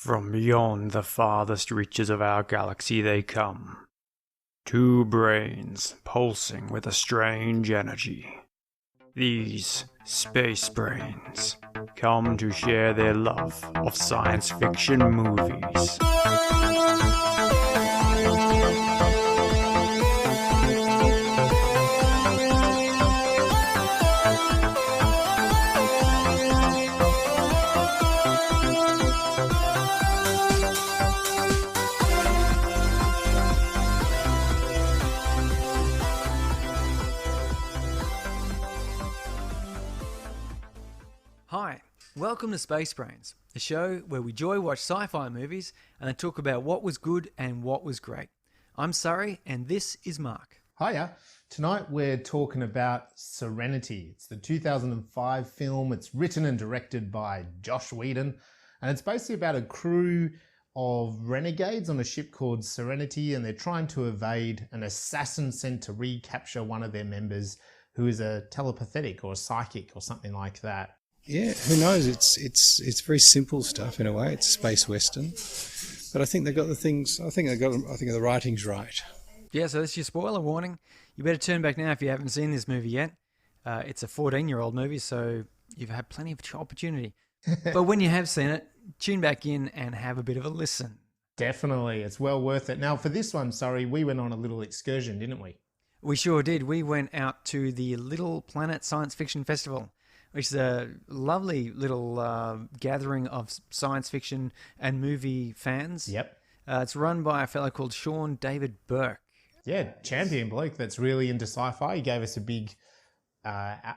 From beyond the farthest reaches of our galaxy they come. Two brains pulsing with a strange energy. These space brains come to share their love of science fiction movies. Hi, welcome to Space Brains, the show where we joy watch sci-fi movies and then talk about what was good and what was great. I'm Surrey and this is Mark. Hiya. Tonight we're talking about Serenity. It's the 2005 film. It's written and directed by Joss Whedon, and it's basically about a crew of renegades on a ship called Serenity, and they're trying to evade an assassin sent to recapture one of their members who is a telepathic or a psychic or something like that. Yeah, who knows? It's very simple stuff in a way. It's a space western, but I think they got the things. I think the writing's right. Yeah, so that's your spoiler warning. You better turn back now if you haven't seen this movie yet. It's a 14-year-old movie, so you've had plenty of opportunity. But when you have seen it, tune back in and have a bit of a listen. Definitely, it's well worth it. Now, for this one, sorry, we went on a little excursion, didn't we? We sure did. We went out to the Little Planet Science Fiction Festival, which is a lovely little gathering of science fiction and movie fans. Yep. It's run by a fellow called Sean David Burke. Yeah, champion bloke that's really into sci-fi. He gave us a big,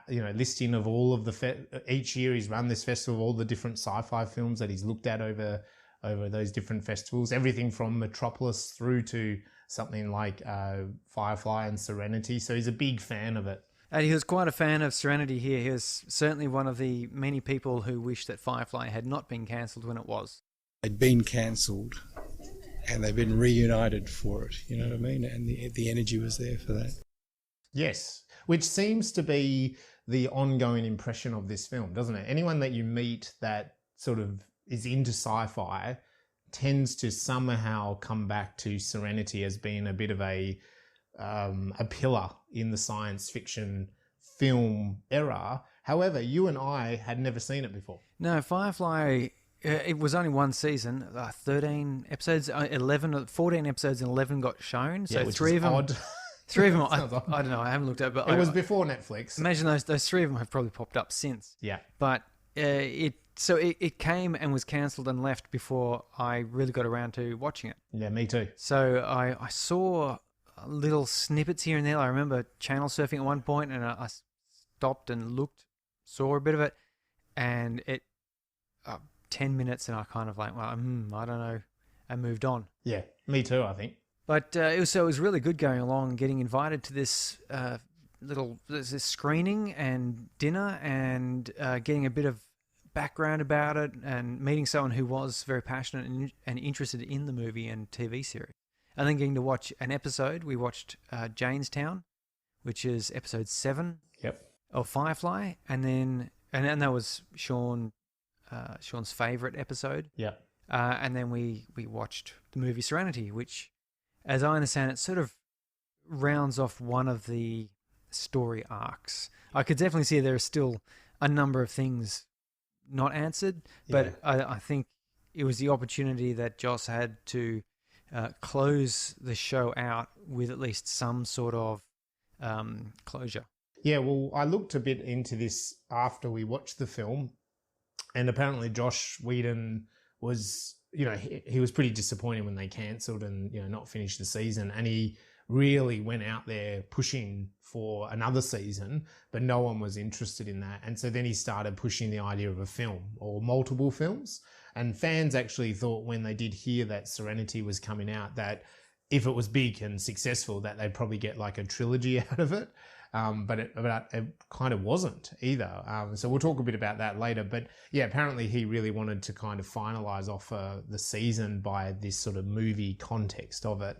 listing of all of each year he's run this festival, all the different sci-fi films that he's looked at over those different festivals. Everything from Metropolis through to something like Firefly and Serenity. So he's a big fan of it. And he was quite a fan of Serenity here. He was certainly one of the many people who wished that Firefly had not been cancelled when it was. They'd been cancelled, and they've been reunited for it. You know what I mean? And the energy was there for that. Yes, which seems to be the ongoing impression of this film, doesn't it? Anyone that you meet that sort of is into sci-fi tends to somehow come back to Serenity as being a bit of a pillar in the science fiction film era. However, you and I had never seen it before. No, Firefly, it was only one season, 13 episodes, 14 episodes and 11 got shown. So which three is of them, odd. three of them, I don't know, I haven't looked at it. But it was before Netflix. Imagine those three of them have probably popped up since. Yeah. But it came and was cancelled and left before I really got around to watching it. Yeah, me too. So I saw little snippets here and there. I remember channel surfing at one point, and I stopped and looked, saw a bit of it, and it 10 minutes, and I kind of like, well, I don't know, and moved on. Yeah, me too, I think. But it was really good going along, getting invited to this this screening and dinner, and getting a bit of background about it, and meeting someone who was very passionate and interested in the movie and TV series. And then getting to watch an episode. We watched Janestown, which is episode 7 of Firefly, and that was Sean's favourite episode. Yeah. And then we watched the movie Serenity, which, as I understand it, sort of rounds off one of the story arcs. I could definitely see there are still a number of things not answered, but I think it was the opportunity that Joss had to close the show out with at least some sort of closure. Yeah, well, I looked a bit into this after we watched the film, and apparently Joss Whedon was, he was pretty disappointed when they cancelled and, not finished the season, and he really went out there pushing for another season, but no one was interested in that. And so then he started pushing the idea of a film or multiple films. And fans actually thought when they did hear that Serenity was coming out that if it was big and successful that they'd probably get like a trilogy out of it. But it kind of wasn't either. So we'll talk a bit about that later. But yeah, apparently he really wanted to kind of finalise off the season by this sort of movie context of it.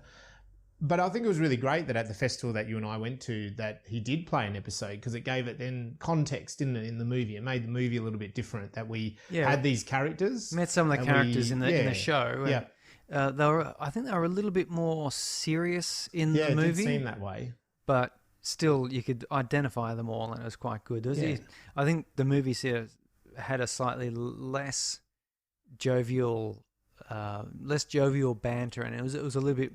But I think it was really great that at the festival that you and I went to, that he did play an episode, because it gave it then context, didn't it, in the movie? It made the movie a little bit different, that we had these characters. Met some of the characters in the show. Yeah. I think they were a little bit more serious in the movie. It did seem that way. But still, you could identify them all, and it was quite good. I think the movie had a slightly less jovial banter, and it was a little bit.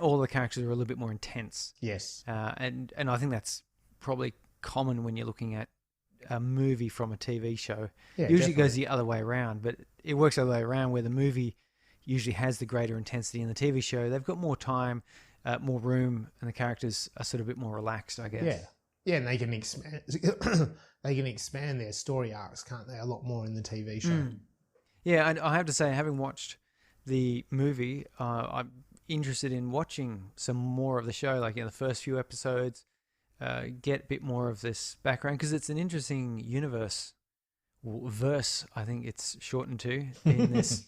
All the characters were a little bit more intense. Yes. And I think that's probably common when you're looking at a movie from a TV show. Yeah, usually goes the other way around, but it works the other way around, where the movie usually has the greater intensity in the TV show. They've got more time, more room, and the characters are sort of a bit more relaxed, I guess. Yeah, and they can expand. They can expand their story arcs, can't they? A lot more in the TV show. Yeah, I have to say, having watched the movie, I'm interested in watching some more of the show, like in the first few episodes, get a bit more of this background, because it's an interesting universe, verse, I think it's shortened to, in this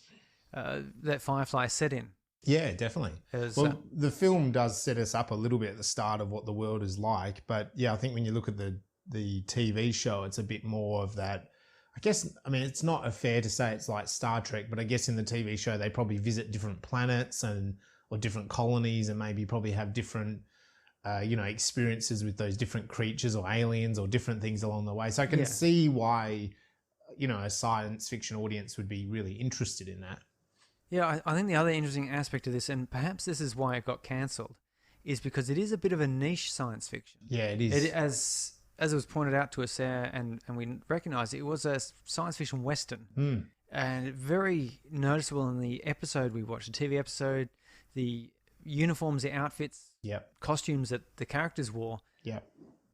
that Firefly set in. Yeah, definitely. The film does set us up a little bit at the start of what the world is like, but yeah, I think when you look at the TV show, it's a bit more of that. I guess, I mean, it's not fair to say it's like Star Trek, but I guess in the TV show they probably visit different planets or different colonies, and maybe probably have different experiences with those different creatures or aliens or different things along the way. So I can see why a science fiction audience would be really interested in that. Yeah, I think the other interesting aspect of this, and perhaps this is why it got cancelled, is because it is a bit of a niche science fiction. Yeah, it is. As it was pointed out to us there, and we recognised it was a science fiction western. And very noticeable in the episode we watched, the TV episode, the uniforms, the outfits, costumes that the characters wore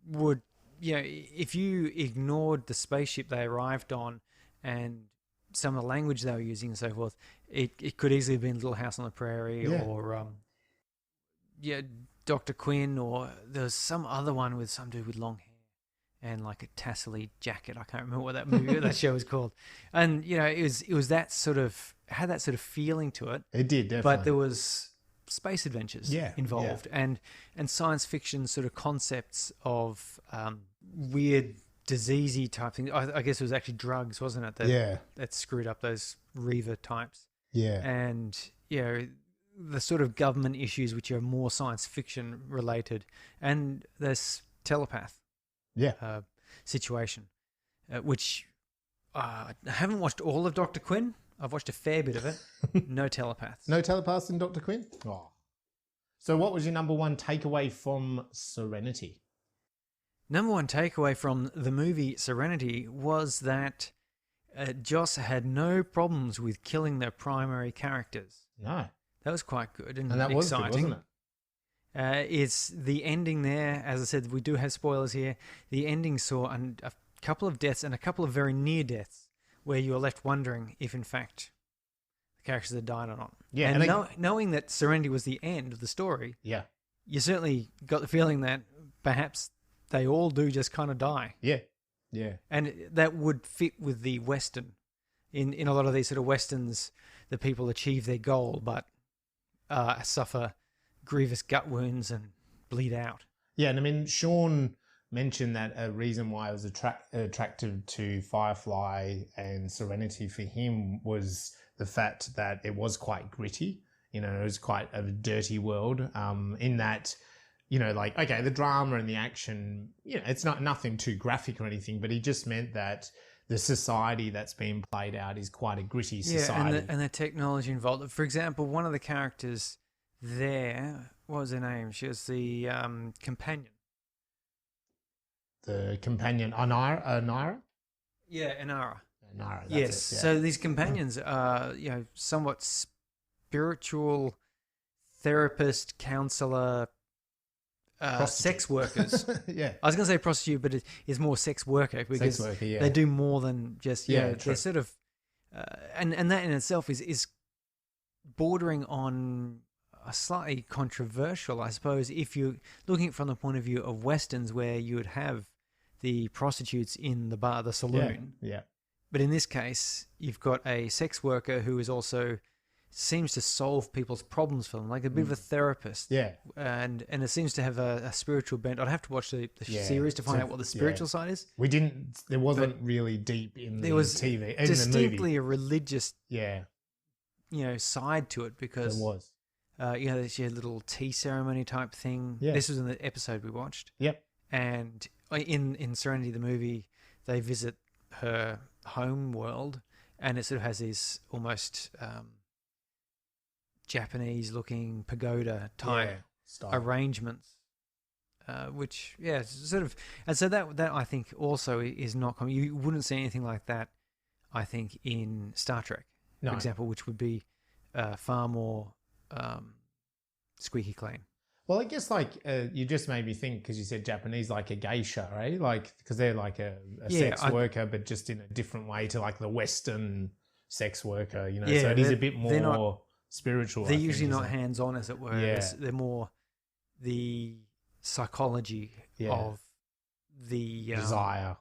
would, if you ignored the spaceship they arrived on and some of the language they were using and so forth, it could easily have been Little House on the Prairie or Dr. Quinn, or there was some other one with some dude with long hair and like a tassely jacket. I can't remember what that show was called. And it was that sort of, had that sort of feeling to it. It did, definitely. But there was space adventures involved and science fiction sort of concepts of weird diseasey type things. I guess it was actually drugs, wasn't it? That screwed up those River types. Yeah. And the sort of government issues which are more science fiction related, and this telepath situation, which I haven't watched all of Dr. Quinn. I've watched a fair bit of it. No telepaths. No telepaths in Dr. Quinn? Oh. So what was your number one takeaway from Serenity? Number one takeaway from the movie Serenity was that Joss had no problems with killing their primary characters. No. That was quite good and that exciting. Was good, wasn't it? It's the ending there. As I said, we do have spoilers here. The ending saw a couple of deaths and a couple of very near deaths where you were left wondering if, in fact, the characters had died or not. Yeah, and knowing that Serenity was the end of the story, you certainly got the feeling that perhaps they all do just kind of die. Yeah, yeah. And that would fit with the Western. In a lot of these sort of Westerns, the people achieve their goal but suffer grievous gut wounds and bleed out. Yeah, and I mean, Sean mentioned that a reason why I was attracted to Firefly and Serenity for him was the fact that it was quite gritty. It was quite a dirty world in that, okay, the drama and the action, it's not nothing too graphic or anything, but he just meant that the society that's being played out is quite a gritty society. And the technology involved. For example, one of the characters there, what was her name? She was the companion. The companion, Anara? Yeah, Anara. Anara, that's yes. it, yeah. So these companions are, somewhat spiritual therapist, counselor, sex workers. Yeah. I was going to say prostitute, but it's more sex worker because they do more than just, they're sort of, and that in itself is bordering on a slightly controversial, I suppose, if you're looking from the point of view of Westerns where you would have the prostitutes in the bar, the saloon. Yeah. But in this case, you've got a sex worker who is also seems to solve people's problems for them, like a bit of a therapist. Yeah. And it seems to have a spiritual bent. I'd have to watch the series to find out what the spiritual side is. There wasn't really deep in the There was TV, in the distinctly movie. a religious, Yeah, side to it because there was. she had a little tea ceremony type thing. Yeah. This was in the episode we watched. Yep. And in Serenity, the movie, they visit her home world, and it sort of has these almost Japanese-looking pagoda type style. arrangements, which sort of, and so that I think also is not common. You wouldn't see anything like that, I think, in Star Trek, for example, which would be far more squeaky clean. Well, I guess you just made me think because you said Japanese, like a geisha, right? Like because they're like a sex worker, but just in a different way to like the Western sex worker, So it is a bit more spiritual. They're usually not hands-on, as it were. Yeah. They're more the psychology of the desire.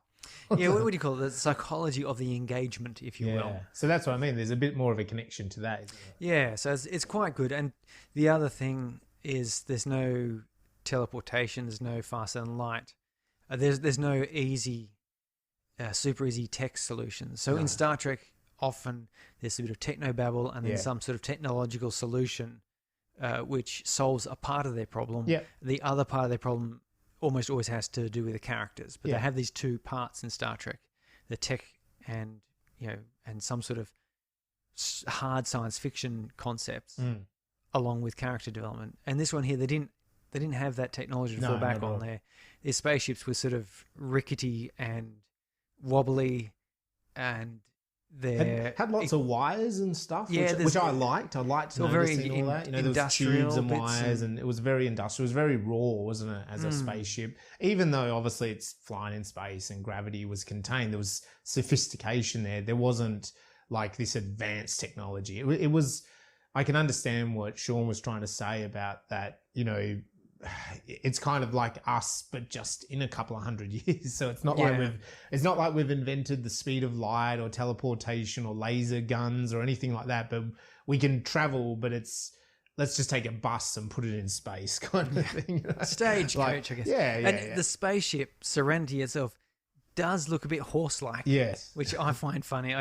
What do you call it? The psychology of the engagement, if you will. So that's what I mean. There's a bit more of a connection to that, isn't it? Yeah, so it's quite good. And the other thing is there's no teleportation, there's no faster than light. There's no easy, super easy tech solutions. So in Star Trek, often there's a bit of technobabble and then some sort of technological solution which solves a part of their problem. Yeah. The other part of their problem almost always has to do with the characters. But they have these two parts in Star Trek, the tech and some sort of hard science fiction concepts along with character development. And this one here, they didn't have that technology to fall back on there. Their spaceships were sort of rickety and wobbly, and they had lots of wires and stuff, which I liked. I liked noticing all that. There was tubes and wires, and it was very industrial. It was very raw, wasn't it, as a spaceship? Even though obviously it's flying in space and gravity was contained, there was sophistication there. There wasn't like this advanced technology. It was. I can understand what Sean was trying to say about that. It's kind of like us, but just in a couple of 100 years. So it's not like we've invented the speed of light or teleportation or laser guns or anything like that. But we can travel, but let's just take a bus and put it in space, kind of thing. Stagecoach, I guess. And the spaceship Serenity itself does look a bit horse-like. Yes, which I find funny.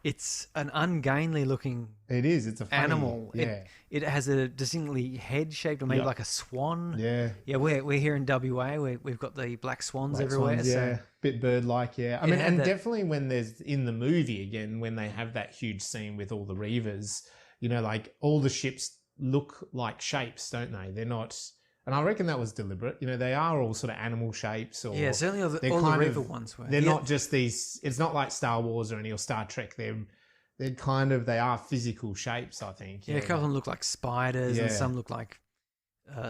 It's an ungainly looking. It is. It's a funny animal. Yeah. It has a distinctly head shaped, or maybe like a swan. Yeah. Yeah. We're here in WA. We've got the black swans everywhere. Swans, bit bird like. Yeah. I mean, and definitely when there's in the movie again when they have that huge scene with all the reavers, like all the ships look like shapes, don't they? They're not. And I reckon that was deliberate. They are all sort of animal shapes. Or certainly all the Reaver ones were. They're not just these. It's not like Star Wars or Star Trek. They are physical shapes, I think. Yeah, a couple of them look like spiders, and some look like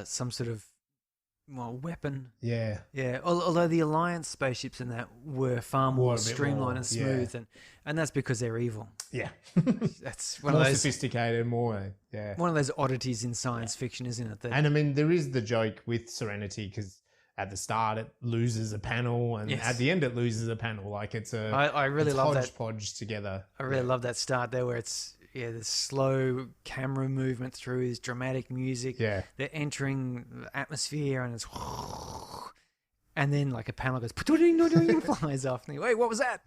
some sort of weapon. Yeah. Yeah. Although the Alliance spaceships in that were far more streamlined and smooth, and that's because they're evil. Yeah. That's one more of those sophisticated, more one of those oddities in science fiction, isn't it? And I mean, there is the joke with Serenity because at the start it loses a panel, and at the end it loses a panel. Like it's I really love that hodgepodge together. I really love that start there where it's this slow camera movement through this dramatic music. Yeah. They're entering the atmosphere and it's and then like a panel goes flies off and wait, what was that?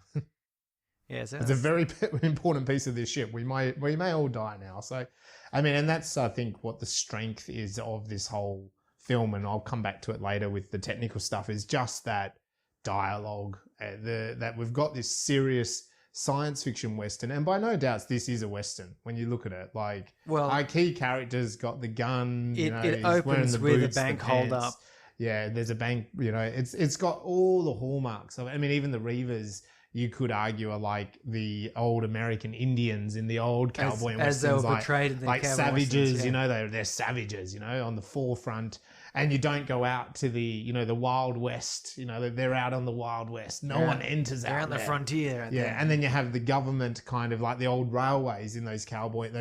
Yeah, so it's a very important piece of this ship. We may all die now. So, I mean, and that's I think what the strength is of this whole film, and I'll come back to it later with the technical stuff. Is just that dialogue, that we've got this serious science fiction Western, and by no doubts this is a Western when you look at it. Like, our key character's got the gun. It opens with a bank hold up. Yeah, there's a bank. It's got all the hallmarks of it. I mean, even the Reavers, you could argue, are like the old American Indians in the old cowboy and westerns, as they were portrayed in the like cowboy savages. westerns, They're savages. On the forefront, and you don't go out to the the Wild West. They're out on the Wild West. No one enters out. They're on the frontier. And then you have the government, kind of like the old railways in those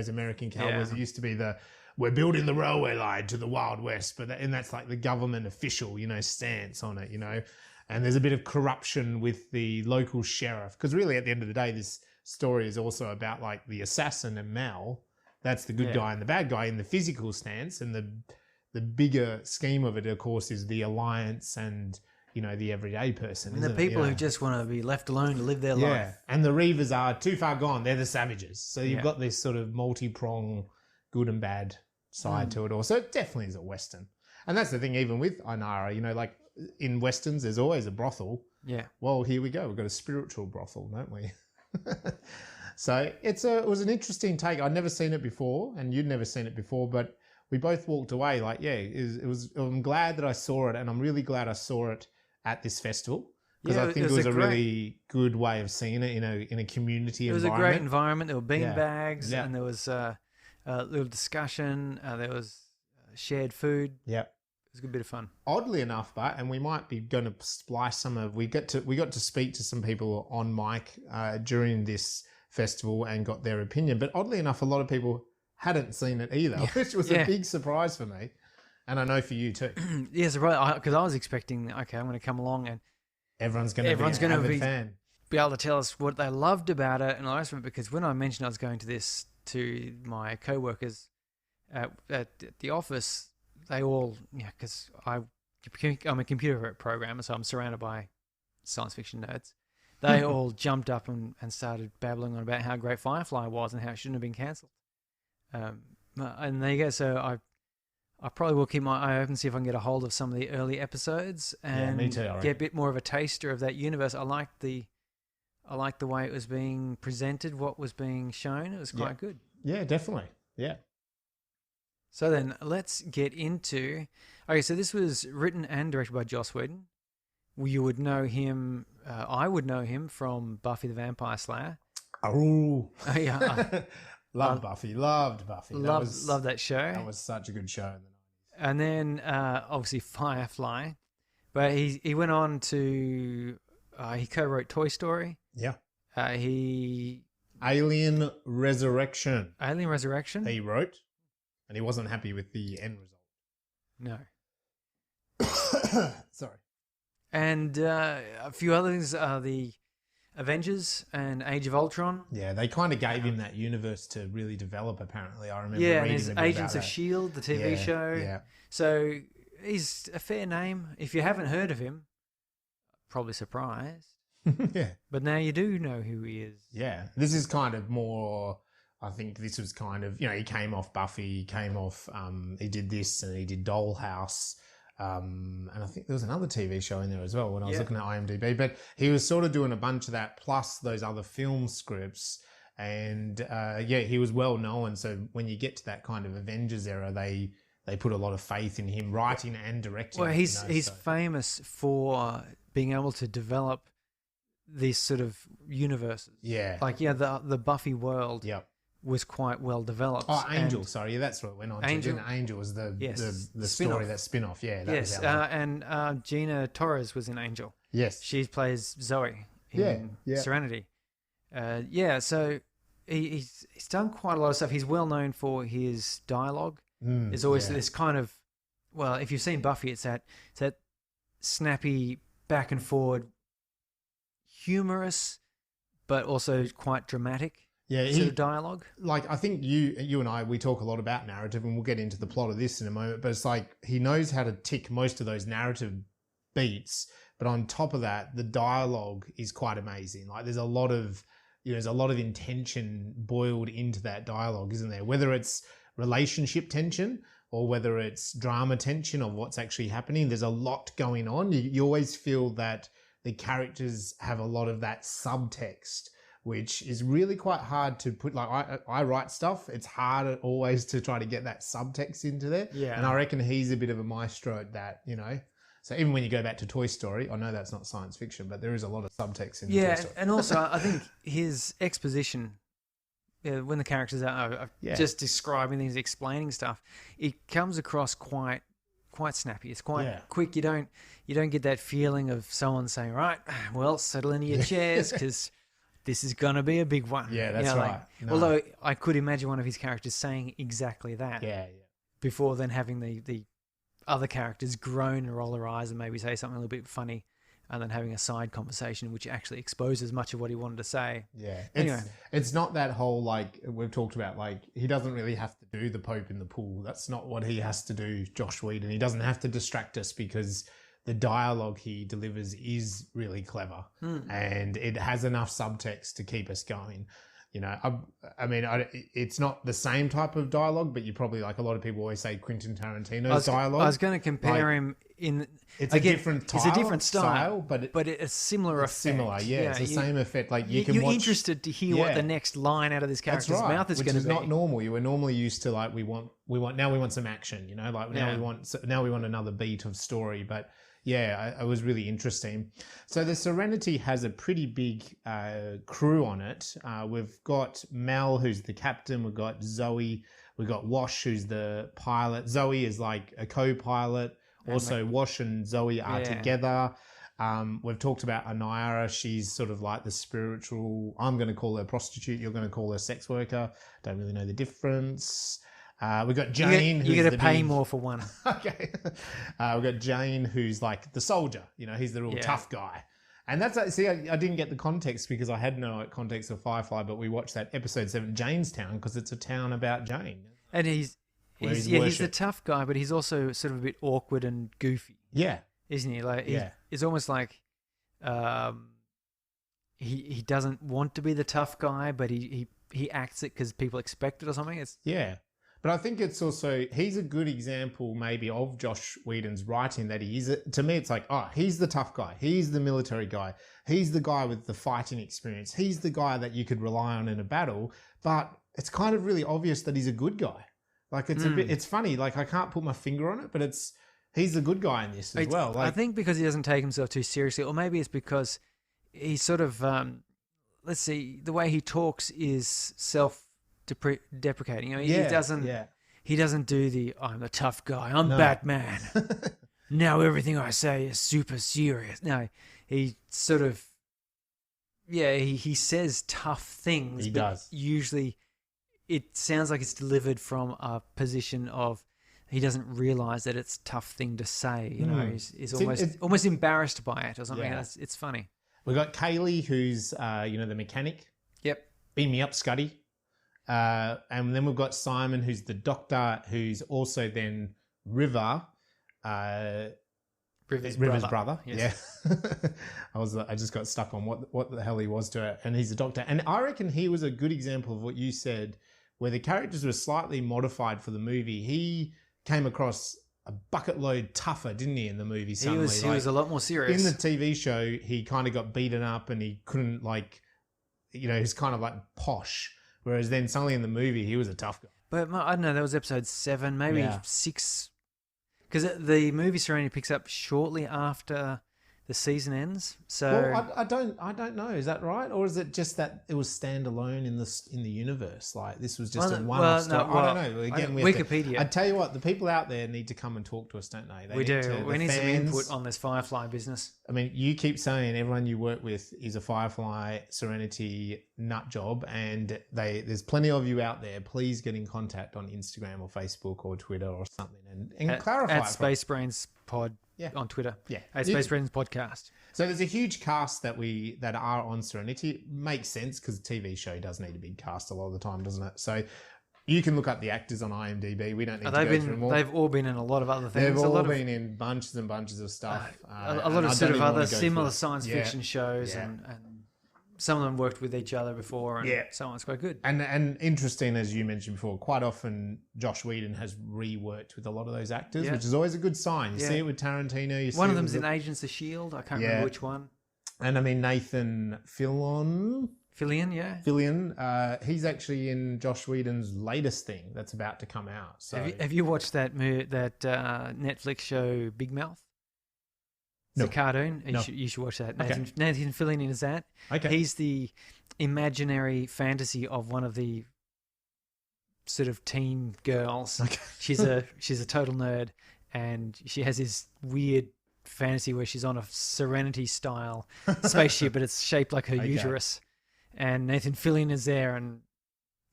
American cowboys. It used to be we're building the railway line to the Wild West, and that's like the government official, stance on it, And there's a bit of corruption with the local sheriff, because really at the end of the day, this story is also about like the assassin and Mal, That's the good guy and the bad guy in the physical stance, and the bigger scheme of it, of course, is the alliance and, you know, the everyday person. And the people who just want to be left alone to live their life. And the Reavers are too far gone. They're the savages. So you've got this sort of multi-prong good and bad side to it also. It definitely is a Western. And that's the thing, even with Ainara, you know, like in Westerns, there's always a brothel. Yeah. Well, here we go. We've got a spiritual brothel, don't we? So it was an interesting take. I'd never seen it before, and you'd never seen it before, but we both walked away like, it was. I'm glad that I saw it, and I'm really glad I saw it at this festival, because I think it was a really good way of seeing it in a community environment. It was a great environment. There were bean bags, and there was a little discussion. There was shared food. Yeah. It was a good bit of fun. Oddly enough, and we might be going to splice some of. We got to speak to some people on mic during this festival and got their opinion. But oddly enough, a lot of people hadn't seen it either, which was a big surprise for me, and I know for you too. Yes, right. Because I was expecting, okay, I'm going to come along and everyone's going to be a fan, be able to tell us what they loved about it and all the rest of it. Because when I mentioned I was going to my co-workers at the office, they all, because I'm a computer programmer, so I'm surrounded by science fiction nerds. They all jumped up and started babbling on about how great Firefly was and how it shouldn't have been cancelled. And there you go. So I probably will keep my eye open, see if I can get a hold of some of the early episodes and me too, get a bit more of a taster of that universe. I liked the way it was being presented, what was being shown. It was quite good. Yeah, definitely. Yeah. So then let's get into... Okay, so this was written and directed by Joss Whedon. You would know him... I would know him from Buffy the Vampire Slayer. Oh. Yeah. Loved Buffy. Loved Buffy. Loved that show. That was such a good show in the 90s. And then, obviously, Firefly. But he went on to... he co-wrote Toy Story. Yeah. Alien Resurrection. He wrote. And he wasn't happy with the end result. No. Sorry. And a few others are the Avengers and Age of Ultron. Yeah, they kind of gave him that universe to really develop, apparently. I remember reading and his Agents of S.H.I.E.L.D., the TV show. Yeah. So he's a fair name. If you haven't heard of him, probably surprised. Yeah. But now you do know who he is. Yeah. This is kind of more... I think this was kind of, he came off Buffy, he came off, he did this and he did Dollhouse. And I think there was another TV show in there as well when I was looking at IMDb. But he was sort of doing a bunch of that plus those other film scripts. And he was well known. So when you get to that kind of Avengers era, they put a lot of faith in him writing and directing. Well, he's famous for being able to develop these sort of universes. Yeah. Like, the Buffy world. Yep. Was quite well developed. Oh, Angel, sorry. Yeah, that's what it went on Angel. to. Angel was the spin-off. story, that spin-off. Yeah, that was and Gina Torres was in Angel. Yes. She plays Zoe in Serenity. So he's done quite a lot of stuff. He's well known for his dialogue. There's always this kind of, well, if you've seen Buffy, it's that snappy back and forward, humorous, but also quite dramatic. Yeah, sort of dialogue. Like, I think you and I, we talk a lot about narrative, and we'll get into the plot of this in a moment, but it's like he knows how to tick most of those narrative beats, but on top of that, the dialogue is quite amazing. Like, there's a lot of intention boiled into that dialogue, isn't there? Whether it's relationship tension or whether it's drama tension of what's actually happening, there's a lot going on. You always feel that the characters have a lot of that subtext, which is really quite hard to put. Like, I write stuff. It's hard always to try to get that subtext into there. Yeah. And I reckon he's a bit of a maestro at that, So even when you go back to Toy Story, I know that's not science fiction, but there is a lot of subtext in Toy Story. And also I think his exposition, when the characters are just describing things, explaining stuff, it comes across quite snappy. It's quite quick. You don't get that feeling of someone saying, right, well, settle into your chairs because... this is going to be a big one. Yeah, that's right. Although I could imagine one of his characters saying exactly that. Yeah. Before then having the other characters groan and roll their eyes and maybe say something a little bit funny and then having a side conversation which actually exposes much of what he wanted to say. Yeah. Anyway. It's not that whole, like, we've talked about, like, he doesn't really have to do the Pope in the pool. That's not what he has to do, Joss Whedon. He doesn't have to distract us because the dialogue he delivers is really clever and it has enough subtext to keep us going. You know, it's not the same type of dialogue, but you probably, like a lot of people always say Quentin Tarantino's dialogue. I was going to compare him in... It's a different style, but it's similar effect. Similar, yeah. It's the same effect. Like you're interested to hear what the next line out of this character's mouth is going to be. Which is not normal. You were normally used to, like, we want some action, you know, like now we want another beat of story. But yeah, it was really interesting. So the Serenity has a pretty big crew on it. We've got Mel, who's the captain. We've got Zoe. We've got Wash, who's the pilot. Zoe is like a co-pilot. Also, Wash and Zoe are together. We've talked about Anira. She's sort of like the spiritual... I'm going to call her prostitute. You're going to call her sex worker. Don't really know the difference. We've got Jane. You got to pay more for one. Okay. We've got Jane, who's like the soldier. You know, he's the real tough guy. And that's... See, I didn't get the context because I had no context of Firefly, but we watched that episode 7, Janestown, because it's a town about Jane. And he's the tough guy, but he's also sort of a bit awkward and goofy. Yeah. Isn't he? Like, it's almost like he doesn't want to be the tough guy, but he acts it because people expect it or something. But I think it's also, he's a good example maybe of Joss Whedon's writing, that he is, to me, it's like, oh, he's the tough guy. He's the military guy. He's the guy with the fighting experience. He's the guy that you could rely on in a battle. But it's kind of really obvious that he's a good guy. Like, it's a bit, it's funny. Like, I can't put my finger on it, but he's the good guy in this as well. Like, I think because he doesn't take himself too seriously, or maybe it's because he's sort of, let's see, the way he talks is self-deprecating. You know, he doesn't do the, I'm the tough guy, I'm Batman. Now everything I say is super serious. No, he sort of, he says tough things. He does. Usually it sounds like it's delivered from a position of he doesn't realise that it's a tough thing to say. You know, he's almost embarrassed by it or something. Yeah. It's funny. We've got Kaylee, who's, the mechanic. Yep. Beam me up, Scuddy. And then we've got Simon, who's the doctor, who's also then River. River's brother. Yes. Yeah. I just got stuck on what the hell he was to her. And he's a doctor. And I reckon he was a good example of what you said, where the characters were slightly modified for the movie. He came across a bucket load tougher, didn't he, in the movie suddenly? He was a lot more serious. In the TV show, he kind of got beaten up and he couldn't, like, he's kind of like posh. Whereas then suddenly in the movie, he was a tough guy. But I don't know, that was episode 7, maybe 6. Because the movie Serenity picks up shortly after the season ends. So I don't know. Is that right, or is it just that it was standalone in the universe? Like this was just a one-off story. I don't know. Again, Wikipedia. I tell you what, the people out there need to come and talk to us, don't they? We do. We need some input on this Firefly business. I mean, you keep saying everyone you work with is a Firefly Serenity nut job, and there's plenty of you out there. Please get in contact on Instagram or Facebook or Twitter or something and clarify. At Spacebrains Pod. Yeah. On Twitter. Yeah. At Spacebrains Podcast. So there's a huge cast that are on Serenity. It makes sense because the TV show does need a big cast a lot of the time, doesn't it? So you can look up the actors on IMDb. We don't need to go through them all. They've all been in a lot of other things. They've all been in bunches and bunches of stuff. A lot of sort of other similar science fiction shows and some of them worked with each other before and so on. It's quite good. And interesting, as you mentioned before, quite often Joss Whedon has reworked with a lot of those actors, which is always a good sign. You see it with Tarantino. One of them's in Agents of S.H.I.E.L.D. I can't remember which one. And I mean, Nathanfillion, he's actually in Joss Whedon's latest thing that's about to come out. So have you watched that Netflix show Big Mouth? It's a cartoon. No. You should watch that. Nathan Fillion is that. Okay. He's the imaginary fantasy of one of the sort of teen girls. Okay. She's a total nerd, and she has this weird fantasy where she's on a Serenity style spaceship, but it's shaped like her uterus. And Nathan Fillion is there, and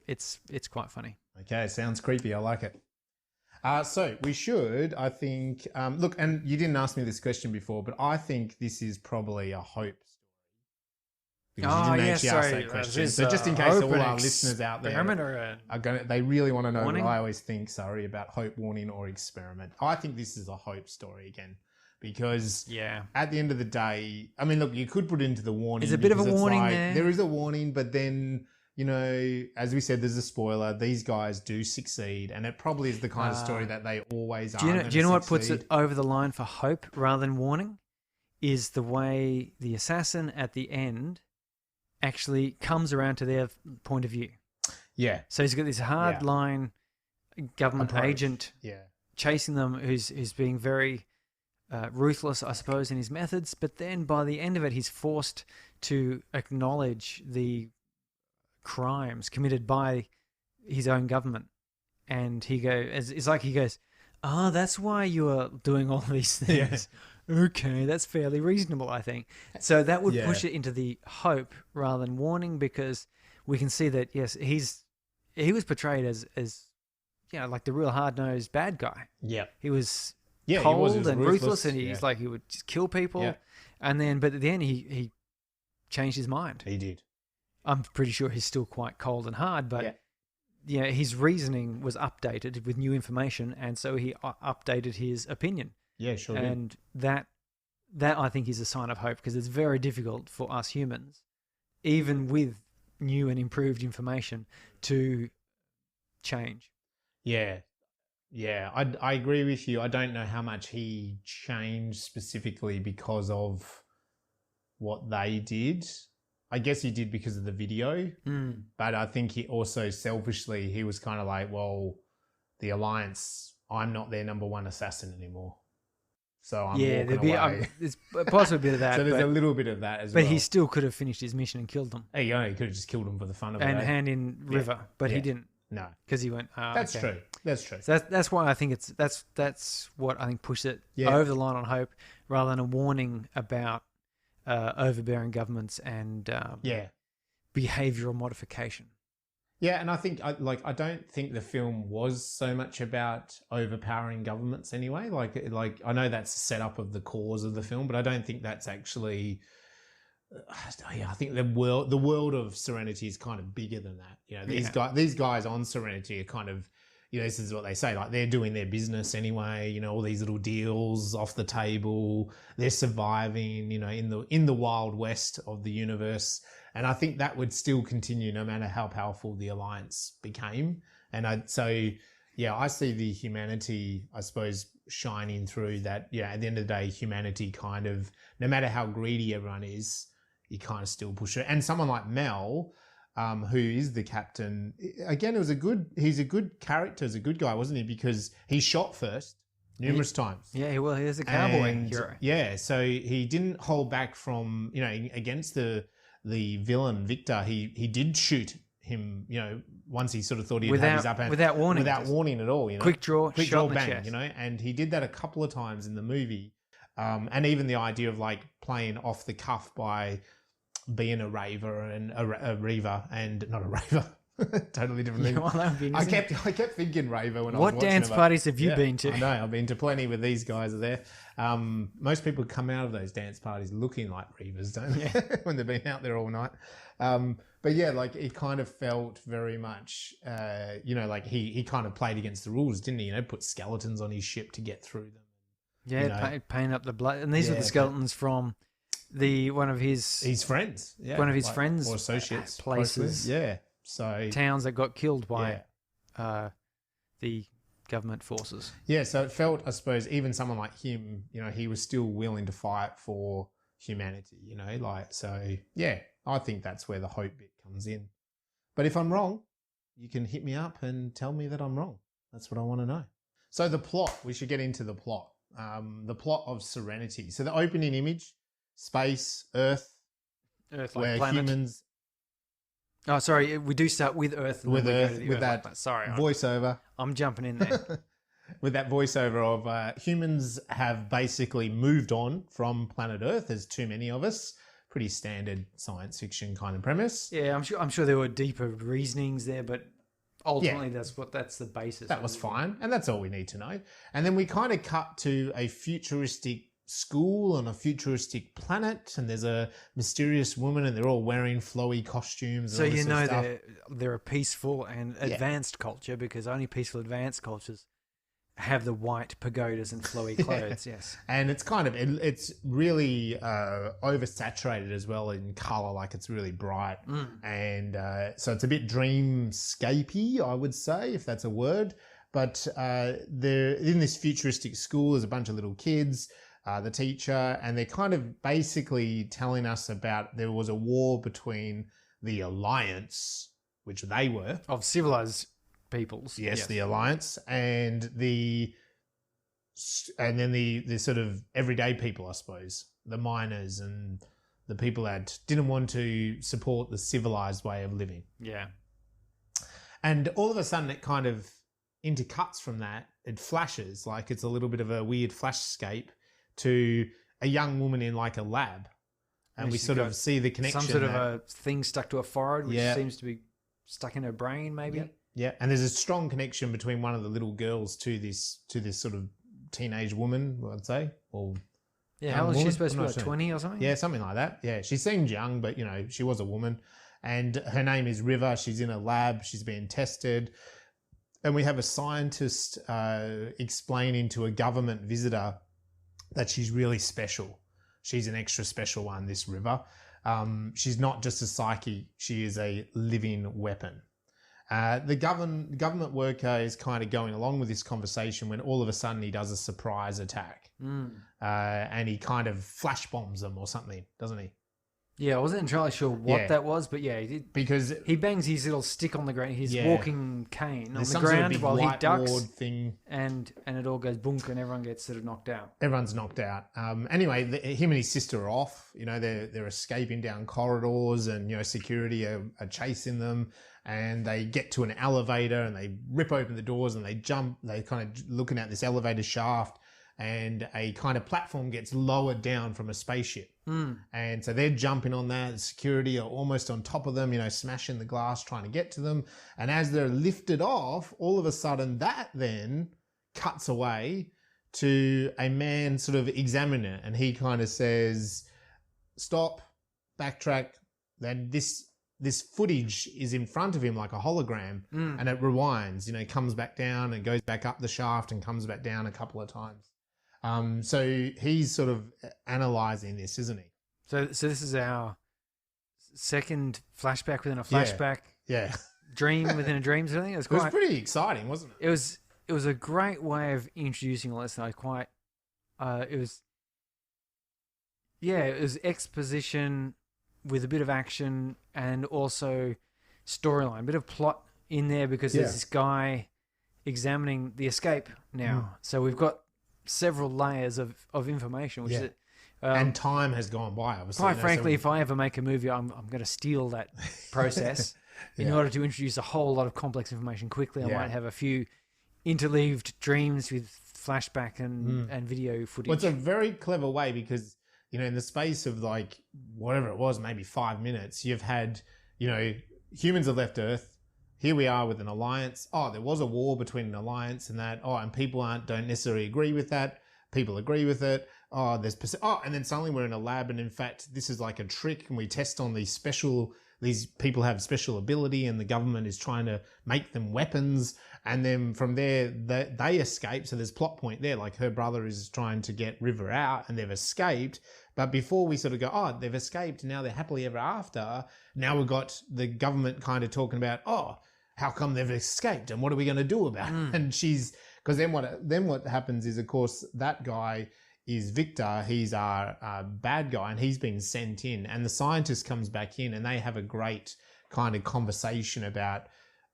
it's quite funny. Okay, sounds creepy. I like it. So we should, I think, look, and you didn't ask me this question before, but I think this is probably a hope story. Because you didn't actually ask that question. So just in case all our listeners out there are going, they really want to know what I always think, sorry, about hope, warning, or experiment. I think this is a hope story again. Because at the end of the day, I mean, look, you could put it into the warning. There's a bit of a warning there. There is a warning, but then, you know, as we said, there's a spoiler. These guys do succeed, and it probably is the kind of story that they always are. Do you know what puts it over the line for hope rather than warning? Is the way the assassin at the end actually comes around to their point of view. Yeah. So he's got this hard line government agent chasing them who's being very ruthless, I suppose, in his methods. But then by the end of it, he's forced to acknowledge the crimes committed by his own government. And he goes, it's like he goes, that's why you are doing all these things. Okay, that's fairly reasonable, I think. So that would push it into the hope rather than warning, because we can see that, yes, he was portrayed as you know, like the real hard-nosed bad guy. Yeah. He was cold he was and ruthless, and he's like, he would just kill people. Yeah. And then, but at the end, he changed his mind. He did. I'm pretty sure he's still quite cold and hard, but his reasoning was updated with new information, and so he updated his opinion. Yeah, sure. And that I think is a sign of hope, because it's very difficult for us humans, even with new and improved information, to change. Yeah. Yeah, I agree with you. I don't know how much he changed specifically because of what they did. I guess he did because of the video, but I think he also selfishly, he was kind of like, well, the Alliance, I'm not their number one assassin anymore. So I'm walking away. There's possibly a bit of that. So there's a little bit of that as well. But he still could have finished his mission and killed them. There you go. He could have just killed them for the fun of it. And hand in River, but he didn't. No. Because he went, that's true. That's true. So that's why I think that's what I think pushed it over the line on hope, rather than a warning about overbearing governments and behavioral modification. Yeah, and I think I don't think the film was so much about overpowering governments anyway. Like I know that's the setup of the cause of the film, but I don't think that's actually. I think the world of Serenity is kind of bigger than that. You know, these guys on Serenity are kind of, you know, this is what they say, like they're doing their business anyway. You know, all these little deals off the table. They're surviving. You know, in the wild west of the universe. And I think that would still continue no matter how powerful the Alliance became. And I see the humanity, I suppose, shining through that. Yeah, at the end of the day, humanity kind of, no matter how greedy everyone is, you kind of still push it. And someone like Mel, who is the captain, again, he's a good character, he's a good guy, wasn't he? Because he shot first numerous times. Yeah, well, he was a cowboy hero. Yeah, so he didn't hold back from, you know, against the villain Victor. He did shoot him, you know, once he sort of thought he'd have his upper hand. Without warning at all, you know. Quick draw, bang, chest. You know, and he did that a couple of times in the movie. And even the idea of like playing off the cuff by being a raver and a reaver and not a raver. Totally different thing. Well, I kept thinking raver when I was watching. What dance parties have you been to? I know, I've been to plenty with these guys are there. Most people come out of those dance parties looking like reavers, don't they? When they've been out there all night. But yeah, like it kind of felt very much, you know, like he kind of played against the rules, didn't he? You know, put skeletons on his ship to get through them. Yeah, you know, paint up the blood. And these are the skeletons from one of his friends. Yeah, one of his friends or associates. Places. Yeah. So towns that got killed by the government forces. Yeah, so it felt, I suppose, even someone like him, you know, he was still willing to fight for humanity, you know, like, so yeah, I think that's where the hope bit comes in. But if I'm wrong, you can hit me up and tell me that I'm wrong. That's what I want to know. So the plot, we should get into the plot. The plot of Serenity. So the opening image, space, Earth where planet. Humans. Oh, sorry. We do start with Earth. With Earth, with that voiceover. I'm jumping in there. With that voiceover of humans have basically moved on from planet Earth. There's too many of us. Pretty standard science fiction kind of premise. Yeah, I'm sure there were deeper reasonings there, but ultimately that's the basis. That was fine, and that's all we need to know. And then we kind of cut to a futuristic school on a futuristic planet, and there's a mysterious woman, and they're all wearing flowy costumes. And so all this you sort know of stuff. they're a peaceful and advanced culture, because only peaceful advanced cultures have the white pagodas and flowy clothes. Yes, and it's kind of it's really oversaturated as well in color, like it's really bright, and so it's a bit dreamscapey, I would say, if that's a word. But they're in this futuristic school. There's a bunch of little kids, the teacher, and they're kind of basically telling us about there was a war between the Alliance, which they were of civilized peoples. Yes, the Alliance, and then the sort of everyday people, I suppose, the miners and the people that didn't want to support the civilized way of living. Yeah. And all of a sudden it kind of intercuts from that. It flashes, like it's a little bit of a weird flashscape to a young woman in like a lab. And we sort of see the connection. Some sort of a thing stuck to her forehead, which seems to be stuck in her brain, maybe. Yep. Yeah, and there's a strong connection between one of the little girls to this sort of teenage woman, I'd say. Or how old is she supposed to be? Like 20 or something? Yeah, something like that. Yeah, she seemed young, but she was a woman. And her name is River. She's in a lab. She's being tested. And we have a scientist explaining to a government visitor that she's really special. She's an extra special one, this River. She's not just a psyche. She is a living weapon. The government worker is kind of going along with this conversation when all of a sudden he does a surprise attack. And he kind of flash bombs them or something, doesn't he? Yeah, I wasn't entirely sure what that was, but yeah, he did. Because he bangs his little stick on the ground, his walking cane on the ground sort of while he ducks, thing. and it all goes bunk, and everyone gets sort of knocked out. Everyone's knocked out. Anyway, him and his sister are off. They're escaping down corridors, and security are chasing them. And they get to an elevator, and they rip open the doors, and they jump. They kind of looking at this elevator shaft, and a kind of platform gets lowered down from a spaceship. And so they're jumping on that. Security are almost on top of them, smashing the glass, trying to get to them. And as they're lifted off, all of a sudden that then cuts away to a man sort of examining it. And he kind of says, stop, backtrack. Then this footage is in front of him like a hologram, and it rewinds, comes back down and goes back up the shaft and comes back down a couple of times. So he's sort of analysing this, isn't he? So this is our second flashback within a flashback. Yeah. Dream within a dream sort of thing. It was pretty exciting, wasn't it? It was a great way of introducing all this. And it was exposition with a bit of action and also storyline, a bit of plot in there, because there's this guy examining the escape now. So we've got several layers of information, which is and time has gone by, obviously. Quite frankly, if I ever make a movie, I'm going to steal that process in order to introduce a whole lot of complex information quickly. I might have a few interleaved dreams with flashback and video footage. Well, it's a very clever way because, in the space of like whatever it was, maybe 5 minutes, you've had, humans have left Earth. Here we are with an alliance. Oh, there was a war between an alliance and that. Oh, and people don't necessarily agree with that. People agree with it. Oh, and then suddenly we're in a lab, and in fact, this is like a trick, and we test on these people have special ability, and the government is trying to make them weapons. And then from there, they escape. So there's plot point there. Like her brother is trying to get River out, and they've escaped. But before we sort of go, oh, they've escaped, now they're happily ever after. Now we've got the government kind of talking about, oh, how come they've escaped, and what are we going to do about it? And because then what happens is, of course, that guy is Victor. He's our bad guy, and he's been sent in, and the scientist comes back in, and they have a great kind of conversation about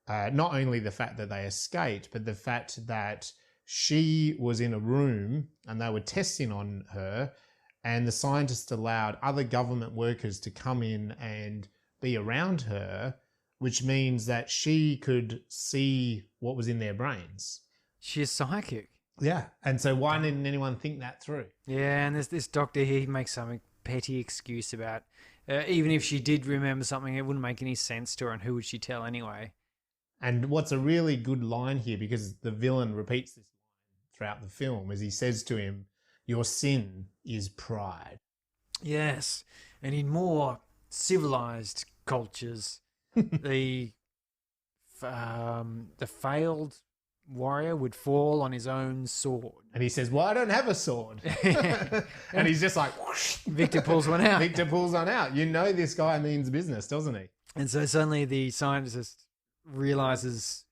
not only the fact that they escaped, but the fact that she was in a room and they were testing on her, and the scientist allowed other government workers to come in and be around her, which means that she could see what was in their brains. She's psychic. Yeah. And so why didn't anyone think that through? Yeah, and there's this doctor here, he makes some petty excuse about, even if she did remember something, it wouldn't make any sense to her, and who would she tell anyway? And what's a really good line here, because the villain repeats this line throughout the film, is he says to him, "Your sin is pride." Yes, and in more civilized cultures, the failed warrior would fall on his own sword. And he says, "Well, I don't have a sword." And he's just like, whoosh. Victor pulls one out. Victor pulls one out. You know this guy means business, doesn't he? And so suddenly the scientist realizes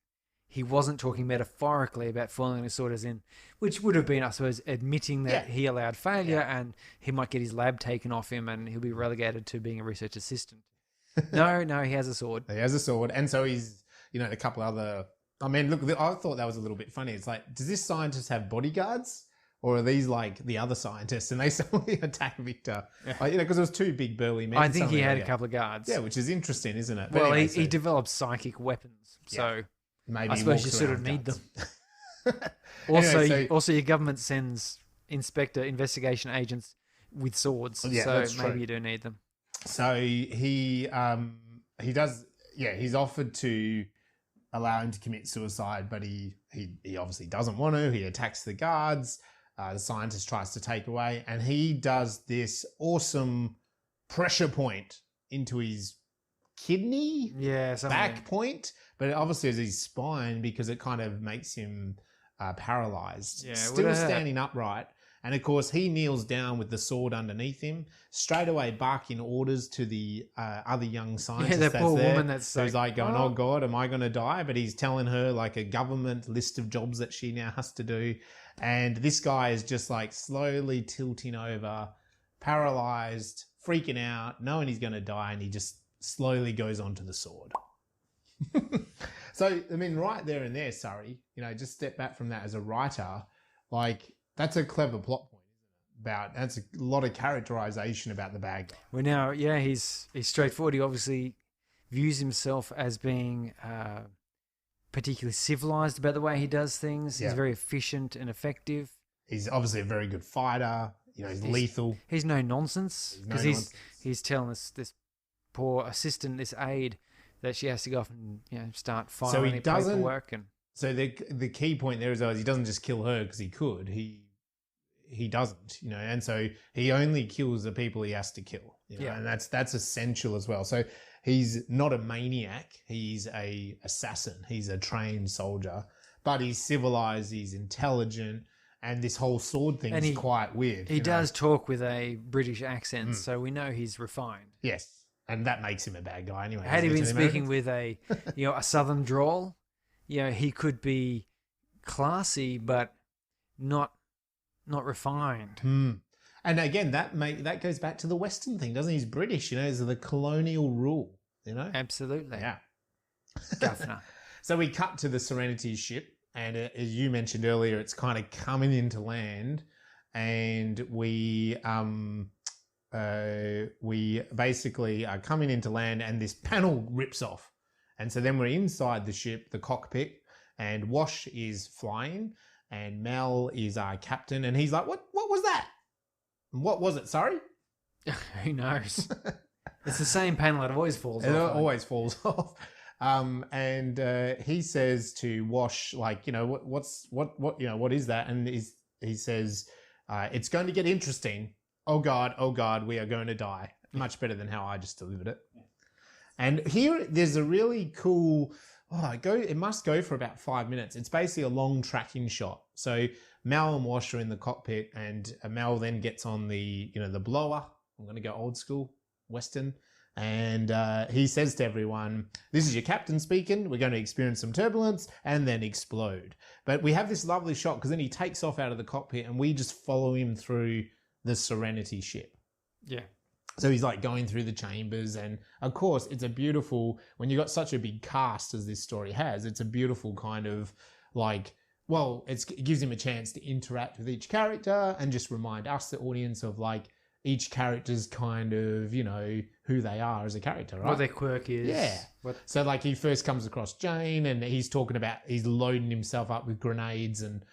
he wasn't talking metaphorically about falling on his sword, as in, which would have been, I suppose, admitting that he allowed failure and he might get his lab taken off him and he'll be relegated to being a research assistant. No, he has a sword. He has a sword. And so he's, a couple other... I mean, look, I thought that was a little bit funny. It's like, does this scientist have bodyguards? Or are these like the other scientists and they suddenly attack Victor? Because it was two big burly men. I think he had a couple of guards. Yeah, which is interesting, isn't it? But well, anyway, he developed psychic weapons. So maybe I suppose you sort of need them. Anyway, also, your government sends investigation agents with swords. Yeah, so that's maybe true. you do need them. So he does, he's offered to allow him to commit suicide, but he obviously doesn't want to. He attacks the guards. The scientist tries to take away, and he does this awesome pressure point into his kidney, back point, but it obviously is his spine because it kind of makes him paralyzed. Yeah, still standing upright. And of course, he kneels down with the sword underneath him, straight away barking orders to the other young scientist that poor woman that's who's like going, "Oh God, am I going to die?" But he's telling her like a government list of jobs that she now has to do. And this guy is just like slowly tilting over, paralyzed, freaking out, knowing he's going to die. And he just slowly goes onto the sword. So, I mean, right there and there, Surrey, just step back from that as a writer, like, that's a clever plot point, isn't it? That's a lot of characterization about the bad guy. Well, now, he's straightforward. He obviously views himself as being particularly civilized about the way he does things. He's very efficient and effective. He's obviously a very good fighter. He's lethal. He's no nonsense because he's telling this poor assistant, this aide, that she has to go off and start filing paperwork. And so the key point there is he doesn't just kill her because he could. He doesn't, and so he only kills the people he has to kill. And that's essential as well. So he's not a maniac. He's a assassin. He's a trained soldier, but he's civilized. He's intelligent, and this whole sword thing is quite weird. He does talk with a British accent, so we know he's refined. Yes, and that makes him a bad guy anyway. Had he been speaking with a a southern drawl, he could be classy, but not refined. And again, that goes back to the Western thing, doesn't it? He's British, is the colonial rule, Absolutely. Yeah. Governor. So we cut to the Serenity ship, and as you mentioned earlier, it's kind of coming into land, and we basically are coming into land, and this panel rips off. And so then we're inside the ship, the cockpit, and Wash is flying, and Mel is our captain, and he's like, what was that? And what was it, sorry? Who knows? It's the same panel that always falls off. It always falls off. And he says to Wash, like, what is that? And he says, it's going to get interesting. Oh God, we are going to die. Much better than how I just delivered it. And here, there's a really cool... it must go for about 5 minutes. It's basically a long tracking shot. So Mel and Wash are in the cockpit, and Mel then gets on the blower. I'm going to go old school, Western. And he says to everyone, "This is your captain speaking. We're going to experience some turbulence and then explode." But we have this lovely shot because then he takes off out of the cockpit and we just follow him through the Serenity ship. Yeah. So he's like going through the chambers, and of course it's a beautiful, when you got such a big cast as this story has, it's a beautiful kind of like, well, it gives him a chance to interact with each character and just remind us, the audience, of like each character's kind of, who they are as a character, right? What their quirk is. Yeah. So like he first comes across Jane and he's talking about, he's loading himself up with grenades, and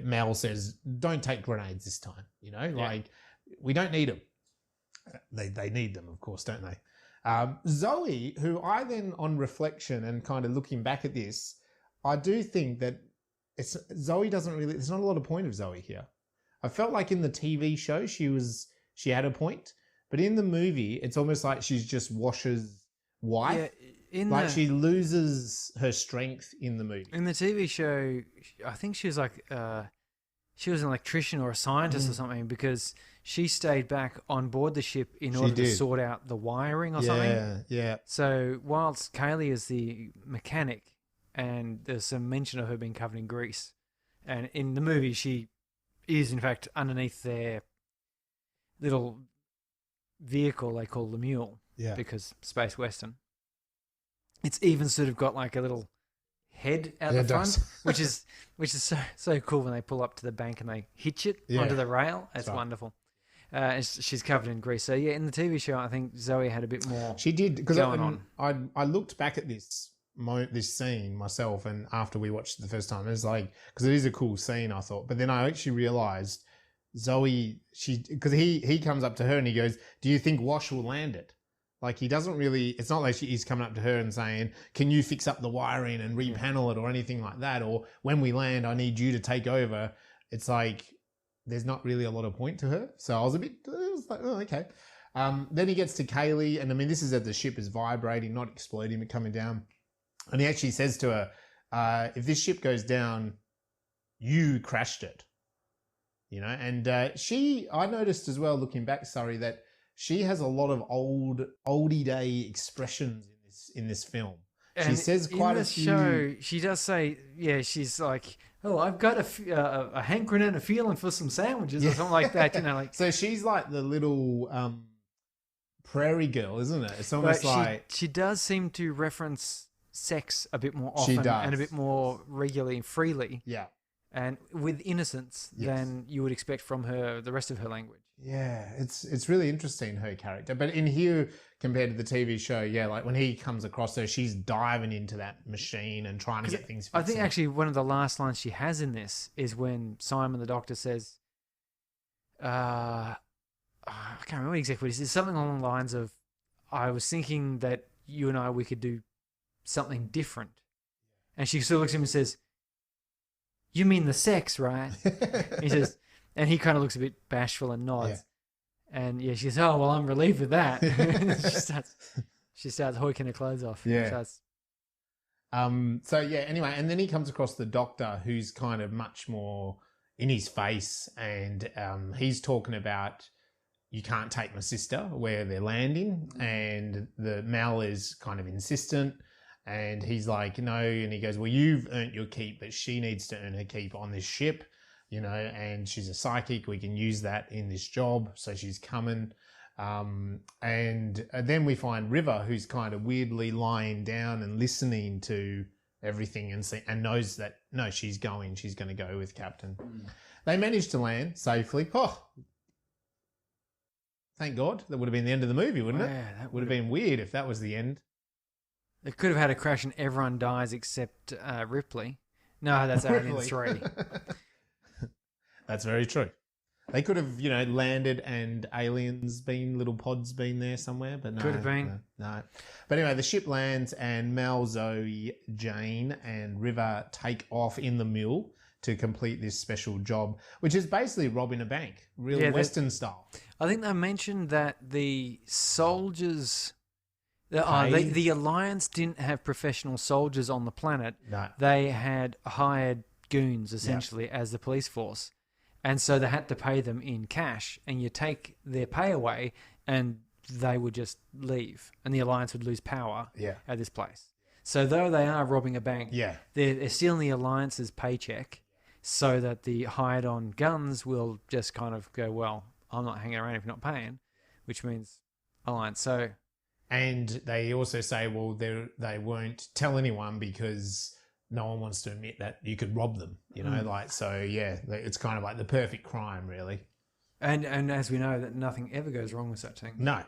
Mel says, "Don't take grenades this time, like we don't need them." They need them, of course, don't they? Zoe, who I then, on reflection and kind of looking back at this, I do think that Zoe doesn't really. There's not a lot of point of Zoe here. I felt like in the TV show she had a point, but in the movie it's almost like she's just Wash's wife. Yeah, she loses her strength in the movie. In the TV show, I think she was like she was an electrician or a scientist or something, because she stayed back on board the ship in order to sort out the wiring or something. Yeah. So whilst Kaylee is the mechanic, and there's some mention of her being covered in grease, and in the movie she is in fact underneath their little vehicle they call the mule, because space western. It's even sort of got like a little head out the front, which is so cool when they pull up to the bank and they hitch it onto the rail. It's wonderful. She's covered in grease. So yeah, in the TV show, I think Zoe had a bit more. She did, because I looked back at this scene myself, and after we watched it the first time, it was like, because it is a cool scene, I thought, but then I actually realized Zoe, because he comes up to her and he goes, "Do you think Wash will land it?" Like, he doesn't really, it's not like he's coming up to her and saying, "Can you fix up the wiring and repanel it," or anything like that, or "When we land, I need you to take over." It's like, there's not really a lot of point to her. So I was like, oh, okay. Then he gets to Kaylee, and I mean, this is as the ship is vibrating, not exploding, but coming down. And he actually says to her, "If this ship goes down, you crashed it." You know, and I noticed as well, looking back, Surrey, that she has a lot of oldie day expressions in this film. And she says quite a few. In the show, she does say, she's like, "Oh, I've got a hankering and a feeling for some sandwiches," or something like that. You know, like. So she's like the little prairie girl, isn't it? It's almost like she does seem to reference sex a bit more often and a bit more regularly and freely. Yeah. And with innocence than you would expect from the rest of her language. Yeah, it's really interesting, her character. But in here, compared to the TV show, like when he comes across her, she's diving into that machine and trying to get things fixed. I think actually one of the last lines she has in this is when Simon the doctor says, I can't remember exactly what it is. It's something along the lines of, "I was thinking that you and we could do something different." And she sort of looks at him and says, "You mean the sex, right?" He says, and he kind of looks a bit bashful and nods. Yeah. And she says, "Oh, well, I'm relieved with that." she starts hoiking her clothes off. Yeah. Anyway, and then he comes across the doctor, who's kind of much more in his face, and he's talking about, "You can't take my sister where they're landing," and the Mel is kind of insistent. And he's like, "No," and he goes, "Well, you've earned your keep, but she needs to earn her keep on this ship, you know, and she's a psychic. We can use that in this job." So she's coming. And then we find River, who's kind of weirdly lying down and listening to everything and knows that, no, she's going to go with Captain. They managed to land safely. Oh, thank God. That would have been the end of the movie, wouldn't it? Yeah, that would have been weird if that was the end. They could have had a crash and everyone dies except Ripley. No, that's Alien 3. That's very true. They could have, landed and little pods been there somewhere, but no. Could have been. No. But anyway, the ship lands and Mel, Zoe, Jane and River take off in the mule to complete this special job, which is basically robbing a bank, real Western style. I think they mentioned that the soldiers... the Alliance didn't have professional soldiers on the planet. No. They had hired goons, essentially, as the police force. And so they had to pay them in cash. And you take their pay away and they would just leave. And the Alliance would lose power at this place. So though they are robbing a bank, they're stealing the Alliance's paycheck so that the hired-on guns will just kind of go, "Well, I'm not hanging around if you're not paying," which means Alliance. So... And they also say, well, they won't tell anyone because no one wants to admit that you could rob them, it's kind of like the perfect crime, really. And as we know, that nothing ever goes wrong with such things. No.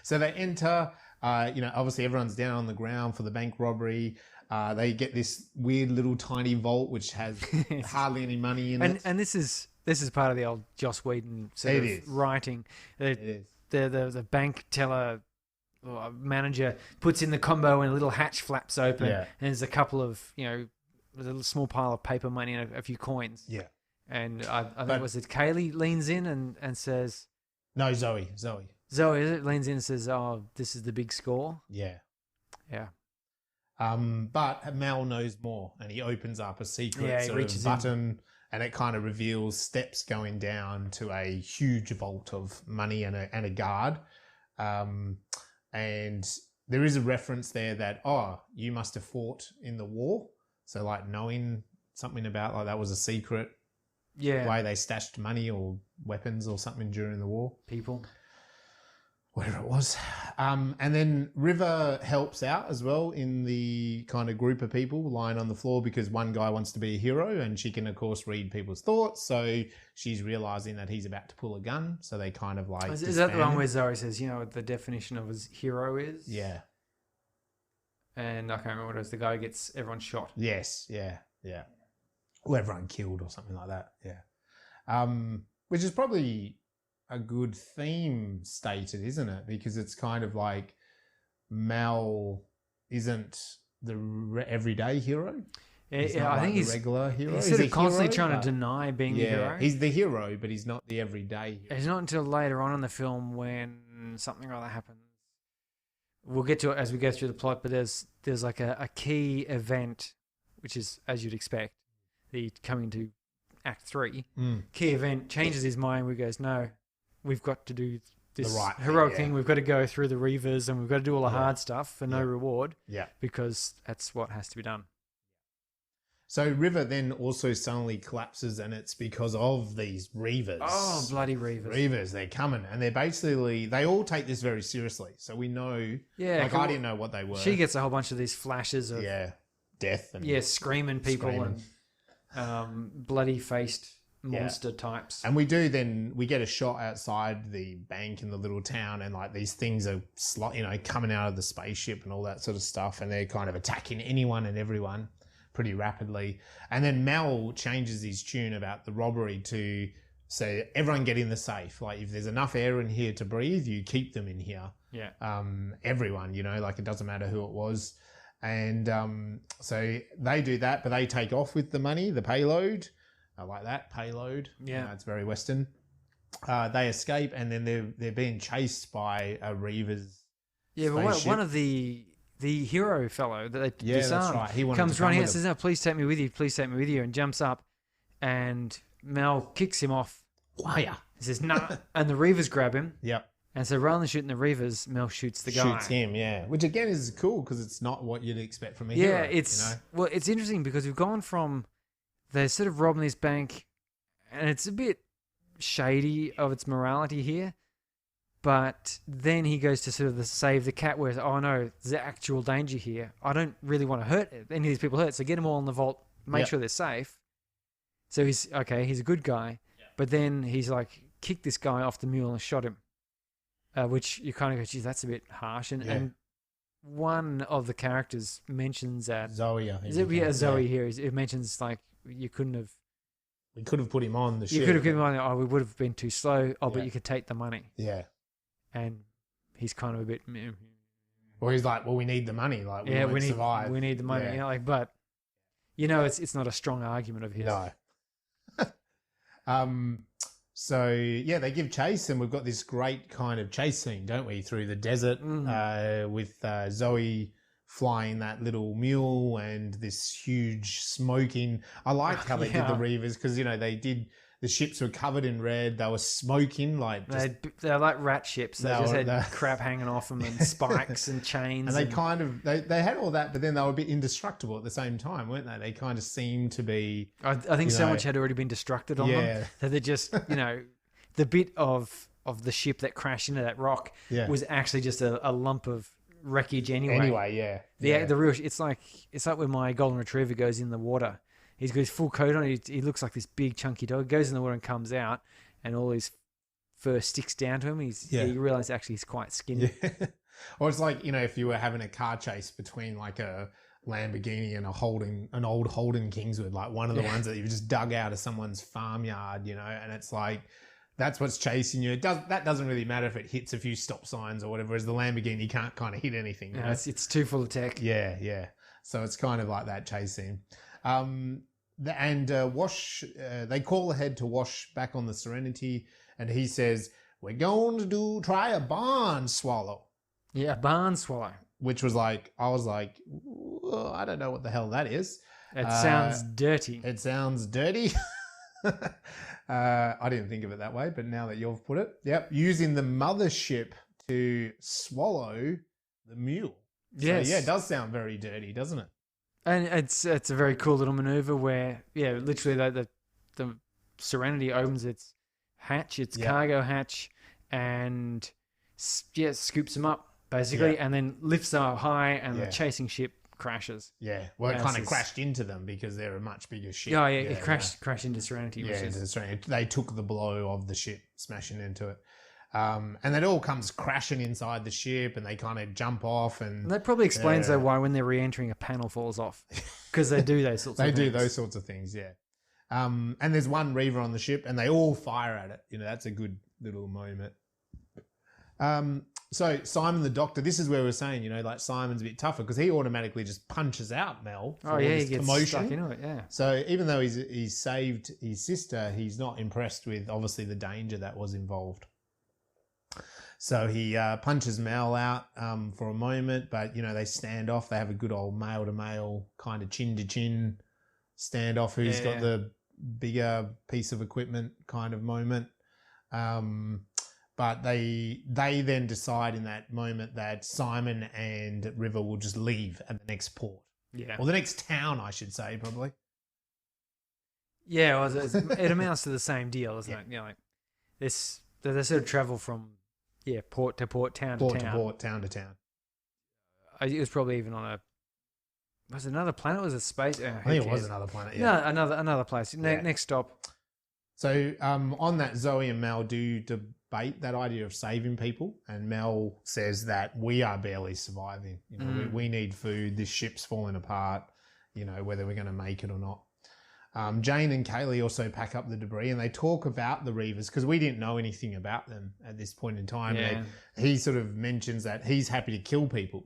So they enter, obviously everyone's down on the ground for the bank robbery. They get this weird little tiny vault which has hardly any money in it. And this is part of the old Joss Whedon sort of writing. It is. The bank teller manager puts in the combo and a little hatch flaps open, Yeah. and there's a couple of, a little small pile of paper money and a few coins. Yeah. And I think it was Kaylee leans in and says, No, Zoe. Zoe, is it? Leans in and says, "Oh, this is the big score." Yeah. Yeah. But Mal knows more, and he opens up a secret Yeah, he sort reaches of button, and it kind of reveals steps going down to a huge vault of money and a guard. And there is a reference there that, you must have fought in the war. So like knowing something about like that was a secret way they stashed money or weapons or something during the war. People. Whatever it was. And then River helps out as well in the kind of group of people lying on the floor because one guy wants to be a hero and she can, of course, read people's thoughts. So she's realizing that he's about to pull a gun. So they kind of like... Is that the one where Zoe says, what the definition of his hero is? Yeah. And I can't remember what it was. The guy who gets everyone shot. Yes. Yeah. Yeah. Or everyone killed or something like that. Yeah. Which is probably a good theme stated, isn't it? Because it's kind of like Mal isn't the everyday hero. I think he's the regular hero. He's sort of constantly trying to deny being the hero. He's the hero, but he's not the everyday hero. It's not until later on in the film when something or other happens. We'll get to it as we go through the plot, but there's like a key event, which is, as you'd expect, the coming to Act 3. Key event changes his mind. Where he goes, no, we've got to do this heroic thing. We've got to go through the Reavers and we've got to do all the hard stuff for no reward. Yeah. Because that's what has to be done. So River then also suddenly collapses, and it's because of these Reavers. Oh, bloody Reavers. Reavers, they're coming. And they're basically, they all take this very seriously. So we know, I didn't know what they were. She gets a whole bunch of these flashes of... death. And screaming people and bloody-faced monster types. And we get a shot outside the bank in the little town, and like these things are coming out of the spaceship and all that sort of stuff, and they're kind of attacking anyone and everyone pretty rapidly. And then Mal changes his tune about the robbery to say, everyone get in the safe. Like if there's enough air in here to breathe, you keep them in here. Yeah. Everyone, like it doesn't matter who it was. And so they do that, but they take off with the money, the payload. I like that, payload. Yeah. It's very Western. They escape, and then they're being chased by a Reaver's but one of the hero fellow that they disarm that's right. comes running out and says, no, please take me with you, and jumps up, and Mel kicks him off. Wire. He says, nah, and the Reavers grab him. Yep. And so rather than shooting the Reavers, Mel shoots the guy. Shoots him, yeah. Which again is cool because it's not what you'd expect from a hero. Yeah, well, it's interesting because we've gone from they're sort of robbing this bank, and it's a bit shady of its morality here. But then he goes to sort of save the cat, where, oh no, there's actual danger here. I don't really want to hurt any of these people hurt, so get them all in the vault, make sure they're safe. So he's a good guy. Yep. But then he's like kicked this guy off the mule and shot him, which you kind of go, geez, that's a bit harsh. And one of the characters mentions that Zoe, I think. Zoe here. It mentions like we could have put him on the ship. You could have given him money. Oh, we would have been too slow. Oh, but you could take the money. Yeah. And he's kind of a bit... Well, he's like, well, we need the money. Like, we need survive. We need the money. Yeah. But, it's not a strong argument of his. No. So, they give chase, and we've got this great kind of chase scene, don't we, through the desert with Zoe flying that little mule and this huge smoking... I liked how they did the Reavers because, the ships were covered in red. They were smoking like... They're like rat ships. They just had crap hanging off them and spikes and chains. And they kind of... They had all that, but then they were a bit indestructible at the same time, weren't they? They kind of seemed to be... I think so much had already been destructed on them that they're just, the bit of the ship that crashed into that rock was actually just a lump of wreckage anyway. The real... It's like when my golden retriever goes in the water. He's got his full coat on. He looks like this big chunky dog. Goes in the water and comes out, and all his fur sticks down to him. You realise actually he's quite skinny. Yeah. Or it's like, if you were having a car chase between like a Lamborghini and an old Holden Kingswood, like one of the ones that you've just dug out of someone's farmyard, and it's like That's what's chasing you. That doesn't really matter if it hits a few stop signs or whatever. Whereas the Lamborghini can't kind of hit anything. You know? It's too full of tech. Yeah. So it's kind of like that chase scene. Wash, they call ahead to Wash back on the Serenity, and he says, "We're going to try a barn swallow." Yeah, a barn swallow. Which was like, I was like, I don't know what the hell that is. It sounds dirty. It sounds dirty. I didn't think of it that way, but now that you've put it, yep, using the mothership to swallow the mule. Yes. So, yeah, it does sound very dirty, doesn't it? And it's a very cool little maneuver where, literally the Serenity opens its hatch, its cargo hatch, and scoops them up basically, and then lifts them up high, and the chasing ship crashes. Yeah, well, it kind of crashed into them because they're a much bigger ship. It crashed into Serenity. Into Serenity. They took the blow of the ship smashing into it. And it all comes crashing inside the ship, and they kind of jump off. And that probably explains though why when they're re-entering a panel falls off, because they do those sorts of things. They do those sorts of things, yeah. And there's one Reaver on the ship, and they all fire at it. That's a good little moment. So Simon the Doctor, this is where we're saying, like Simon's a bit tougher because he automatically just punches out Mel. He gets stuck into it, yeah. So even though he's saved his sister, he's not impressed with obviously the danger that was involved. So he punches Mel out for a moment, but they stand off. They have a good old male to male kind of chin to chin standoff. Who's got the bigger piece of equipment kind of moment. But they then decide in that moment that Simon and River will just leave at the next port. Yeah. Or the next town, I should say, probably. Yeah, well, it amounts to the same deal, isn't it? Like this, they sort of travel from port to port, town to town. Port to port, town to town. It was probably even on was it another planet? Was it space? I think it was another planet. Yeah. No, another place. Next stop. So on that, Zoe and Mel do debate that idea of saving people, and Mel says that we are barely surviving. We need food. This ship's falling apart. Whether we're going to make it or not. Jane and Kaylee also pack up the debris, and they talk about the Reavers because we didn't know anything about them at this point in time. Yeah. He sort of mentions that he's happy to kill people,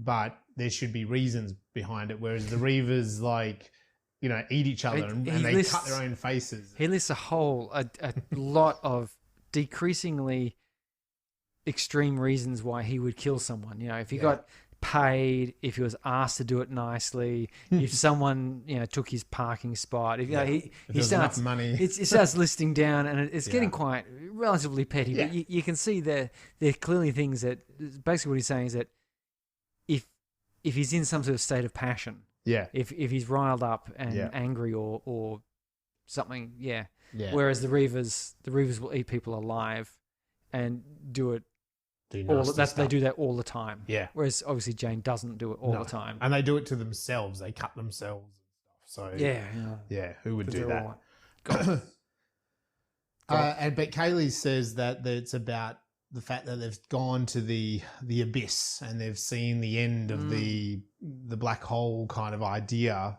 but there should be reasons behind it. Whereas the Reavers, eat each other and they cut their own faces. He lists a lot of decreasingly extreme reasons why he would kill someone. If he got paid, if he was asked to do it nicely, if someone took his parking spot, if he starts money, it starts listing down, and it's getting quite relatively petty. Yeah. But you can see there are clearly things that basically what he's saying is that if he's in some sort of state of passion, if he's riled up and angry or something, Whereas the Reavers will eat people alive and do it. They do that all the time. Yeah. Whereas obviously Jane doesn't do it all the time. And they do it to themselves. They cut themselves and stuff. So who would do that? But Kaylee says that it's about the fact that they've gone to the abyss and they've seen the end of the black hole kind of idea,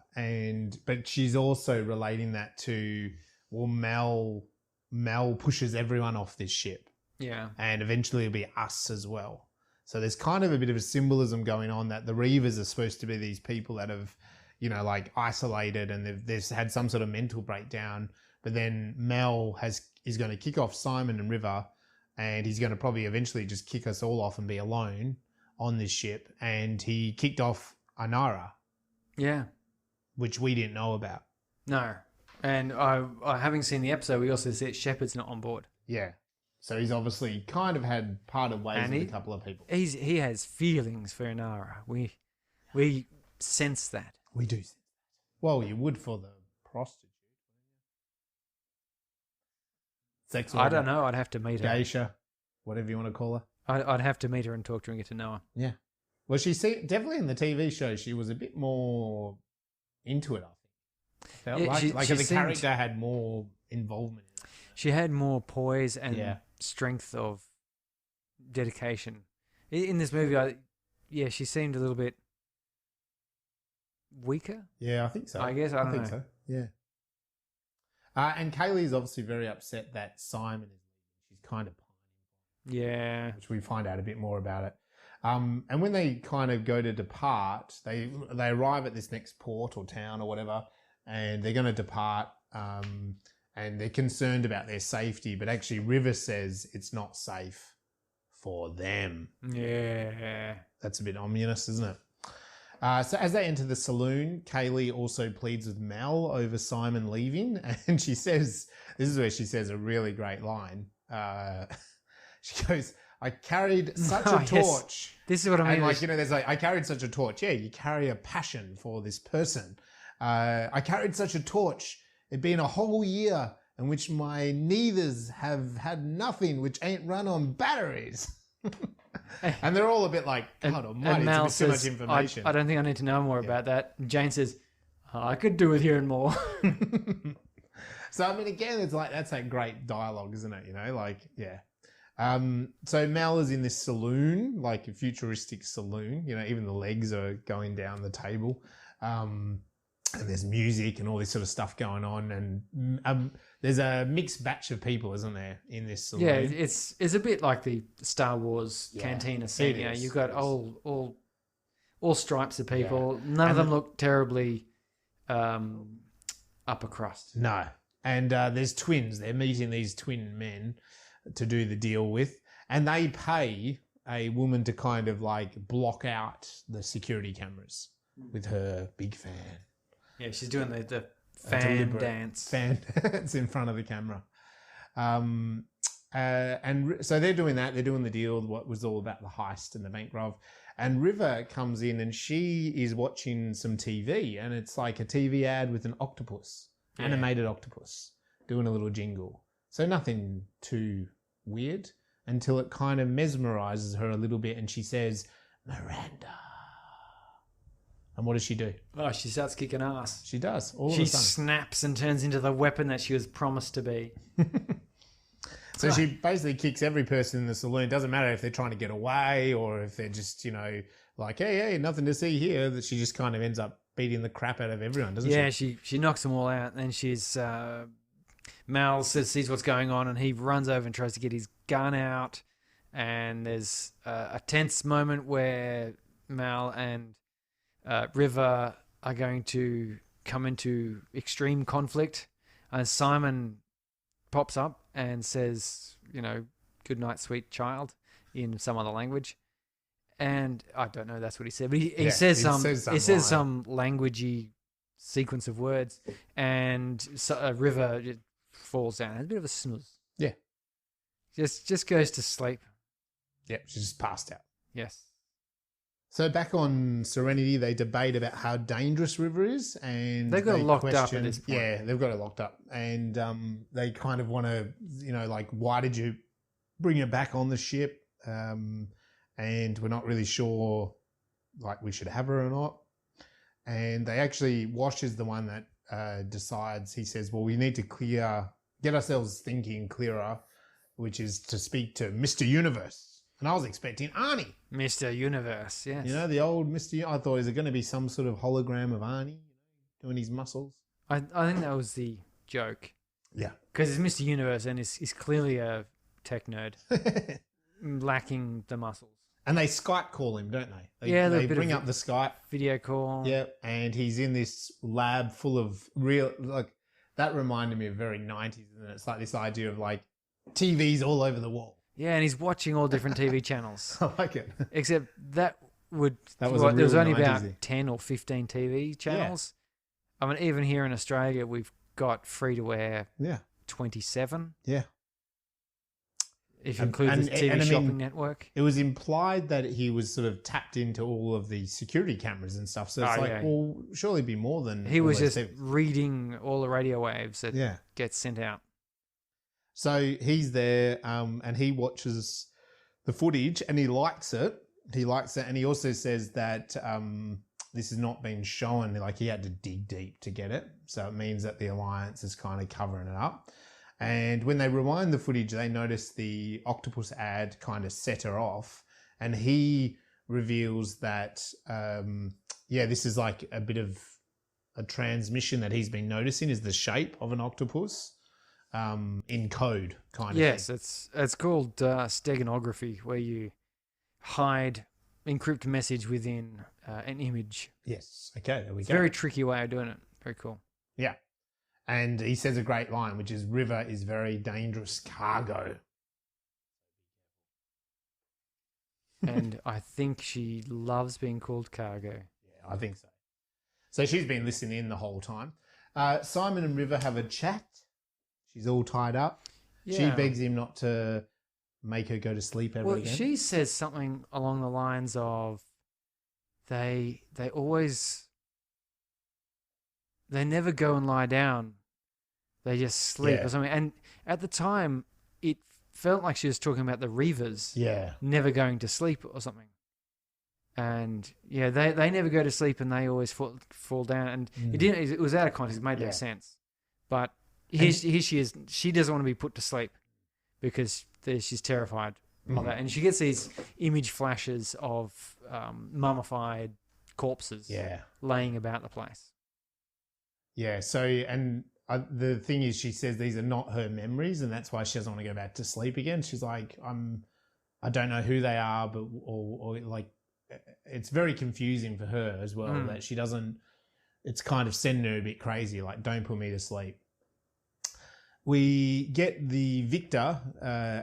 but she's also relating that to Mel pushes everyone off this ship. Yeah. And eventually it'll be us as well. So there's kind of a bit of a symbolism going on that the Reavers are supposed to be these people that have, isolated and they've had some sort of mental breakdown. But then Mel is going to kick off Simon and River, and he's going to probably eventually just kick us all off and be alone on this ship. And he kicked off Anara. Yeah. Which we didn't know about. No. And I having seen the episode, we also see that Shepard's not on board. Yeah. So he's obviously kind of had parted ways with a couple of people. He has feelings for Anara. We sense that. We do. Well, you would for the prostitute. Sex I don't know. I'd have to meet her. Geisha, whatever you want to call her. I'd have to meet her and talk to her and get to know her. Yeah. Well, definitely in the TV show, she was a bit more into it, I think. Felt the character had more involvement in it. She had more poise and strength of dedication. In this movie, she seemed a little bit weaker. Yeah, I think so. I guess I don't know. think so. Yeah. And Kaylee is obviously very upset that Simon is leaving. She's kind of Yeah. which we find out a bit more about it. And when they kind of go to depart, they arrive at this next port or town or whatever, and they're going to depart. And they're concerned about their safety, but actually River says it's not safe for them. Yeah. That's a bit ominous, isn't it? So as they enter the saloon, Kaylee also pleads with Mel over Simon leaving, and she says, this is where she says a really great line. She goes, I carried such a torch. Yes. This is what I mean. And like, you know, there's like, I carried such a torch. Yeah, you carry a passion for this person. I carried such a torch. It'd been a whole year in which my neithers have had nothing, which ain't run on batteries. And they're all a bit like, God almighty, and Mal it's a bit says, too much information. I don't think I need to know more about that. And Jane says, I could do with hearing more. So, I mean, again, it's like, that's like great dialogue, isn't it? You know, like, yeah. So Mel is in this saloon, like a futuristic saloon, you know, even the legs are going down the table. And there's music and all this sort of stuff going on. And there's a mixed batch of people, isn't there, in this saloon? Yeah, it's a bit like the Star Wars cantina scene. You know, you've got all stripes of people. Yeah. None of them look terribly upper crust. No. And there's twins. They're meeting these twin men to do the deal with. And they pay a woman to kind of like block out the security cameras with her big fan. Yeah, she's doing the fan dance. Fan dance in front of the camera. And so they're doing that. They're doing the deal, what was all about the heist and the bank rob. And River comes in and she is watching some TV. And it's like a TV ad with an octopus, animated octopus, doing a little jingle. So nothing too weird until it kind of mesmerizes her a little bit. And she says, Miranda. And what does she do? Oh, she starts kicking ass. She does. She snaps and turns into the weapon that she was promised to be. So she basically kicks every person in the saloon. It doesn't matter if they're trying to get away or if they're just, you know, like, hey, nothing to see here. That she just kind of ends up beating the crap out of everyone, doesn't she? Yeah, she knocks them all out. And she's... Mal sees what's going on and he runs over and tries to get his gun out. And there's a tense moment where Mal and... River are going to come into extreme conflict, and Simon pops up and says, you know, good night, sweet child, in some other language. And I don't know that's what he said, but he says some languagey sequence of words, and River just falls down. It's a bit of a snooze. Yeah. Just goes to sleep. Yeah, she's just passed out. Yes. So back on Serenity, they debate about how dangerous River is, and they've got it locked up at this point. Yeah, they've got it locked up, and they kind of want to, you know, like, why did you bring her back on the ship? And we're not really sure, like, we should have her or not. And they actually, Wash is the one that decides. He says, well, we need to get ourselves thinking clearer, which is to speak to Mr. Universe. And I was expecting Arnie. Mr. Universe, yes. You know, the old Mr. I thought, is it going to be some sort of hologram of Arnie doing his muscles? I think that was the joke. Yeah. Because it's Mr. Universe and he's clearly a tech nerd. Lacking the muscles. And they Skype call him, don't they? They bring up the Skype. Video call. Yeah, and he's in this lab full of real... Like, that reminded me of very 90s, and it's like this idea of, like, TVs all over the wall. Yeah, and he's watching all different TV channels. I like it. Except there was only about 10 or 15 TV channels. Yeah. I mean, even here in Australia, we've got free-to-air 27. Yeah. If you include the TV shopping network. It was implied that he was sort of tapped into all of the security cameras and stuff. So it's well, surely be more than... He was just reading all the radio waves that get sent out. So he's there and he watches the footage and he likes it. And he also says that this has not been shown. Like, he had to dig deep to get it. So it means that the Alliance is kind of covering it up. And when they rewind the footage, they notice the octopus ad kind of set her off. And he reveals that, this is like a bit of a transmission that he's been noticing is the shape of an octopus in code, kind of. Yes, thing. it's called steganography, where you hide encrypt message within an image. Yes. Okay, there we It's go. a very tricky way of doing it. Very cool. Yeah. And he says a great line, which is, "River is very dangerous cargo." And I think she loves being called cargo. Yeah, I think so. So she's been listening in the whole time. Simon and River have a chat. She's all tied up. She Yeah. begs him not to make her go to sleep ever Well, again. she says something along the lines of they never go and lie down. They just sleep Yeah. or something. And at the time, it felt like she was talking about the Reavers Yeah. never going to sleep or something. And yeah, they never go to sleep and they always fall down. And it was out of context. It made no Yeah. sense. But here she is. She doesn't want to be put to sleep because she's terrified of that. And she gets these image flashes of mummified corpses Yeah. laying about the place. Yeah. So, and the thing is, she says these are not her memories, and that's why she doesn't want to go back to sleep again. She's like, I don't know who they are, but or like, it's very confusing for her as well that she doesn't. It's kind of sending her a bit crazy. Like, don't put me to sleep. We get the Victor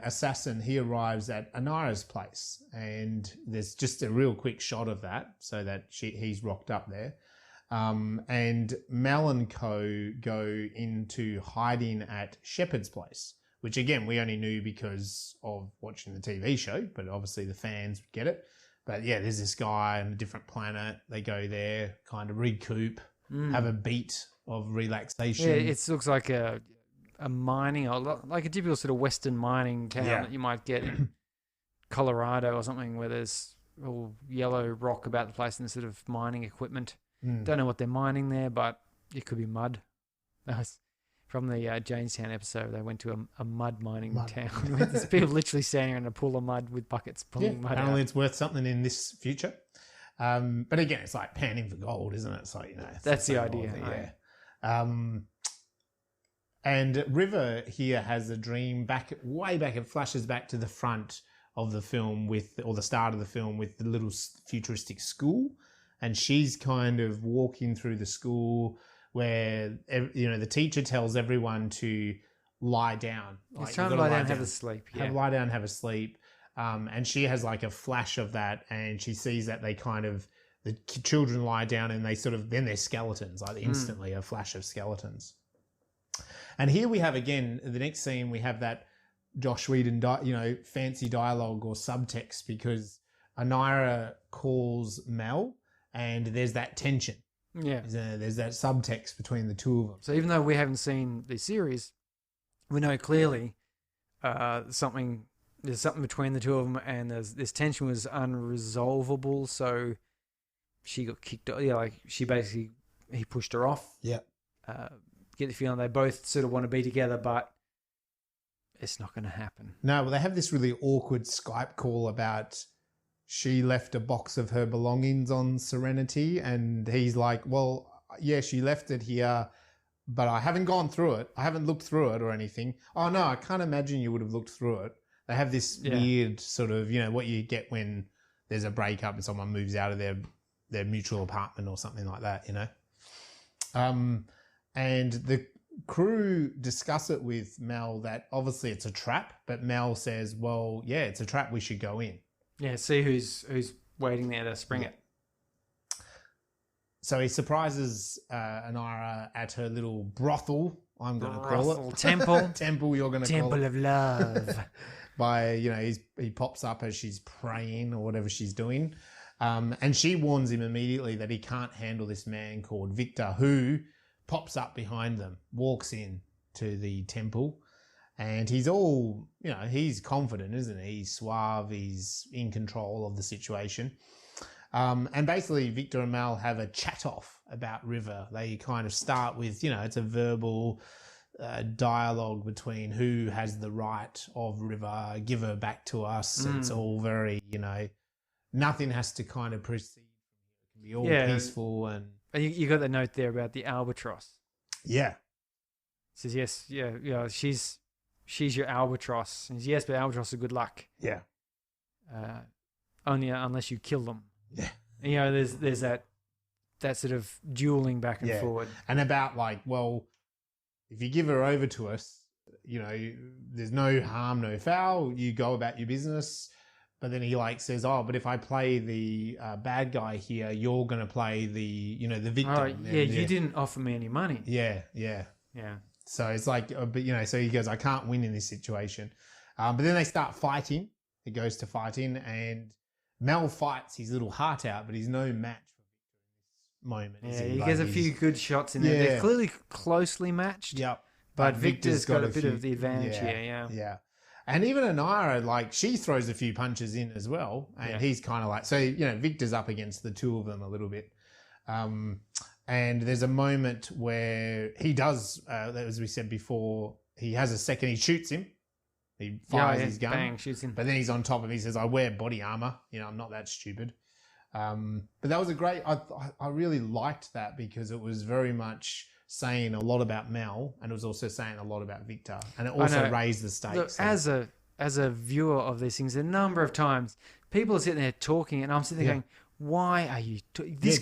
assassin. He arrives at Anara's place, and there's just a real quick shot of that, so that he's rocked up there. And Mel and co go into hiding at Shepard's place, which again we only knew because of watching the TV show, but obviously the fans get it. But yeah, there's this guy on a different planet. They go there, kind of recoup, have a beat of relaxation. Yeah, it looks like a mining, or like a typical sort of Western mining town Yeah. that you might get in Colorado or something, where there's all yellow rock about the place and sort of mining equipment. Don't know what they're mining there, but it could be mud. That was from the Janestown episode. They went to a mud mining town. There's people literally standing in a pool of mud with buckets pulling mud apparently out. it's worth something in this future. But again, it's like panning for gold, isn't it? It's like, That's the same idea, old thing, right? yeah. And River here has a dream way back. It flashes back to the front of the film or the start of the film with the little futuristic school. And she's kind of walking through the school where, the teacher tells everyone to lie down. He's trying to lie down and have a sleep. Yeah. Lie down, have a sleep. And she has like a flash of that, and she sees that the children lie down and then they're skeletons, like instantly a flash of skeletons. And here we have again, the next scene, we have that Joss Whedon, fancy dialogue or subtext, because Anira calls Mel and there's that tension. Yeah. There's that subtext between the two of them. So even though we haven't seen the series, we know clearly there's something between the two of them, and this tension was unresolvable. So she got kicked off. Yeah, like he pushed her off. Yeah. Get the feeling they both sort of want to be together, but it's not going to happen. No, well, they have this really awkward Skype call about she left a box of her belongings on Serenity, and he's like, well, yeah, she left it here, but I haven't gone through it. I haven't looked through it or anything. Oh, no, I can't imagine you would have looked through it. They have this weird sort of, what you get when there's a breakup and someone moves out of their mutual apartment or something like that, And the crew discuss it with Mel that obviously it's a trap, but Mel says, well, yeah, it's a trap. We should go in. Yeah, see who's waiting there to spring it. So he surprises Anira at her little brothel, I'm going to call it. Temple. Temple, you're going to call it. Temple of love. By, he pops up as she's praying or whatever she's doing. And she warns him immediately that he can't handle this man called Victor, who pops up behind them, walks in to the temple, and he's all, he's confident, isn't he? He's suave, he's in control of the situation. And basically Victor and Mel have a chat off about River. They kind of start with, it's a verbal dialogue between who has the right of River, give her back to us. It's all very, nothing has to kind of proceed. It can be all peaceful and... And you got the note there about the albatross. Yeah. Says yes, yeah, she's your albatross. And says, yes, but albatross are good luck. Yeah. Only unless you kill them. Yeah. And, there's that sort of dueling back and forward. And about like, well, if you give her over to us, there's no harm, no foul. You go about your business. But then he like says, oh, but if I play the bad guy here, you're going to play the victim. Oh, yeah, you didn't offer me any money. Yeah. So it's like, so he goes, I can't win in this situation. But then they start fighting. It goes to fighting, and Mel fights his little heart out, but he's no match for Victor in this moment. Yeah, he gets a few good shots in there. Yeah. They're clearly closely matched. Yep. But Victor's got a bit of the advantage here, Yeah. And even Anira, like, she throws a few punches in as well. And he's kind of like, so, Victor's up against the two of them a little bit. And there's a moment where he does, as we said before, he has a second, he shoots him. He fires his gun. Bang, shoots him. But then he's on top of him. He says, I wear body armor. I'm not that stupid. But that was a great, I really liked that because it was very much saying a lot about Mel, and it was also saying a lot about Victor, and it also raised the stakes. Look, as a viewer of these things, a number of times people are sitting there talking, and I'm sitting there going, "Why are you? This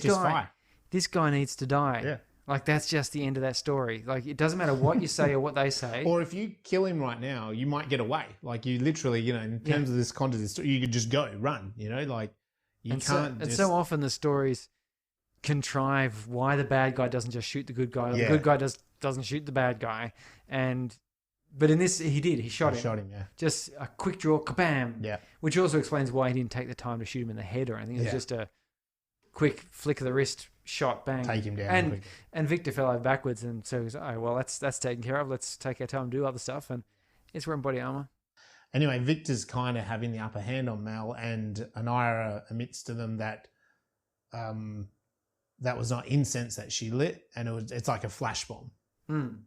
guy needs to die." Yeah. Like that's just the end of that story. Like it doesn't matter what you say or what they say. Or if you kill him right now, you might get away. Like you literally, in terms of this content, you could just go run. Like you can't. And so often the stories contrive why the bad guy doesn't just shoot the good guy, or the good guy doesn't shoot the bad guy. But in this, he did. He shot him. Yeah. Just a quick draw, kabam. Yeah. Which also explains why he didn't take the time to shoot him in the head or anything. It was just a quick flick of the wrist, shot, bang. Take him down. And Victor fell over backwards, and so he was, oh, well, that's taken care of. Let's take our time to do other stuff. And he's wearing body armor. Anyway, Victor's kind of having the upper hand on Mel, and Anira admits to them that that was not incense that she lit, and it's like a flash bomb. And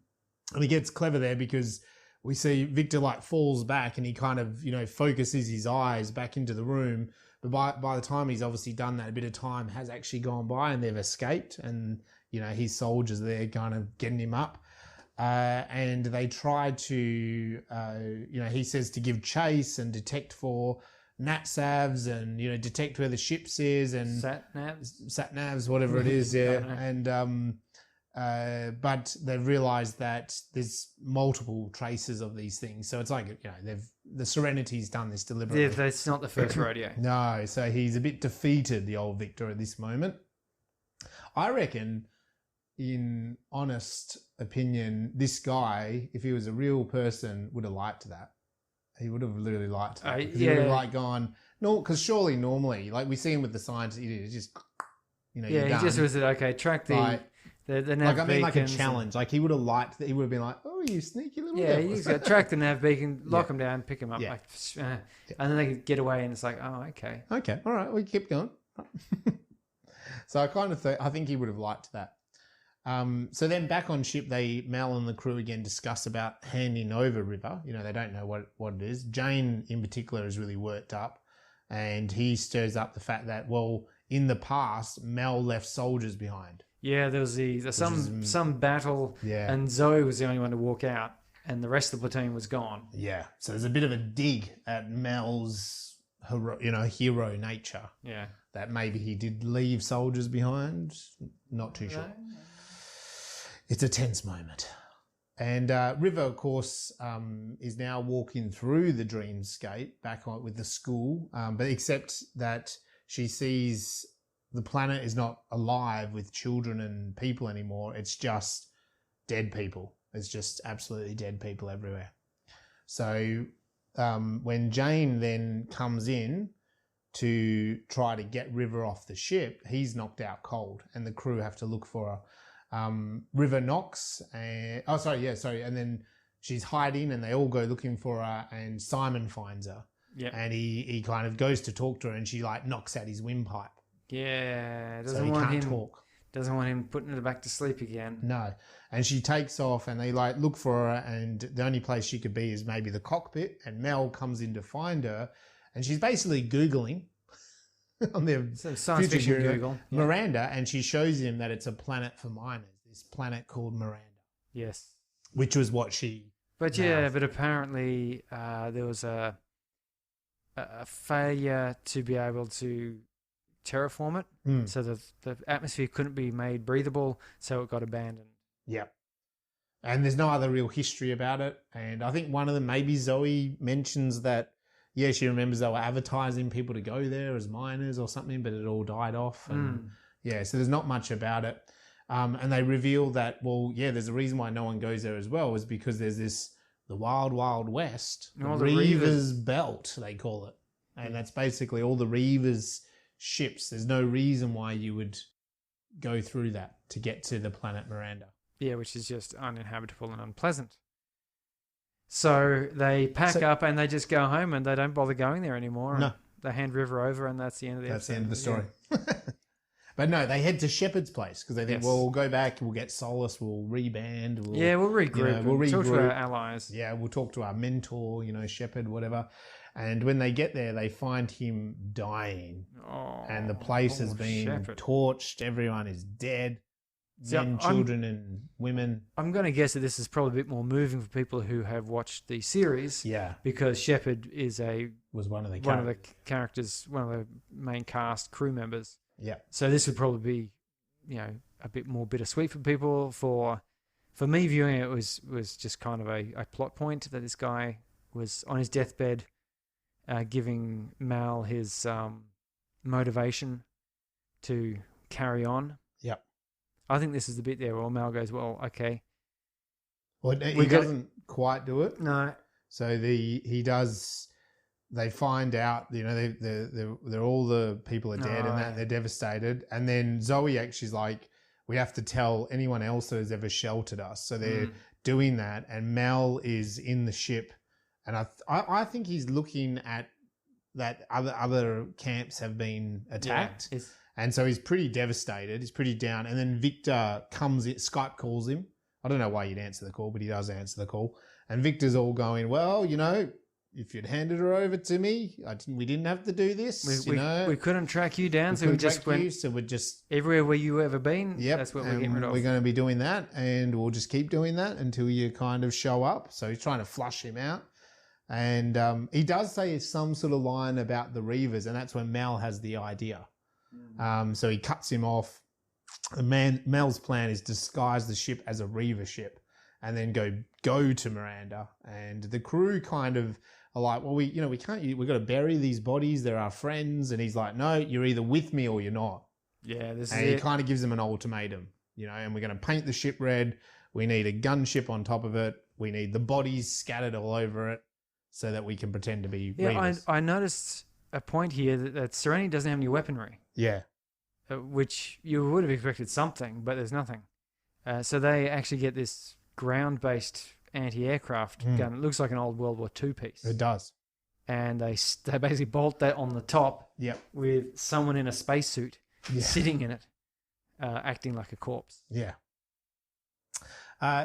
he gets clever there because we see Victor like falls back, and he kind of focuses his eyes back into the room. But by the time he's obviously done that, a bit of time has actually gone by, and they've escaped, and his soldiers are there kind of getting him up. And they try to, he says to give chase and detect for NatSavs and, detect where the ships is and Sat-navs, whatever it is. Yeah. And, but they've realized that there's multiple traces of these things. So it's like, the Serenity's done this deliberately. Yeah, that's not the first rodeo. No. So he's a bit defeated, the old Victor, at this moment. I reckon, in honest opinion, this guy, if he was a real person, would have liked that. He would have literally liked that. He would have like gone, no, because surely normally, like we see him with the science, he just, you're he done. just was okay. Track the nav beacons. Like a challenge. Like he would have liked that. He would have been like, oh, you sneaky little devil. He's got track the nav beacon, lock him down, pick him up, and then they get away, and it's like, oh, okay, all right, we keep going. So I kind of I think he would have liked that. So then back on ship, Mel and the crew again discuss about handing over River. They don't know what it is. Jane in particular is really worked up, and he stirs up the fact that, well, in the past, Mel left soldiers behind. Yeah, there was some battle, and Zoe was the only one to walk out, and the rest of the platoon was gone. Yeah, so there's a bit of a dig at Mel's hero nature. Yeah, that maybe he did leave soldiers behind. Not too sure. It's a tense moment. And River, of course, is now walking through the dreamscape back on with the school, but except that she sees the planet is not alive with children and people anymore. It's just dead people. It's just absolutely dead people everywhere. So when Jane then comes in to try to get River off the ship, he's knocked out cold, and the crew have to look for her. River knocks, and then she's hiding, and they all go looking for her, and Simon finds her. Yeah, and he kind of goes to talk to her, and she like knocks out his windpipe. Yeah, so he can't talk. Doesn't want him putting her back to sleep again. No, and she takes off, and they like look for her, and the only place she could be is maybe the cockpit. And Mel comes in to find her, and she's basically Googling. on their So science future fiction guru, Google. Yeah. Miranda, and she shows him that it's a planet for miners. This planet called Miranda, Yes. which was what she. But yeah, but apparently there was a failure to be able to terraform it, so the atmosphere couldn't be made breathable, so it got abandoned. Yeah. And there's no other real history about it. And I think one of them, maybe Zoe mentions that, yeah, she remembers they were advertising people to go there as miners or something, but it all died off. And yeah, so there's not much about it. And they reveal that, well, yeah, there's a reason why no one goes there as well, is because there's the Wild Wild West, the Reavers Belt, they call it. And that's basically all the Reavers ships. There's no reason why you would go through that to get to the planet Miranda. Yeah, which is just uninhabitable and unpleasant. So they pack up and they just go home and they don't bother going there anymore. No. They hand River over and that's the end of the episode. That's the end of the story. Yeah. But no, they head to Shepard's place because they think, well, we'll go back, we'll get solace, we'll reband. We'll regroup. We'll talk to our allies. Yeah, we'll talk to our mentor, Shepard, whatever. And when they get there, they find him dying. Oh, and the place has been torched. Everyone is dead. Men, children, and women. I'm going to guess that this is probably a bit more moving for people who have watched the series. Yeah. Because Shepard was one of the characters, one of the main cast crew members. Yeah. So this would probably be, a bit more bittersweet for people. For me, viewing it was just kind of a plot point that this guy was on his deathbed, giving Mal his motivation to carry on. Yep. I think this is the bit there where Mal goes, well, okay. Well, he doesn't quite do it. No. So he does. They find out, they're all the people are dead and that they're devastated. And then Zoe actually's like, we have to tell anyone else that has ever sheltered us. So they're doing that. And Mel is in the ship. And I think he's looking at that other camps have been attacked. Yeah, and so he's pretty devastated. He's pretty down. And then Victor comes in, Skype calls him. I don't know why you'd answer the call, but he does answer the call. And Victor's all going, well, if you'd handed her over to me, we didn't have to do this. We couldn't track you down, so we just went. So we're just everywhere where you ever been. Yep, that's what we're getting rid of. We're going to be doing that, and we'll just keep doing that until you kind of show up. So he's trying to flush him out, and he does say some sort of line about the Reavers, and that's when Mel has the idea. So he cuts him off. Mel's plan is disguise the ship as a Reaver ship, and then go to Miranda, and the crew kind of are like, well, we can't, we've got to bury these bodies. They're our friends. And he's like, no, you're either with me or you're not. Yeah, and he kind of gives them an ultimatum, and we're going to paint the ship red. We need a gunship on top of it. We need the bodies scattered all over it so that we can pretend to be Reavers. I noticed a point here that Serenity doesn't have any weaponry. Yeah. Which you would have expected something, but there's nothing. So they actually get this ground-based anti-aircraft gun. It looks like an old World War II piece. It does. And they basically bolt that on the top with someone in a spacesuit sitting in it, acting like a corpse. Yeah.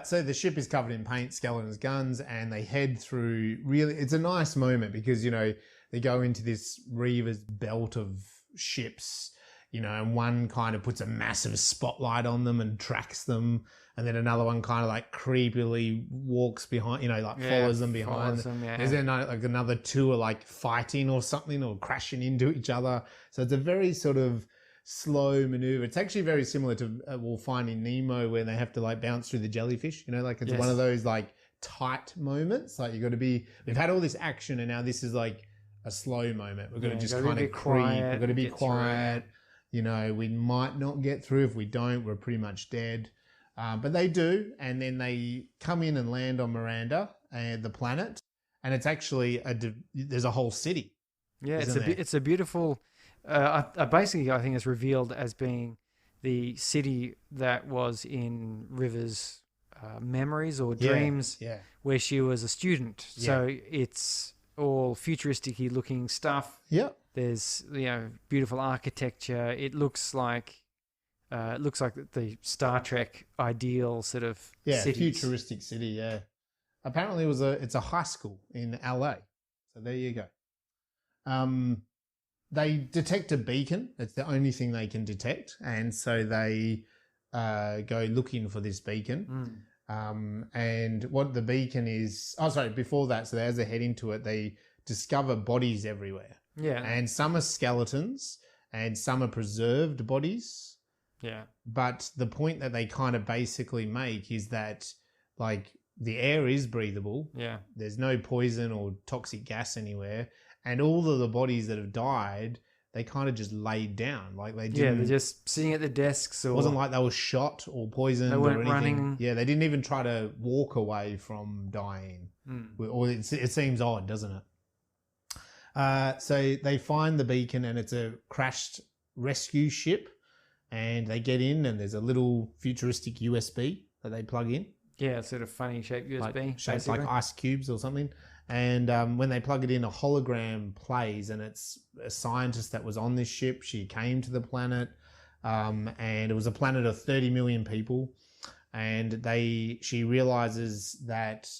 So the ship is covered in paint, skeletons, guns, and they head through. Really, it's a nice moment because, they go into this Reavers belt of ships, and one kind of puts a massive spotlight on them and tracks them. And then another one kind of like creepily walks behind, follows them behind. Is there another two are like fighting or something or crashing into each other? So it's a very sort of slow maneuver. It's actually very similar to Finding Nemo, where they have to like bounce through the jellyfish. It's one of those like tight moments. Like we've had all this action and now this is like a slow moment. We're going to just kind of creep. We're going to be quiet. We might not get through. If we don't, we're pretty much dead. But they do, and then they come in and land on Miranda, the planet, and it's actually there's a whole city. Yeah, it's a beautiful. Basically, I think it's revealed as being the city that was in River's memories or dreams, where she was a student. Yeah. So it's all futuristic-y looking stuff. Yeah, there's beautiful architecture. It looks like. The Star Trek ideal sort of cities. Futuristic city. Yeah, apparently it's a high school in LA. So there you go. they detect a beacon. It's the only thing they can detect, and so they go looking for this beacon. And what the beacon is... Oh, sorry, before that, so as they head into it, they discover bodies everywhere. Yeah. And some are skeletons, and some are preserved bodies. Yeah. But the point that they kind of basically make is that, like, the air is breathable. Yeah. There's no poison or toxic gas anywhere. And all of the bodies that have died, they kind of just laid down. Like, they didn't... Yeah, they're just sitting at the desks. Or It wasn't like they were shot or poisoned they or weren't anything. running. Yeah, they didn't even try to walk away from dying. Or it seems odd, doesn't it? So they find the beacon, and it's a crashed rescue ship. And they get in, and there's a little futuristic USB that they plug in. Yeah, sort of funny shaped USB. Shaped basically. like ice cubes or something. And when they plug it in, a hologram plays, and it's a scientist that was on this ship. She came to the planet, and it was a planet of 30 million people. And she realizes that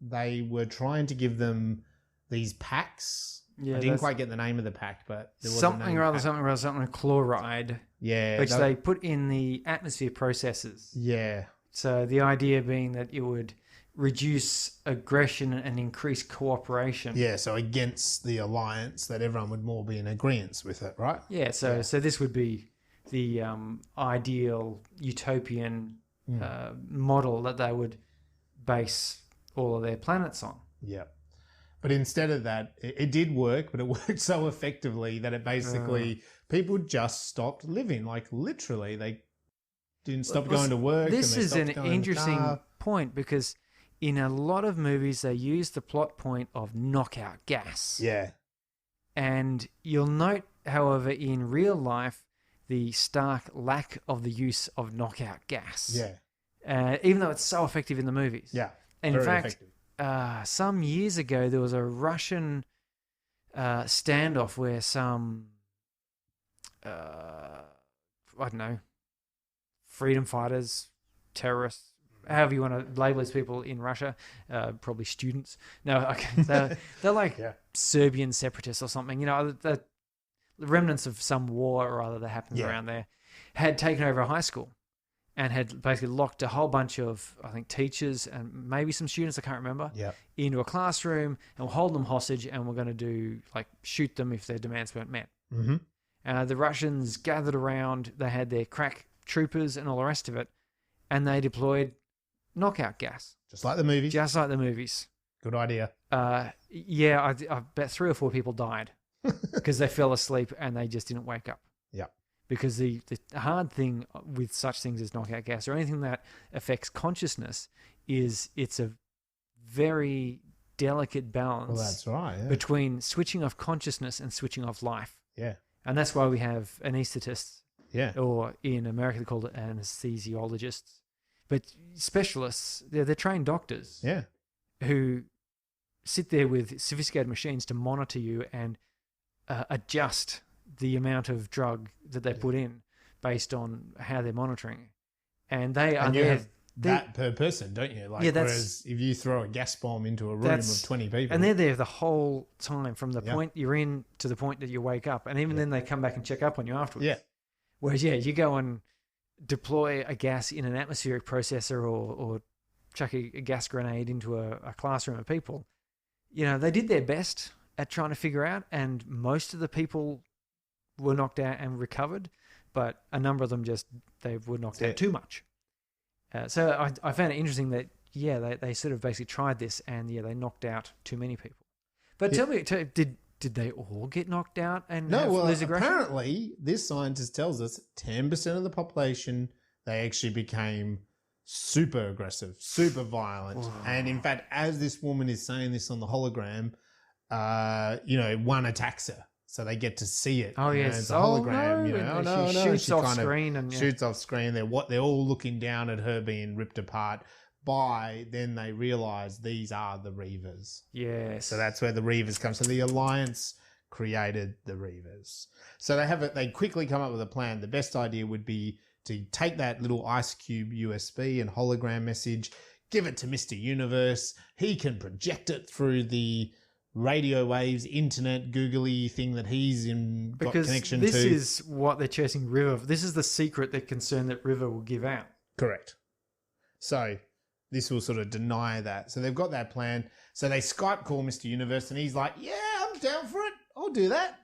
they were trying to give them these packs. Yeah, I didn't quite get the name of the pack, but there was something or other, something chloride. Yeah. Which they put in the atmosphere processes. Yeah. So the idea being that it would reduce aggression and increase cooperation. Yeah, so against the alliance, that everyone would more be in agreement with it, right? Yeah, so this would be the ideal utopian model that they would base all of their planets on. Yeah. But instead of that, it did work, but it worked so effectively that it basically, people just stopped living. Like, literally, they didn't stop going to work. This is an interesting point, because in a lot of movies, they use the plot point of knockout gas. Yeah. And you'll note, however, in real life, the stark lack of the use of knockout gas. Yeah. Even though it's so effective in the movies. Yeah. And very in fact, effective. Some years ago, there was a Russian standoff where some, I don't know, freedom fighters, terrorists, however you want to label these people in Russia, probably students. No, okay, they're like Serbian separatists or something. You know, the remnants of some war or other that happened around there, had taken over a high school. And had basically locked a whole bunch of, I think, teachers and maybe some students, I can't remember, into a classroom, and we'll hold them hostage, and we're going to do, like, shoot them if their demands weren't met. The Russians gathered around, they had their crack troopers and all the rest of it, and they deployed knockout gas. Just like the movies. Just like the movies. Good idea. I bet 3 or 4 people died because they fell asleep and they just didn't wake up. Yeah. Because the hard thing with such things as knockout gas or anything that affects consciousness is it's a very delicate balance. Well, that's right. Yeah. Between switching off consciousness and switching off life. Yeah. And that's why we have anaesthetists. Yeah. Or in America, they call it anesthesiologists. But specialists, they're trained doctors. Yeah. Who sit there with sophisticated machines to monitor you and adjust the amount of drug that they put in based on how they're monitoring. And they are there. That per person, don't you? Like, whereas if you throw a gas bomb into a room of 20 people. And they're there the whole time from the point you're in to the point that you wake up. And even then they come back and check up on you afterwards. Yeah. Whereas, you go and deploy a gas in an atmospheric processor or chuck a gas grenade into a classroom of people. You know, they did their best at trying to figure out, and most of the people were knocked out and recovered, but a number of them they were knocked out too much. So I found it interesting that, they sort of basically tried this, and they knocked out too many people. But tell me, did they all get knocked out and lose aggression? Apparently, this scientist tells us 10% of the population, they actually became super aggressive, super violent. Whoa. And in fact, as this woman is saying this on the hologram, one attacks her. So they get to see it. Oh, yes. It's a hologram. She shoots off screen. Shoots off screen. They're all looking down at her being ripped apart. Then they realise these are the Reavers. Yes. So that's where the Reavers come. So the Alliance created the Reavers. So they quickly come up with a plan. The best idea would be to take that little ice cube USB and hologram message, give it to Mr. Universe. He can project it through the radio waves, internet, googly thing that he's got Because connection this to. is what they're chasing River. This is the secret they're concerned that River will give out. Correct. So this will sort of deny that. So they've got that plan. So they Skype call Mr. Universe and he's like, yeah, I'm down for it. I'll do that.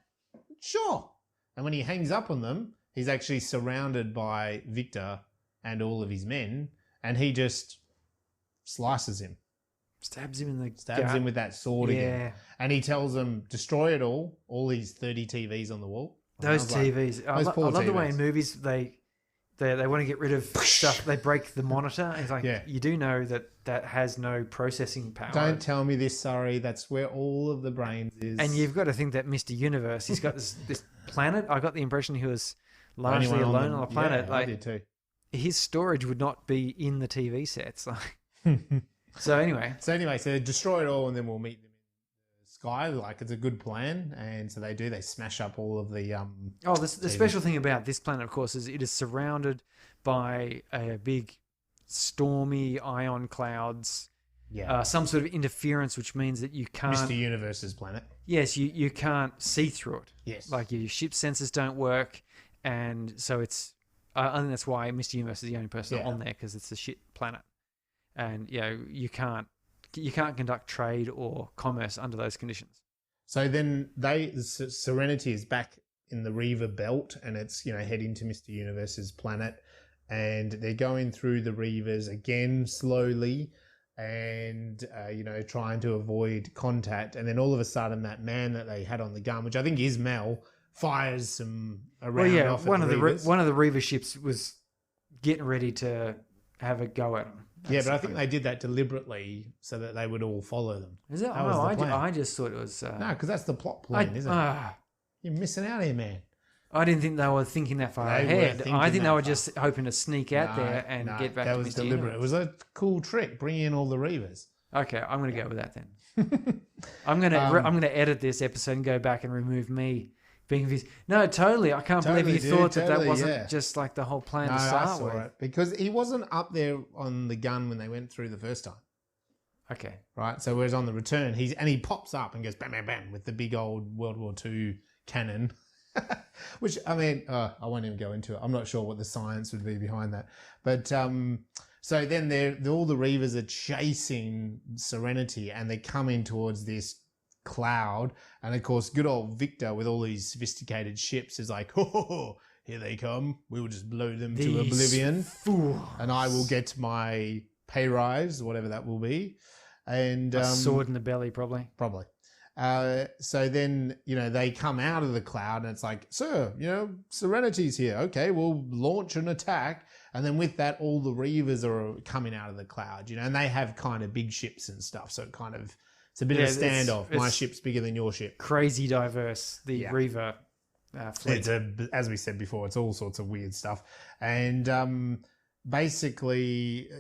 Sure. And when he hangs up on them, he's actually surrounded by Victor and all of his men, and he just slices him. Stabs him in the Stabs gut. him with that sword Yeah. again. And he tells them, destroy it all these 30 TVs on the wall. And I Those was like, TVs. I those poor love the way TVs. in movies they want to get rid of stuff. They break the monitor. It's like, Yeah. you do know that has no processing power. Don't tell me this, Surrey. That's where all of the brains is. And you've got to think that Mr. Universe, he's got this planet. I got the impression he was largely Only one alone on the planet. Yeah, I did too. His storage would not be in the TV sets. So anyway, So destroy it all and then we'll meet them in the sky. Like, it's a good plan. And so they do. They smash up all of the... the special thing about this planet, of course, is it is surrounded by a big stormy ion clouds. Yeah. Some sort of interference, which means that you can't... Mr. Universe's planet. Yes, you can't see through it. Yes. Like, your ship sensors don't work. And so it's... I think that's why Mr. Universe is the only person on there, because it's a shit planet. And, you can't conduct trade or commerce under those conditions. So then Serenity is back in the River Belt, and it's, heading to Mr. Universe's planet, and they're going through the Rivers again slowly and, trying to avoid contact. And then all of a sudden that man that they had on the gun, which I think is Mel, fires some around off one at of the Rivers. one of the Reaver ships was getting ready to have a go at them. Yeah, but I think they did that deliberately so that they would all follow them. Is it? That was the plan. I just thought it was... No, because that's the plot point, isn't it? You're missing out here, man. I didn't think they were thinking that far They were ahead. thinking I think they that were far. just hoping to sneak out there and get back to Mr. That was deliberate. It was a cool trick, bringing in all the Reavers. Okay, I'm going to go with that then. I'm going to edit this episode and go back and remove me being confused. No, totally. I can't believe you thought that wasn't just like the whole plan to start I saw with. it because he wasn't up there on the gun when they went through the first time. Okay. Right. So whereas on the return, he pops up and goes bam, bam, bam with the big old World War II cannon. Which, I mean, I won't even go into it. I'm not sure what the science would be behind that. But so then all the Reavers are chasing Serenity and they're coming towards this cloud. And of course, good old Victor with all these sophisticated ships is like, oh, here they come. We will just blow them to oblivion. Fools. And I will get my pay rise, whatever that will be. And A sword in the belly, probably. Probably. So then, they come out of the cloud and it's like, sir, Serenity's here. Okay, we'll launch an attack. And then with that, all the Reavers are coming out of the cloud, and they have kind of big ships and stuff. So it's a bit of a standoff. My ship's bigger than your ship. Crazy Diverse, the Reaver fleet. As we said before, it's all sorts of weird stuff. And basically,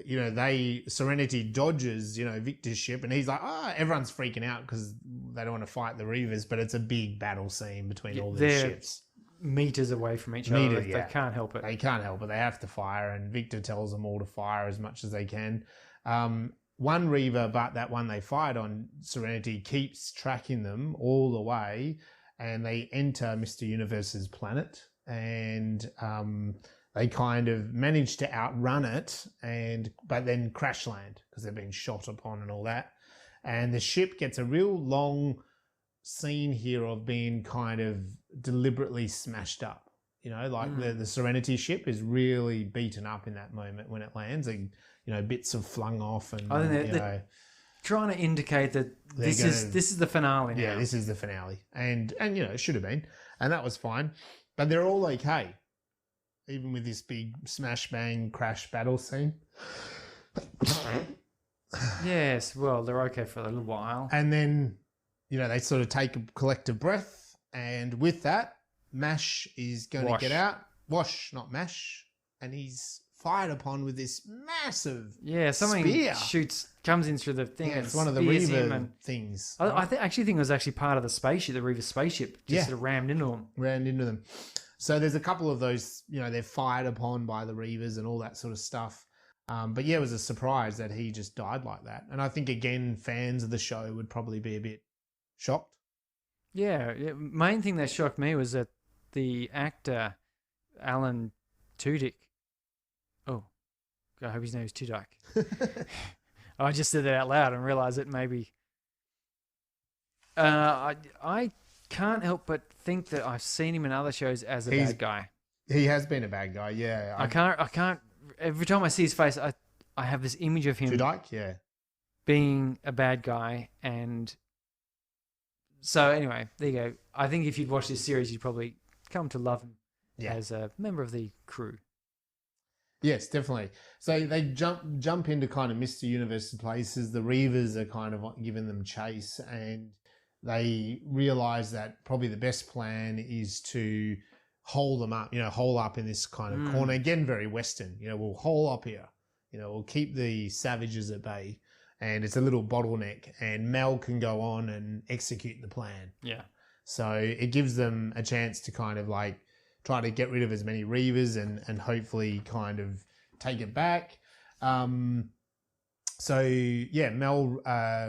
Serenity dodges, Victor's ship, and he's like, everyone's freaking out because they don't want to fight the Reavers, but it's a big battle scene between all these ships. Meters away from each other. They can't help it. They can't help it. They have to fire, and Victor tells them all to fire as much as they can. One Reaver, but that one they fired on, Serenity, keeps tracking them all the way, and they enter Mr. Universe's planet, and they kind of manage to outrun it, but then crash land because they've been shot upon and all that. And the ship gets a real long scene here of being kind of deliberately smashed up. The Serenity ship is really beaten up in that moment when it lands. And, bits are flung off, and I think they're trying to indicate that this is the finale now. Yeah, this is the finale, and it should have been, and that was fine. But they're all okay, even with this big smash bang crash battle scene. Yes, well, they're okay for a little while, and then they sort of take a collective breath, and with that, Mash is going to get out. Wash, not Mash, and he's fired upon with this massive something spear. comes in through the thing. Yeah, and it's one of the Reaver things. I actually think it was actually part of the spaceship, the Reaver spaceship, sort of rammed into them. So there's a couple of those, they're fired upon by the Reavers and all that sort of stuff. But yeah, it was a surprise that he just died like that. And I think, again, fans of the show would probably be a bit Shocked? Yeah, main thing that shocked me was that the actor, Alan Tudyk. Oh, I hope his name is Tudyk. I just said that out loud and realised that maybe. I can't help but think that I've seen him in other shows as a bad guy. He has been a bad guy, yeah. I can't. Every time I see his face, I have this image of him Tudyk, yeah. being a bad guy, and so anyway, there you go. I think if you'd watch this series, you'd probably come to love him as a member of the crew. Yes, definitely. So they jump into kind of Mr. Universe places. The Reavers are kind of giving them chase, and they realize that probably the best plan is to hole them up, hole up in this kind of corner. Again, very Western. We'll hole up here. We'll keep the savages at bay, and it's a little bottleneck, and Mel can go on and execute the plan. Yeah. So it gives them a chance to kind of like try to get rid of as many Reavers and hopefully kind of take it back. Mel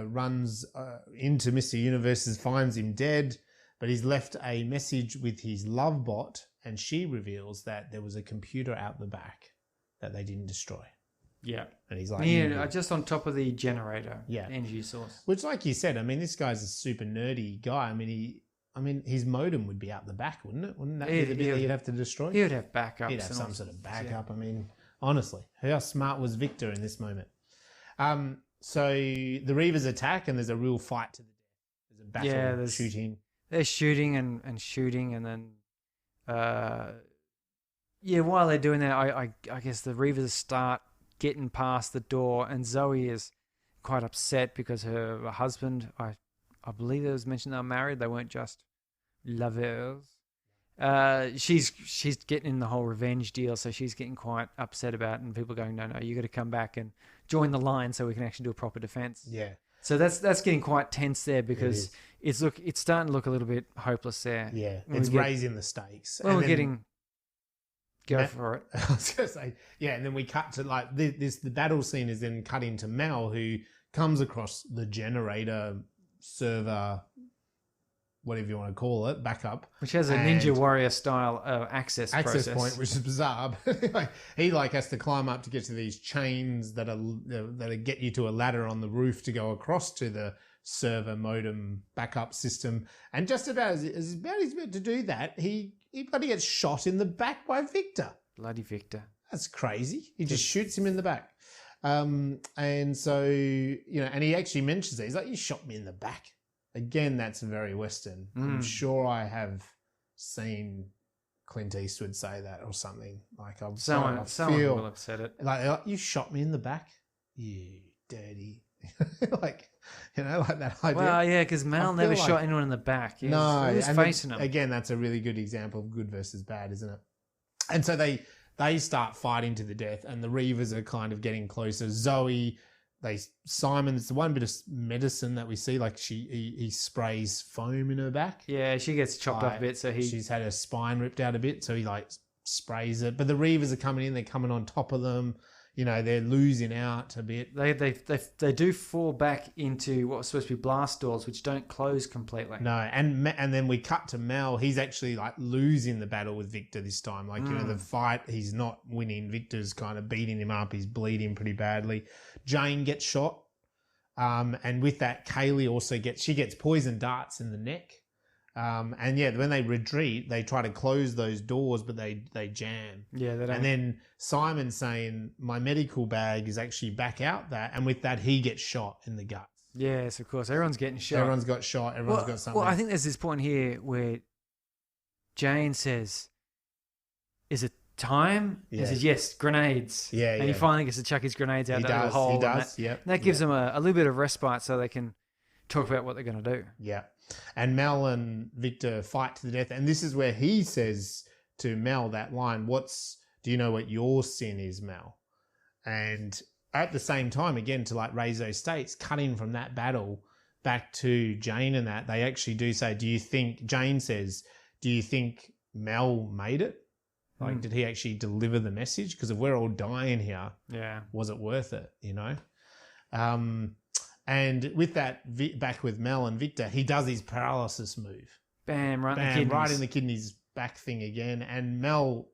runs into Mr. Universe, finds him dead, but he's left a message with his love bot, and she reveals that there was a computer out the back that they didn't destroy. Yeah. And he's like... Yeah, just on top of the generator. Yeah. Energy source. Which, like you said, this guy's a super nerdy guy. His modem would be out the back, wouldn't it? Wouldn't that be the bit that you'd have to destroy? He would have backups. He'd have some sort of backup. Yeah. Honestly, how smart was Victor in this moment? So the Reavers attack, and there's a real fight to the death. There's a battle, there's shooting. They're shooting and shooting, and then, while they're doing that, I guess the Reavers start getting past the door, and Zoe is quite upset because her husband, I believe it was mentioned they were married. They weren't just lovers. She's getting in the whole revenge deal, so she's getting quite upset about it, and people going, no, you got to come back and join the line so we can actually do a proper defense. Yeah. So that's getting quite tense there, because it's starting to look a little bit hopeless there. Yeah, it's raising the stakes. Well, we're getting... Go for it. I was going to say, and then we cut to like this. The battle scene is then cut into Mel, who comes across the generator server, whatever you want to call it, backup, which has a Ninja Warrior style access process. Point, which is bizarre. He has to climb up to get to these chains that get you to a ladder on the roof to go across to the server modem backup system. And just about as he's about to do that, he bloody gets shot in the back by Victor. Bloody Victor. That's crazy. He just shoots him in the back. And so, and he actually mentions it. He's like, you shot me in the back. Again, that's very Western. I'm sure I have seen Clint Eastwood say that or something. Like someone will have said it. Like, you shot me in the back? You dirty. like that idea. Well, yeah, because Mel never shot anyone in the back. He was facing him. Again, that's a really good example of good versus bad, isn't it? And so they start fighting to the death, and the Reavers are kind of getting closer. Zoe, Simon's the one bit of medicine that we see, like he sprays foam in her back. Yeah, she gets chopped off a bit, so she's had her spine ripped out a bit, so he sprays it. But the Reavers are coming in, they're coming on top of them. They're losing out a bit. They do fall back into what was supposed to be blast doors, which don't close completely. No, and then we cut to Mel. He's actually losing the battle with Victor this time. The fight, he's not winning. Victor's kind of beating him up. He's bleeding pretty badly. Jane gets shot, and with that, Kaylee also gets poison darts in the neck. When they retreat, they try to close those doors, but they jam. Yeah, they don't. And then Simon's saying, my medical bag is actually back out there. And with that, he gets shot in the gut. Yes, of course. Everyone's getting shot. Everyone's got shot. Everyone's got something. Well, I think there's this point here where Jane says, is it time? Yeah. He says, yes, grenades. Yeah, and he finally gets to chuck his grenades out that little hole. He does, yeah. That gives them a little bit of respite so they can talk about what they're going to do. Yeah. And Mel and Victor fight to the death. And this is where he says to Mel that line, do you know what your sin is, Mel? And at the same time, again, to raise those stakes, cutting from that battle back to Jane and that, they actually do say, Jane says, do you think Mel made it? Did he actually deliver the message? Because if we're all dying here, was it worth it, And with that, back with Mel and Victor, he does his paralysis move. Bam, right in the Bam, kidneys. right in the kidneys back thing again. And Mel,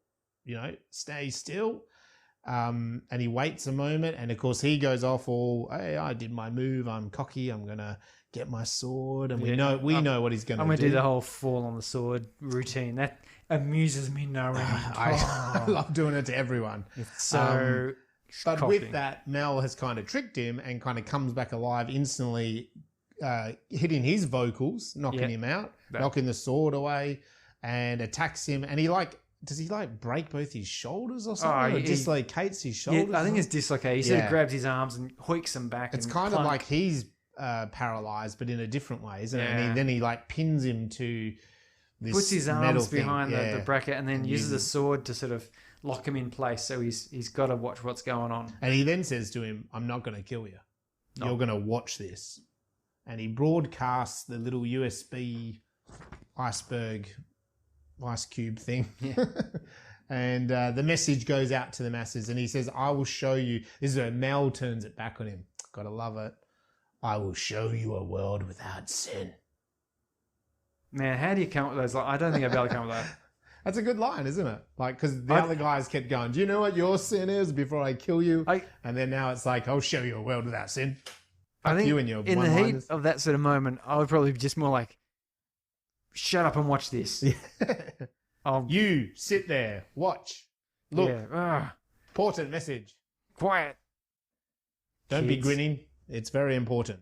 stays still. And he waits a moment. And of course, he goes off all, hey, I did my move. I'm cocky. I'm going to get my sword. And we know what he's going to do. I'm going to do the whole fall on the sword routine. That amuses me no end. I love doing it to everyone. It's so but cocky. with that, Mel has kind of tricked him and kind of comes back alive instantly, hitting his vocals, knocking him out, knocking the sword away, and attacks him. And does he break both his shoulders or something? Or dislocates his shoulders? Yeah, I think it's dislocated. He sort of grabs his arms and hoiks them back. It's kind of like he's paralyzed, but in a different way, isn't it? And then he pins him to this puts his metal arms thing. behind the bracket and then uses the sword to sort of lock him in place. So he's got to watch what's going on. And he then says to him, I'm not going to kill you. No. You're going to watch this. And he broadcasts the little USB iceberg ice cube thing. Yeah. And the message goes out to the masses. And he says, I will show you. This is where Mel turns it back on him. Got to love it. I will show you a world without sin. Man, how do you come up with those? I don't think I'd be able to come up with that. That's a good line, isn't it? Because the other guys kept going, do you know what your sin is before I kill you? And then now it's I'll show you a world without sin. I think you and your in the heat of that sort of moment, I would probably be just more shut up and watch this. Yeah. You sit there, watch, look. Yeah. Important message. Quiet. Don't be grinning. It's very important.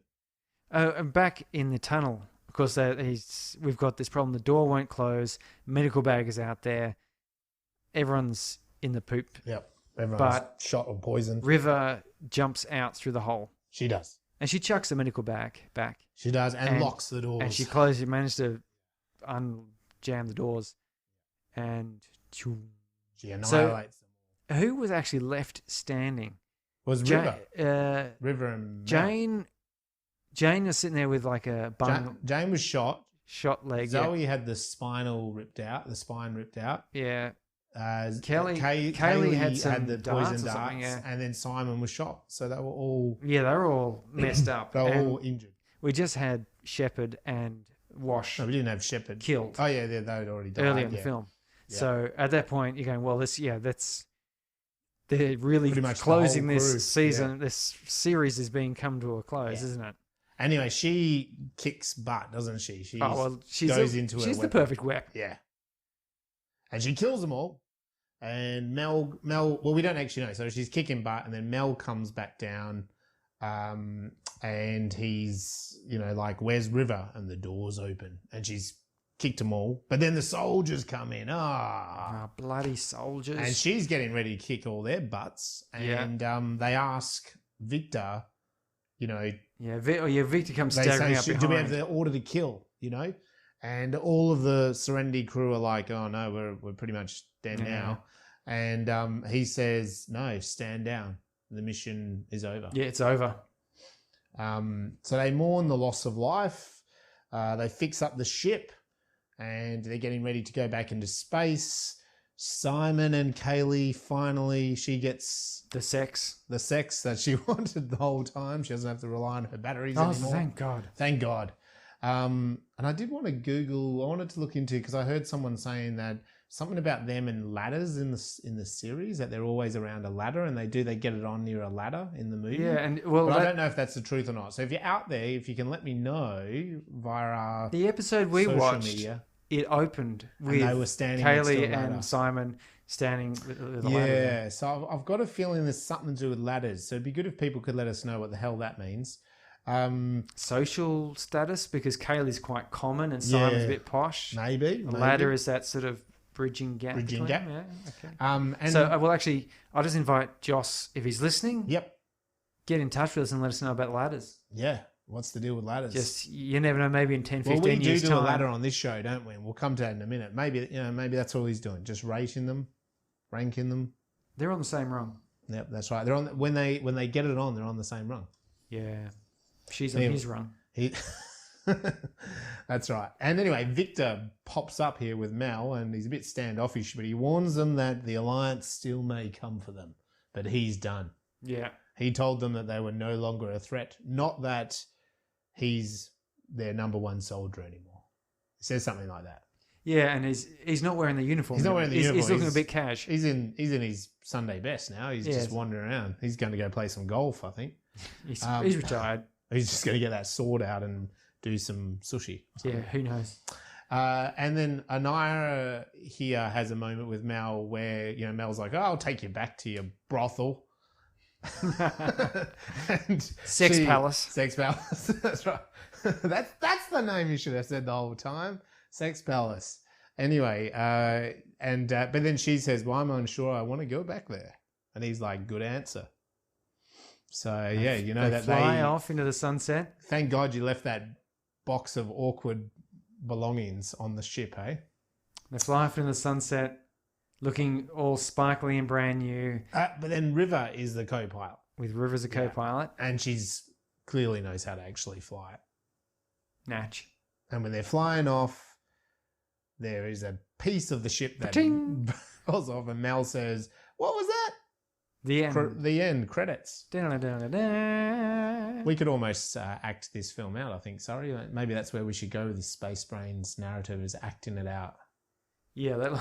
And back in the tunnel, of course, we've got this problem. The door won't close. Medical bag is out there. Everyone's in the poop. Yep. Everyone's shot or poisoned. River jumps out through the hole. She does. And she chucks the medical bag back. She does, and locks the doors. And she managed to unjam the doors. And she annihilates them. Who was actually left standing? Was River. River and Jane. Jane was sitting there with a bung. Jane was shot. Shot leg. Zoe had the spine ripped out. Yeah. Kaylee had the poison darts, yeah. And then Simon was shot. So they were all... Yeah, they were all messed up. They were all injured. We just had Shepard and Wash. No, we didn't have Shepard. Killed. Oh, yeah, they'd already died. Early in the film. Yeah. So at that point, you're going, well, they're really closing this season. Yeah. This series is being come to a close, isn't it? Anyway, she kicks butt, doesn't she? She's the perfect weapon. Yeah. And she kills them all. And Mel, well, we don't actually know. So she's kicking butt, and then Mel comes back down, and he's, where's River? And the door's open, and she's kicked them all. But then the soldiers come in. Bloody soldiers. And she's getting ready to kick all their butts. And they ask Victor, Victor comes staggering up behind. Do we have the order to kill, And all of the Serenity crew are like, oh, no, we're pretty much dead now. And he says, no, stand down. The mission is over. Yeah, it's over. So they mourn the loss of life. They fix up the ship, and they're getting ready to go back into space. Simon and Kaylee, finally, she gets... The sex that she wanted the whole time. She doesn't have to rely on her batteries anymore. Thank God. Thank God. And I did want to I wanted to look into, because I heard someone saying that something about them and ladders in the series, that they're always around a ladder, and they get it on near a ladder in the movie. Yeah, but I don't know if that's the truth or not. So if you're out there, if you can let me know via our the episode we watched, media, it opened with they were standing Kaylee and Simon standing with a ladder. Yeah, so I've got a feeling there's something to do with ladders. So it'd be good if people could let us know what the hell that means. Social status, because Kaylee's quite common and Simon's a bit posh. Maybe. The ladder is that sort of bridging gap. Yeah, okay. And so I'll just invite Joss, if he's listening. Yep. Get in touch with us and let us know about ladders. Yeah. What's the deal with ladders? You never know, maybe in 10, 15 years' time. We do a ladder on this show, don't we? And we'll come to that in a minute. Maybe that's all he's doing. Just ranking them. They're on the same rung. Yep, that's right. They're on when they get it on, they're on the same rung. Yeah. She's on his rung. That's right. And anyway, Victor pops up here with Mel, and he's a bit standoffish, but he warns them that the Alliance still may come for them. But he's done. Yeah. He told them that they were no longer a threat, not that he's their number one soldier anymore. He says something like that. Yeah, and he's not wearing the uniform. He's not wearing the uniform. He's looking a bit cash. He's in his Sunday best now. He's just wandering around. He's going to go play some golf, I think. He's retired. He's just going to get that sword out and do some sushi. Yeah, who knows? And then Anira here has a moment with Mel where, Mel's like, "Oh, I'll take you back to your brothel." And Sex Palace. Sex Palace. That's right. That's the name you should have said the whole time. Sex Palace. Anyway, but then she says, "Well, I'm unsure. I want to go back there." And he's like, "Good answer." So yeah, they fly off into the sunset. Thank God you left that box of awkward belongings on the ship, eh? They fly off into the sunset, looking all sparkly and brand new. But then River is the co-pilot. With River as a co-pilot. And she's clearly knows how to actually fly it. Natch. And when they're flying off, there is a piece of the ship that falls off, and Mel says, "What was that?" The end. The end credits. Da-da-da-da-da. We could almost act this film out, I think. Sorry, maybe that's where we should go with this Space Brains narrative, is acting it out. Yeah,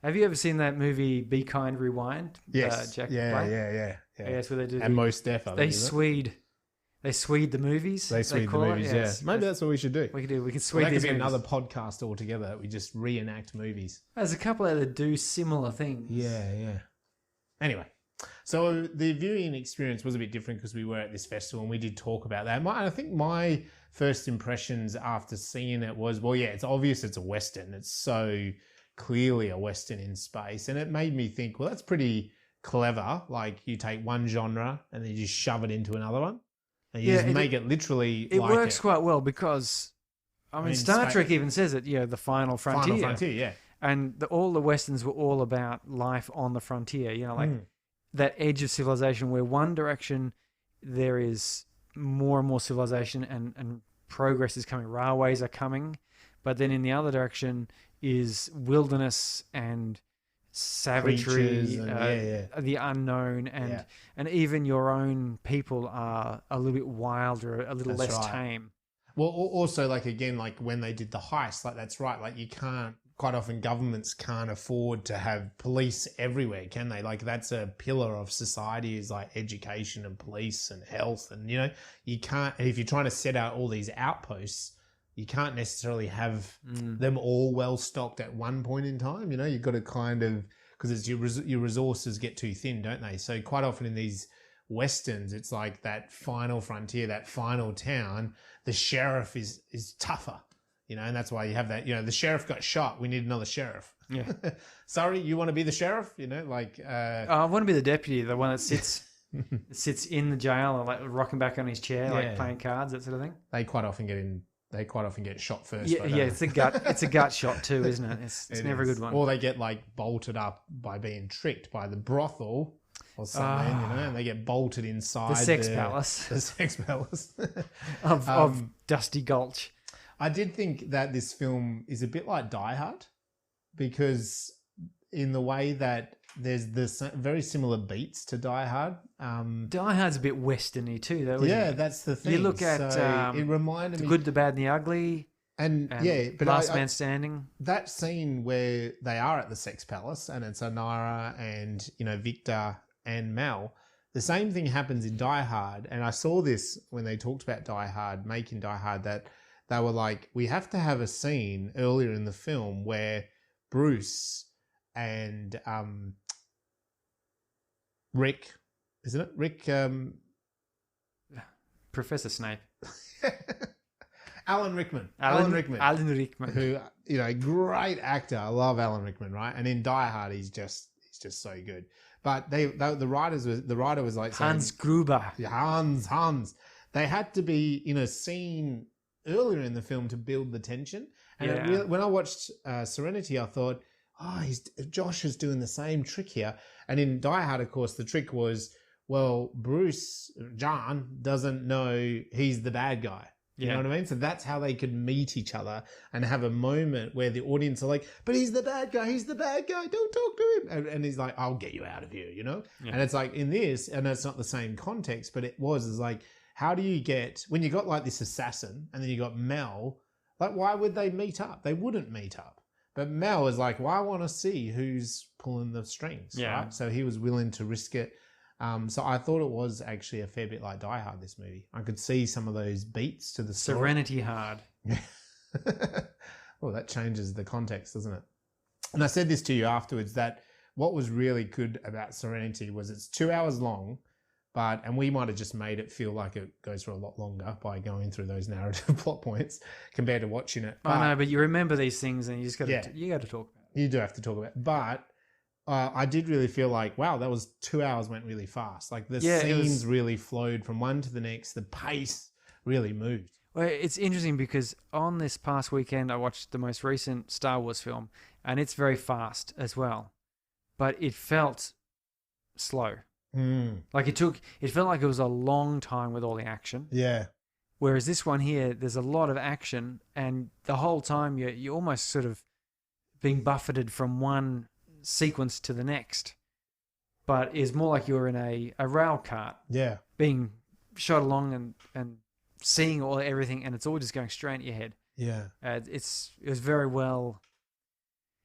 Have you ever seen that movie Be Kind, Rewind? Yes. Jack Yeah, Black? yeah. That's where they do. And Most Def. They Swede the movies. They Swede the movies. Yeah. Maybe that's what we should do. We could do. We could Swede these movies. That could be movies. another podcast altogether. That we just reenact movies. There's a couple that do similar things. Yeah. Anyway, so the viewing experience was a bit different because we were at this festival and we did talk about that. I think my first impressions after seeing it was, well, yeah, it's obvious it's a Western. It's so clearly a Western in space. And it made me think, well, that's pretty clever. Like, you take one genre and then you just shove it into another one. And you just make it literally It like works quite well because, I mean Star Trek even says it, the final frontier. Final frontier, yeah. And all the Westerns were all about life on the frontier, that edge of civilization where one direction there is more and more civilization and progress is coming, railways are coming, but then in the other direction is wilderness and savagery, and, the unknown, and even your own people are a little bit wilder, a little less tame. Well, also, again, when they did the heist, that's right. You can't, quite often governments can't afford to have police everywhere, can they? That's a pillar of society, is education and police and health. And, you can't, if you're trying to set out all these outposts, you can't necessarily have them all well stocked at one point in time. You've got to kind of, because your resources get too thin, don't they? So quite often in these Westerns, it's like that final frontier, that final town, the sheriff is tougher, and that's why you have that, the sheriff got shot. We need another sheriff. Yeah. Sorry, you want to be the sheriff? I want to be the deputy, the one that sits in the jail and rocking back on his chair, playing cards, that sort of thing. They quite often get shot first. Yeah, it's a gut shot too, isn't it? It's never a good one. Or they get bolted up by being tricked by the brothel or something, and they get bolted inside the sex palace. The sex palace of Dusty Gulch. I did think that this film is a bit like Die Hard, because in the way that there's this very similar beats to Die Hard. Die Hard's a bit westerny too, though. Isn't it? That's the thing. You look at it reminded The me, Good, the Bad, and the Ugly, and but Last Man Standing. That scene where they are at the Sex Palace and it's Anira and Victor and Mel. The same thing happens in Die Hard, and I saw this when they talked about Die Hard, making Die Hard, that they were like, we have to have a scene earlier in the film where Bruce and Rick, isn't it? Rick, Professor Snape. Alan Rickman. Alan Rickman. Who, great actor. I love Alan Rickman, right? And in Die Hard, he's just so good. But the writer was like saying, Hans Gruber. Hans. They had to be in a scene earlier in the film to build the tension. And when I watched Serenity, I thought, Josh is doing the same trick here. And in Die Hard, of course, the trick was, well, John doesn't know he's the bad guy. You Yeah. know what I mean? So that's how they could meet each other and have a moment where the audience are like, but he's the bad guy, don't talk to him. And he's like, I'll get you out of here, you know? Yeah. And it's like in this, and it's not the same context, but is like, how do you get, when you got like this assassin and then you got Mel, like why would they meet up? They wouldn't meet up. But Mel is like, well, I want to see who's pulling the strings, Yeah. right? So he was willing to risk it. So I thought it was actually a fair bit like Die Hard, this movie. I could see some of those beats to the story. Serenity hard. Well, that changes the context, doesn't it? And I said this to you afterwards, that what was really good about Serenity was it's 2 hours long, and we might have just made it feel like it goes for a lot longer by going through those narrative plot points compared to watching it. I know, but you remember these things and you just got to Yeah. you got to talk about it. You do have to talk about it. But I did really feel like, wow, that was 2 hours went really fast. Like the scenes really flowed from one to the next. The pace really moved. Well, it's interesting because on this past weekend I watched the most recent Star Wars film, and it's very fast as well, but it felt slow. Like it felt like it was a long time with all the action. Yeah. Whereas this one here, there's a lot of action, and the whole time you're almost sort of being buffeted from one sequence to the next. But it's more like you're in a rail cart. Yeah. Being shot along and seeing everything, and it's all just going straight at your head. Yeah. It was very well.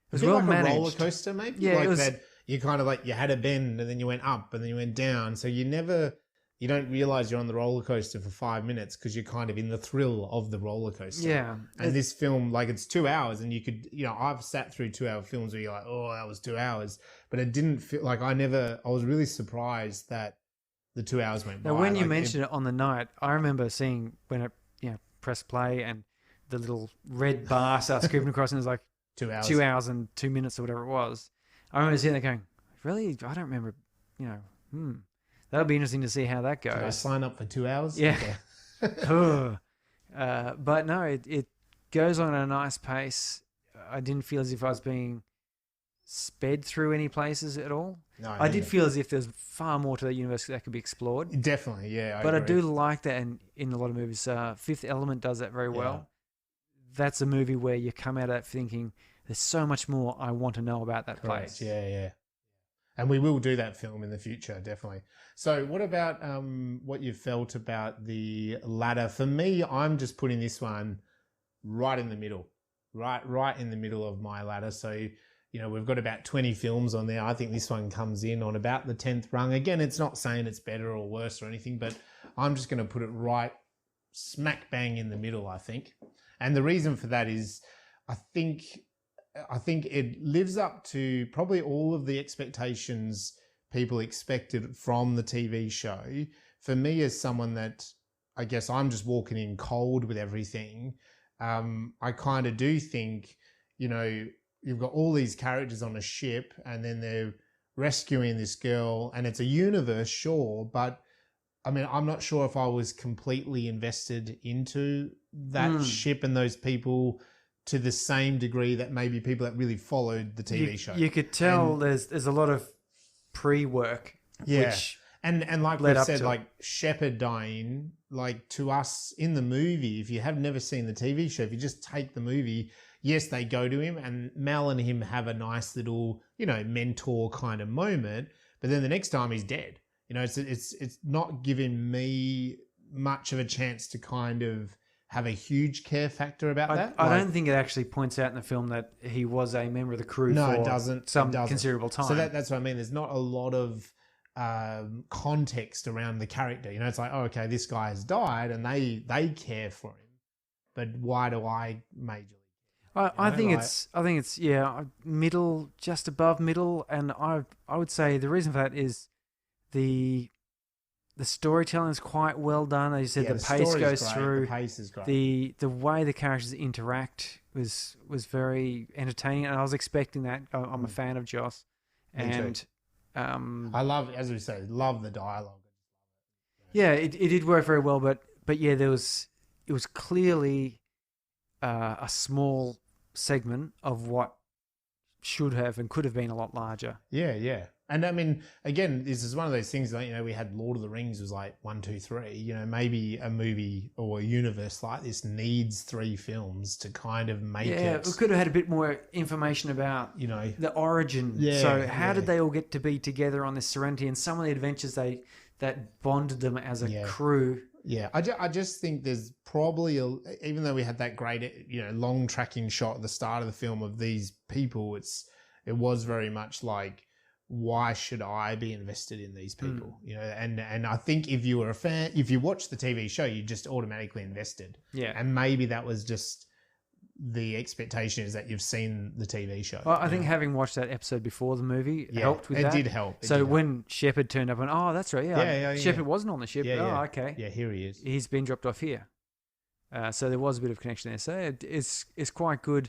It was a bit well like managed. a roller coaster, maybe. Yeah, like it was. That you kind of like you had a bend and then you went up and then you went down. So you don't realize you're on the roller coaster for 5 minutes because you're kind of in the thrill of the roller coaster. Yeah. And this film, like it's 2 hours, and you could, I've sat through 2 hour films where you're like, oh, that was 2 hours, but it didn't feel like I was really surprised that the 2 hours went by. Now, when you mentioned it on the night, I remember seeing when it, press play and the little red bar starts creeping across, and it was like 2 hours. 2 hours and 2 minutes or whatever it was. I remember sitting there going, really? I don't remember, that'll be interesting to see how that goes. Did I sign up for 2 hours? Yeah. Okay. But no, it goes on at a nice pace. I didn't feel as if I was being sped through any places at all. No, I did feel as if there's far more to the universe that could be explored. Definitely, yeah. But agree. I do like that in a lot of movies. Fifth Element does that very well. That's a movie where you come out of it thinking, there's so much more I want to know about that place. Yeah. And we will do that film in the future, definitely. So what about what you felt about the ladder? For me, I'm just putting this one right in the middle, right in the middle of my ladder. So, we've got about 20 films on there. I think this one comes in on about the 10th rung. Again, it's not saying it's better or worse or anything, but I'm just going to put it right smack bang in the middle, I think. And the reason for that is I think it lives up to probably all of the expectations people expected from the TV show. For me, as someone that I guess I'm just walking in cold with everything, I kind of do think, you've got all these characters on a ship and then they're rescuing this girl, and it's a universe, sure, but I mean, I'm not sure if I was completely invested into that ship and those people to the same degree that maybe people that really followed the TV show. You could tell there's a lot of pre-work. Yeah. Which and like led we up said, to like Shepard dying, like to us in the movie, if you have never seen the TV show, if you just take the movie, yes, they go to him and Mel and him have a nice little, mentor kind of moment, but then the next time he's dead. It's not giving me much of a chance to kind of have a huge care factor about that. I don't think it actually points out in the film that he was a member of the crew No, for it doesn't. some It doesn't. considerable time. So that's what I mean. There's not a lot of context around the character. It's like, oh, okay, this guy has died and they care for him, but why do I majorly? I think it's middle, just above middle, and I would say the reason for that is the storytelling is quite well done. As you said, the pace goes great. through. The pace is great. The way the characters interact was very entertaining, and I was expecting that. I'm a fan of Joss, and I love, as we say, love the dialogue. Yeah, it did work very well, but yeah, it was clearly a small segment of what should have and could have been a lot larger. Yeah. And I mean, again, this is one of those things that, we had Lord of the Rings was like 1, 2, 3. Maybe a movie or a universe like this needs 3 films to kind of make it. Yeah, we could have had a bit more information about, the origin. Yeah, so how did they all get to be together on this Serenity and some of the adventures that bonded them as a crew? Yeah, I just think there's probably, even though we had that great, long tracking shot at the start of the film of these people, it was very much like, why should I be invested in these people? And I think if you were a fan, if you watched the TV show, you just automatically invested. Yeah. And maybe that was just the expectation is that you've seen the TV show. Well, I think having watched that episode before the movie helped with that. It did help. When Shepard turned up, I went, oh, that's right. Yeah. Shepard wasn't on the ship. Okay. Yeah, here he is. He's been dropped off here. So there was a bit of connection there. So it's quite good.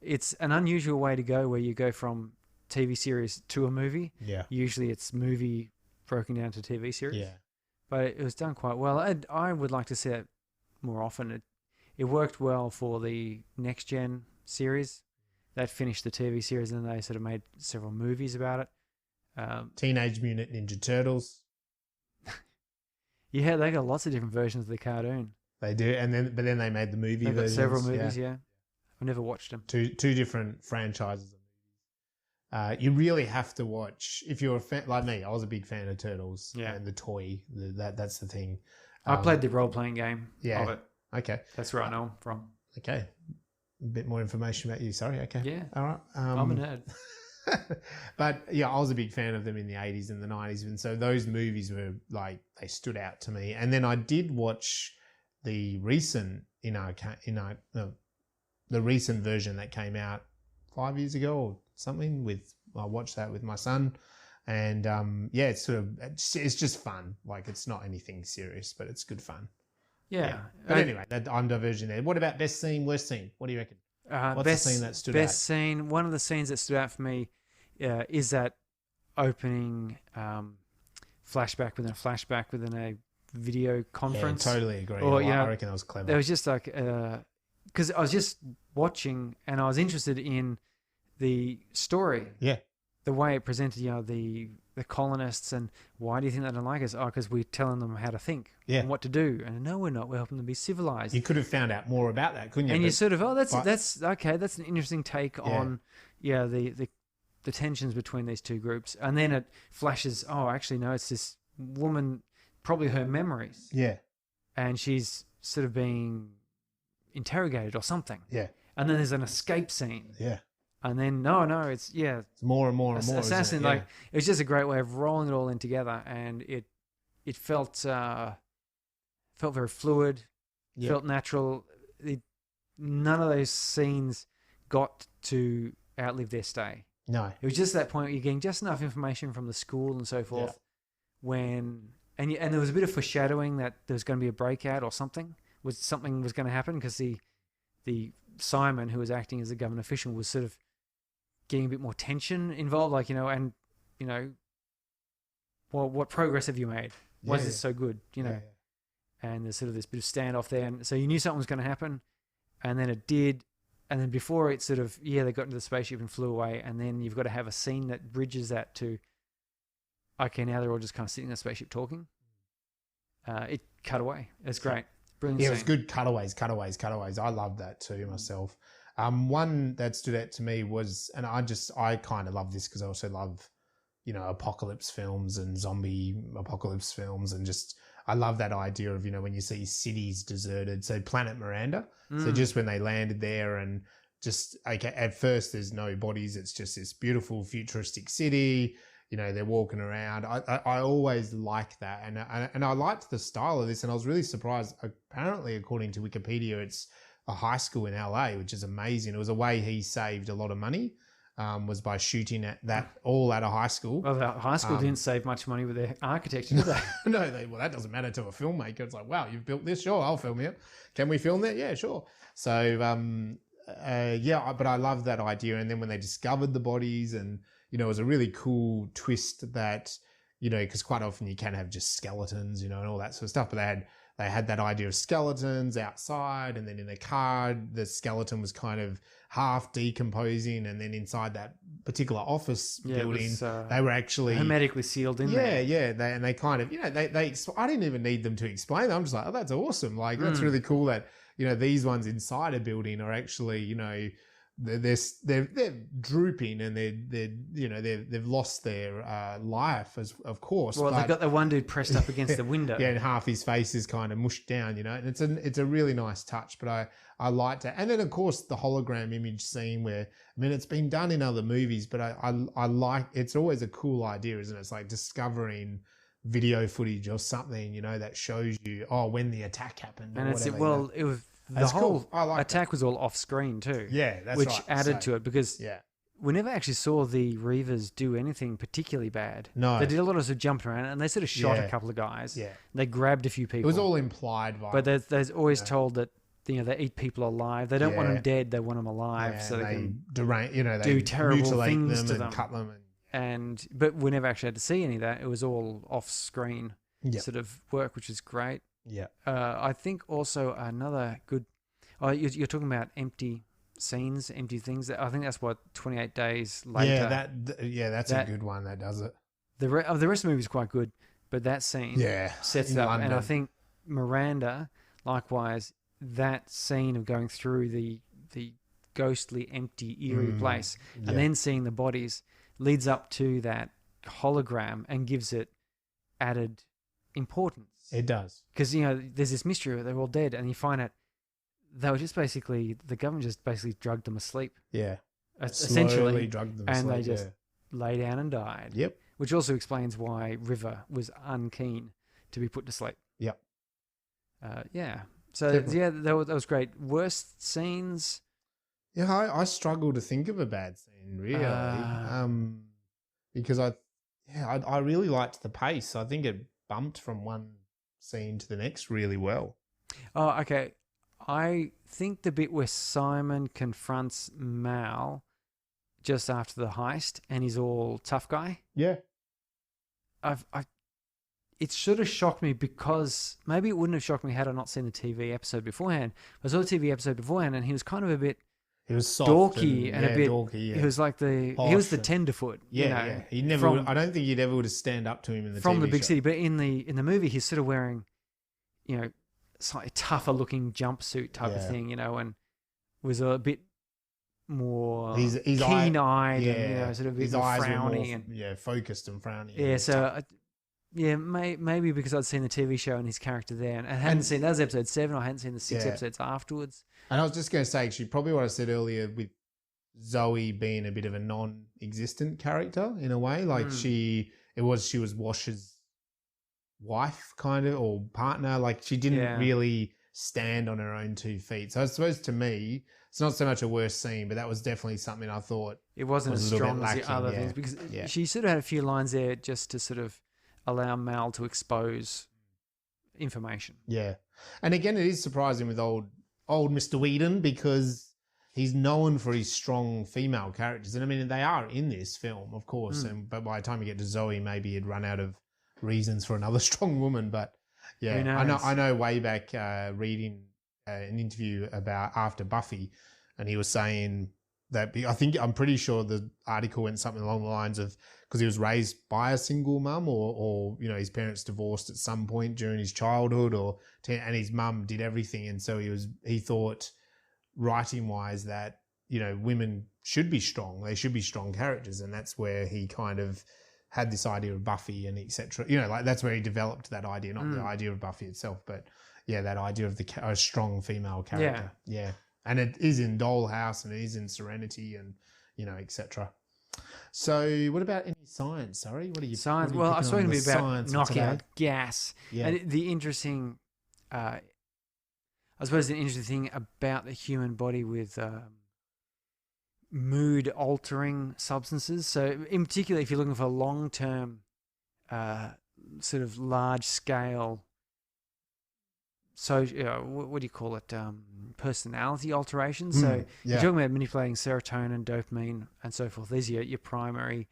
It's an unusual way to go where you go from TV series to a movie. Yeah. Usually it's movie broken down to TV series. Yeah. But it was done quite well. I would like to see it more often. It worked well for the Next Gen series. That finished the TV series and they sort of made several movies about it. Teenage Mutant Ninja Turtles. Yeah, they got lots of different versions of the cartoon. They do, but then they made the movie versions. Got several movies, yeah. I've never watched them. Two different franchises. You really have to watch if you're a fan like me. I was a big fan of Turtles and the toy. That's the thing. I played the role playing game of it. Okay, that's where I know from. Okay, a bit more information about you. Sorry. Okay. Yeah. All right. I'm a nerd. But yeah, I was a big fan of them in the 80s and the 90s, and so those movies were like they stood out to me. And then I did watch the recent the recent version that came out 5 years ago or something. I watched that with my son, and it's just fun. Like it's not anything serious, but it's good fun. Yeah. But anyway, I'm diverging there. What about best scene, worst scene? What do you reckon? What's the scene that stood out? Best scene. One of the scenes that stood out for me is that opening flashback within a flashback within a video conference. Yeah, totally agree. Or, I reckon that was clever. It was just like because I was just watching and I was interested in the story. Yeah. The way it presented, the colonists and why do you think they don't like us? Oh, because we're telling them how to think and what to do. And no, we're not. We're helping them be civilized. You could have found out more about that, couldn't you? And you sort of, that's okay. That's an interesting take on, the tensions between these two groups. And then it flashes, oh, actually, no, it's this woman, probably her memories. Yeah. And she's sort of being interrogated or something. Yeah. And then there's an escape scene. Yeah. And then it's more and more and more. Assassin, it was just a great way of rolling it all in together, and it felt very fluid, felt natural. None of those scenes got to outlive their stay. No, it was just that point where you're getting just enough information from the school and so forth. And there was a bit of foreshadowing that there was going to be a breakout or something was going to happen because the Simon who was acting as a government official was sort of getting a bit more tension involved, well, what progress have you made? Why is this so good? And there's sort of this bit of standoff there, and so you knew something was going to happen, and then it did, and then before it sort of they got into the spaceship and flew away, and then you've got to have a scene that bridges that to, okay, now they're all just kind of sitting in the spaceship talking. It cut away. It's great. Brilliant scene. It was good cutaways. I loved that too myself. One that stood out to me was, and I kind of love this because I also love, apocalypse films and zombie apocalypse films, and just I love that idea of when you see cities deserted. So Planet Miranda. So just when they landed there, and just at first there's no bodies. It's just this beautiful futuristic city. They're walking around. I always like that, and I liked the style of this, and I was really surprised. Apparently, according to Wikipedia, it's a high school in LA, which is amazing. It was a way he saved a lot of money, was by shooting at that all at a high school. Well, the high school didn't save much money with their architecture, did they? No, well, that doesn't matter to a filmmaker. It's like, wow, you've built this? Sure, I'll film it. Can we film that? Yeah, sure. So, but I love that idea. And then when they discovered the bodies, and, it was a really cool twist that, because quite often you can have just skeletons, and all that sort of stuff, but they had they had that idea of skeletons outside, and then in the car, the skeleton was kind of half decomposing, and then inside that particular office building, they were actually hermetically sealed in there. Yeah. They kind of, I didn't even need them to explain. I'm just like, oh, that's awesome. Like, that's really cool that, these ones inside a building are actually, they're drooping, and they've lost their life, of course. Well, they've got the one dude pressed up against the window. Yeah, and half his face is kind of mushed down, and it's a really nice touch. But I liked it, and then of course the hologram image scene where, it's been done in other movies, but I like, it's always a cool idea, isn't it? It's like discovering video footage or something, that shows you when the attack happened. And it was. The whole attack was all off screen too. Yeah, that's which right. added to it, because we never actually saw the Reavers do anything particularly bad. No. They did a lot of jumping around, and they sort of shot a couple of guys. Yeah. They grabbed a few people. It was all implied violence. But there's always told that they eat people alive. They don't want them dead. They want them alive, so they can do terrible mutilate things them to and them. cut them. But we never actually had to see any of that. It was all off screen sort of work, which is great. Yeah. I think also another good. Oh, you're talking about empty scenes, empty things. I think that's what 28 days later. That's a good one that does it. The rest of the movie is quite good, but that scene sets it up. London. And I think Miranda, likewise, that scene of going through the ghostly, empty, eerie place, and then seeing the bodies leads up to that hologram and gives it added importance. It does. Because, there's this mystery where they're all dead, and you find out they were just basically, the government just basically drugged them asleep. Yeah. Essentially. Slowly drugged them asleep. And they just lay down and died. Yep. Which also explains why River was unkeen to be put to sleep. Yep. So, Definitely. that was great. Worst scenes? Yeah, I struggle to think of a bad scene, really. Because I really liked the pace. I think it bumped from one scene to the next really well. Oh, okay. I think the bit where Simon confronts Mal just after the heist and he's all tough guy. Yeah. It should have shocked me, because maybe it wouldn't have shocked me had I not seen the TV episode beforehand. I saw the TV episode beforehand, and he was kind of a bit He was soft dorky and a bit dorky, yeah. He was like he was the tenderfoot. Yeah. He never. I don't think you'd ever would have stand up to him in the from TV the big show. city. But in the movie, he's sort of wearing, slightly tougher looking jumpsuit type of thing, and was a bit more keen-eyed, and sort of a bit his more eyes frowny, were more, focused and frowny. Yeah, so maybe because I'd seen the TV show and his character there, and I hadn't seen that was episode 7. I hadn't seen the 6 episodes afterwards. And I was just going to say, actually, probably what I said earlier with Zoe being a bit of a non-existent character in a way, like she was Wash's wife, kind of, or partner. Like, she didn't really stand on her own 2 feet. So I suppose to me, it's not so much a worse scene, but that was definitely something I thought it wasn't as strong as the other lacking, things, because she sort of had a few lines there just to sort of allow Mal to expose information. Yeah. And again, it is surprising with old Mr. Whedon, because he's known for his strong female characters. And I mean, they are in this film, of course. But by the time you get to Zoe, maybe he'd run out of reasons for another strong woman. But yeah, I know way back reading an interview about after Buffy, and he was saying that, I'm pretty sure the article went something along the lines of, because he was raised by a single mum, or his parents divorced at some point during his childhood, and his mum did everything, and so he thought, writing wise, that women should be strong. They should be strong characters, and that's where he kind of had this idea of Buffy and etc. Like, that's where he developed that idea, not the idea of Buffy itself, but that idea of a strong female character. Yeah. And it is in Dollhouse, and it is in Serenity, and etc. So, what about any science? Sorry, what are you? Science. What are you Well, I was talking to you about knocking today? out gas. Yeah. And the interesting, I suppose, the interesting thing about the human body with mood-altering substances. So, in particular, if you're looking for long-term, sort of large-scale. So, what do you call it? Personality alterations. So, you're talking about manipulating serotonin, dopamine, and so forth. These are your primary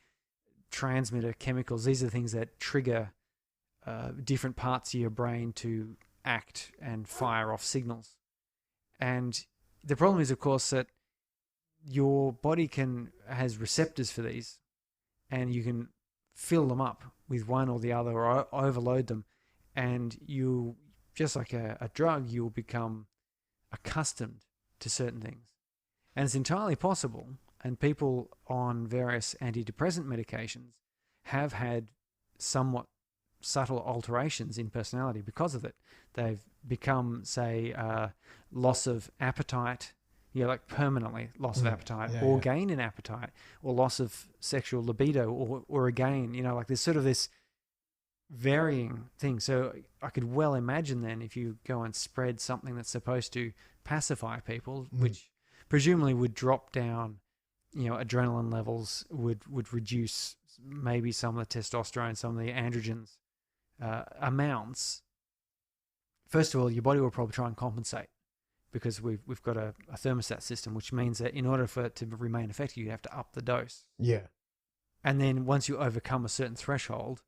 transmitter chemicals. These are the things that trigger different parts of your brain to act and fire off signals. And the problem is, of course, that your body has receptors for these, and you can fill them up with one or the other or overload them, and you, just like a drug, you'll become accustomed to certain things. And it's entirely possible, and people on various antidepressant medications have had somewhat subtle alterations in personality because of it. They've become, say, loss of appetite, like permanently loss of appetite, or gain in appetite, or loss of sexual libido, or a gain, like there's sort of this varying thing. So I could well imagine then if you go and spread something that's supposed to pacify people, which presumably would drop down, adrenaline levels, would reduce maybe some of the testosterone, some of the androgens amounts. First of all, your body will probably try and compensate, because we've got a thermostat system, which means that in order for it to remain effective, you have to up the dose. Yeah. And then once you overcome a certain threshold,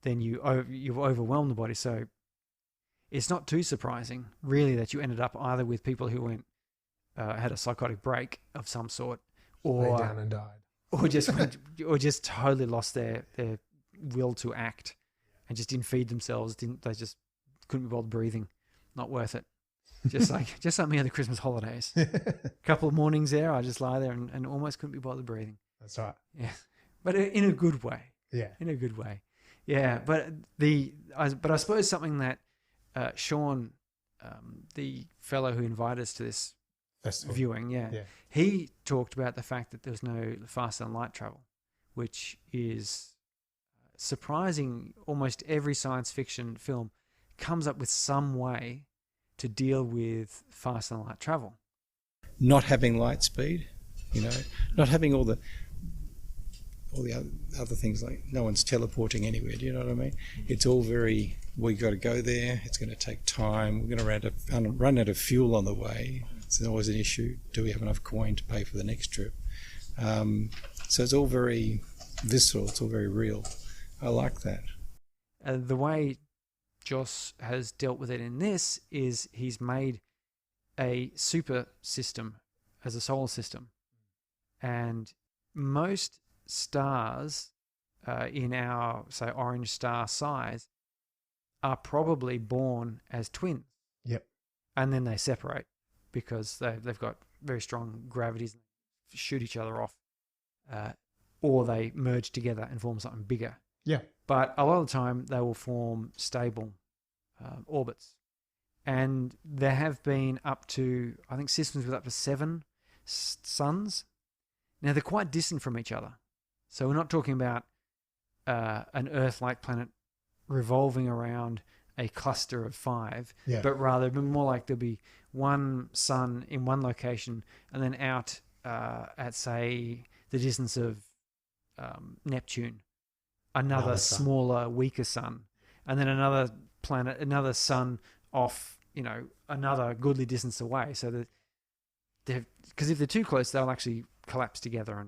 then you've overwhelmed the body. So it's not too surprising, really, that you ended up either with people who had a psychotic break of some sort, or lay down and died, or just totally lost their will to act, and just didn't feed themselves. They just couldn't be bothered breathing. Not worth it. Just like me on the Christmas holidays. A couple of mornings there, I just lie there and almost couldn't be bothered breathing. That's right. Yeah, but in a good way. Yeah, in a good way. Yeah, but I suppose something that Sean, the fellow who invited us to this viewing, he talked about the fact that there's no faster than light travel, which is surprising. Almost every science fiction film comes up with some way to deal with faster than light travel. Not having light speed, not having all the other things, like no one's teleporting anywhere. Do you know what I mean? It's all we got to go there. It's going to take time. We're going to run out of fuel on the way. It's always an issue. Do we have enough coin to pay for the next trip? So it's all very visceral. It's all very real. I like that. The way Joss has dealt with it in this is he's made a super system as a solar system, and most stars in our, say, orange star size are probably born as twins. Yep. And then they separate because they've got very strong gravities and shoot each other off, or they merge together and form something bigger. Yeah. But a lot of the time they will form stable orbits. And there have been up to, I think, systems with up to 7 suns. Now, they're quite distant from each other. So we're not talking about an Earth-like planet revolving around a cluster of 5, but rather more like there'll be one sun in one location, and then out at, say, the distance of Neptune, another smaller, weaker sun, and then another planet, another sun off, another goodly distance away. So that because if they're too close, they'll actually collapse together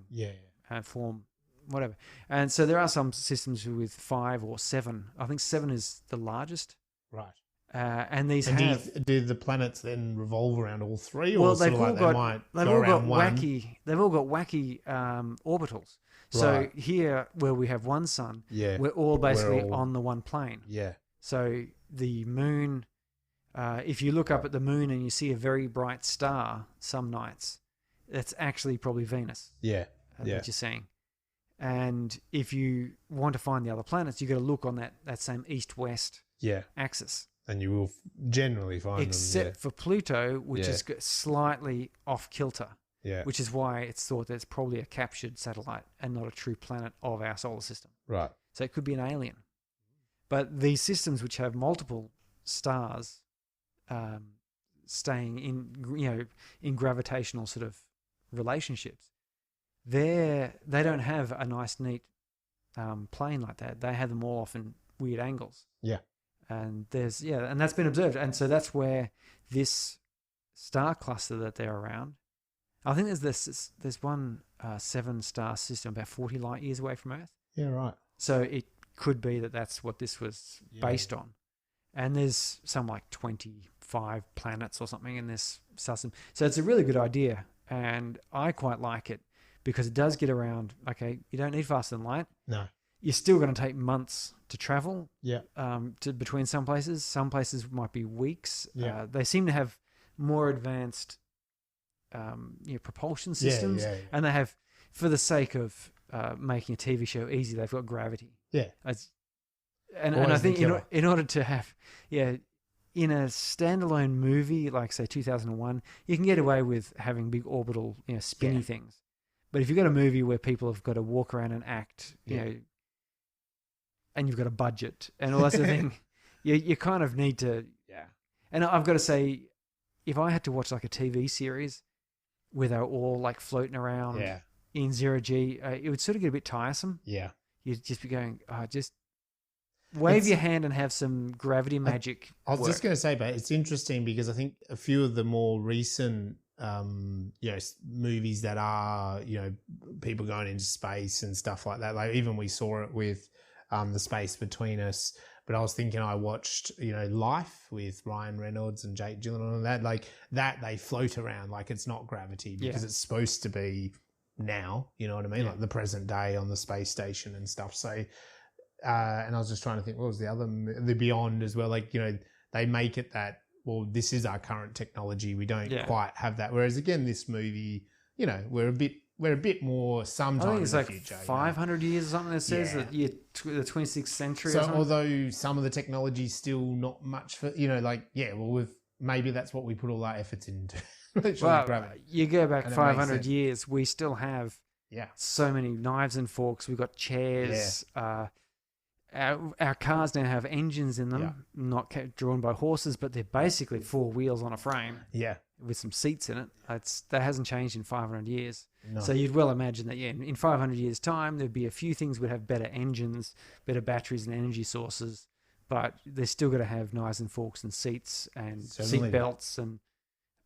and form whatever. And so there are some systems with 5 or 7. I think 7 is the largest. Right. And these do the planets then revolve around all 3, or well, sort of like they might go around one? They've all got wacky orbitals. So here, where we have one sun, we're all basically on the one plane. Yeah. So the moon, if you look up at the moon and you see a very bright star some nights, that's actually probably Venus. Yeah. That you're seeing. And if you want to find the other planets, you've got to look on that same east-west axis. And you will generally find except for Pluto, which is slightly off kilter. Yeah. Which is why it's thought that it's probably a captured satellite and not a true planet of our solar system. Right. So it could be an alien. But these systems which have multiple stars staying in gravitational sort of relationships, they don't have a nice, neat plane like that. They have them all off in weird angles. Yeah. And and that's been observed. And so that's where this star cluster that they're around, I think there's one 7-star system about 40 light years away from Earth. Yeah, right. So it could be that that's what this was based on. and there's some like 25 planets or something in this system. So it's a really good idea, and I quite like it because it does get around. Okay, you don't need faster than light. No. You're still going to take months to travel. Yeah. To between some places. Some places might be weeks. Yeah. They seem to have more advanced, propulsion systems, and they have, for the sake of making a TV show easy, they've got gravity. Yeah. And I think in order to have, in a standalone movie like say 2001, you can get away with having big orbital, spinny things. But if you've got a movie where people have got to walk around and act, and you've got a budget and all that sort of thing, you kind of need to. Yeah. And I've got to say, if I had to watch like a TV series where they're all like floating around in zero G, it would sort of get a bit tiresome. Yeah. You'd just be going, just wave your hand and have some gravity magic. I was just going to say, but it's interesting because I think a few of the more recent, movies that are, people going into space and stuff like that. Like even we saw it with The Space Between Us. But I was thinking I watched, Life with Ryan Reynolds and Jake Gyllenhaal and that. Like that, they float around like it's not gravity because it's supposed to be now, you know what I mean? Like the present day on the space station and stuff. So, and I was just trying to think, what was the Beyond as well? Like, they make it that, well, this is our current technology. We don't quite have that. Whereas again, this movie, we're a bit more sometime I think it's in the like future. 500 years or something that says that the 26th century. So although some of the technology's still not much for, maybe that's what we put all our efforts into. You go back 500 years, we still have so many knives and forks. We've got chairs. Our cars now have engines in them, not drawn by horses, but they're basically four wheels on a frame. Yeah. With some seats in it. That hasn't changed in 500 years. No. So you'd well imagine that, in 500 years' time, there'd be a few things would have better engines, better batteries and energy sources, but they're still going to have knives and forks and seats and seat belts and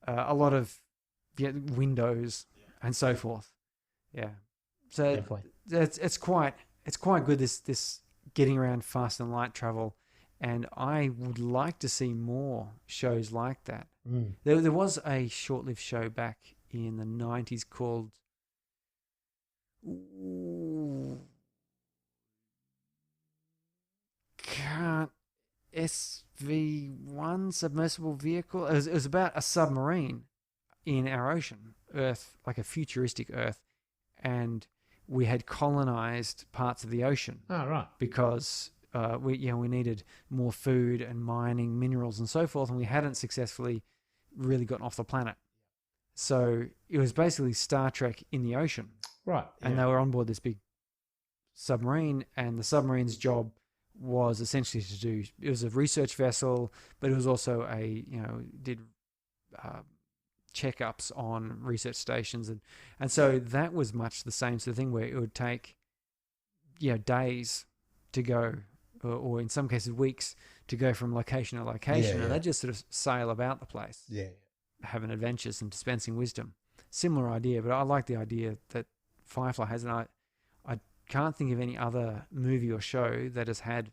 a lot of windows and so forth. Yeah. So it's quite good, this getting around fast and light travel, and I would like to see more shows like that. There was a short-lived show back in the 90s called SV1 submersible vehicle. It was about a submarine in our ocean, Earth, like a futuristic Earth, and we had colonized parts of the ocean. Oh, right. Because we needed more food and mining minerals and so forth, and we hadn't successfully really gotten off the planet. So it was basically Star Trek in the ocean. Right. And they were on board this big submarine, and the submarine's job was essentially it was a research vessel, but it was also did checkups on research stations, and so that was much the same sort of thing, where it would take days to go, or in some cases weeks to go from location to location, and they just sort of sail about the place, having adventures and dispensing wisdom. Similar idea, but I like the idea that Firefly has, and I can't think of any other movie or show that has had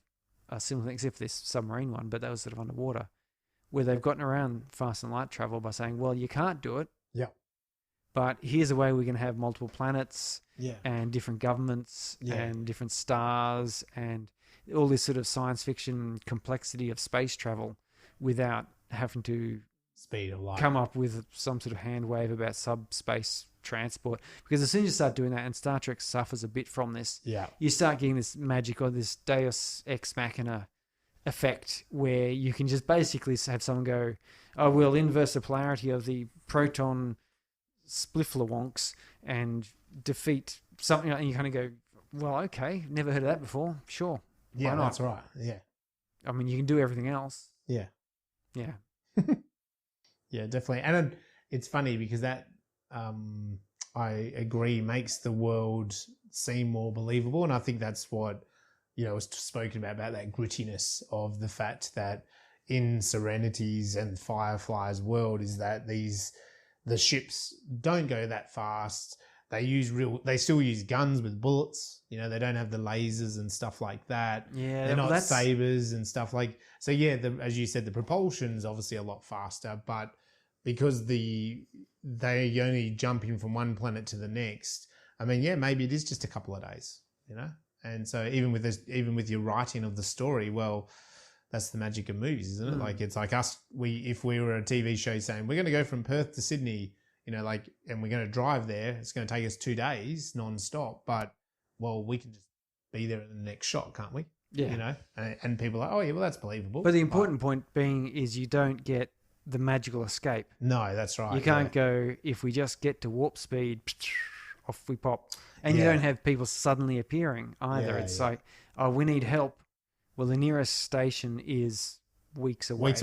a similar thing, except for this submarine one, but that was sort of underwater, where they've gotten around fast and light travel by saying, well, you can't do it. Yeah. But here's a way we can have multiple planets and different governments and different stars and all this sort of science fiction complexity of space travel without having to speed of light, come up with some sort of hand wave about subspace transport. Because as soon as you start doing that, and Star Trek suffers a bit from this, you start getting this magic or this Deus Ex Machina effect where you can just basically have someone go, oh, we'll inverse the polarity of the proton splifflewonks and defeat something, and you kind of go, well, okay, never heard of that before. Sure. Yeah, that's right. Yeah. I mean, you can do everything else. Yeah. Yeah. Yeah, definitely. And it's funny because that, I agree, makes the world seem more believable. And I think that's what, was spoken about that grittiness of the fact that in Serenity's and Firefly's world is that the ships don't go that fast. they still use guns with bullets. You know, they don't have the lasers and stuff like that. Yeah, they're not that's sabers and stuff like. So yeah, as you said, the propulsion's obviously a lot faster, but because they only jumping from one planet to the next. I mean, yeah, maybe it is just a couple of days. You know, and so even with your writing of the story, well, that's the magic of movies, isn't it? Like it's like us. If we were a TV show saying we're going to go from Perth to Sydney. You know, like, and we're going to drive there. It's going to take us 2 days non-stop, but, well, we can just be there in the next shot, can't we? Yeah. You know, and people are like, oh, yeah, well, that's believable. But the important point being is you don't get the magical escape. No, that's right. You can't go, if we just get to warp speed, off we pop. And you don't have people suddenly appearing either. It's like, oh, we need help. Well, the nearest station is weeks away.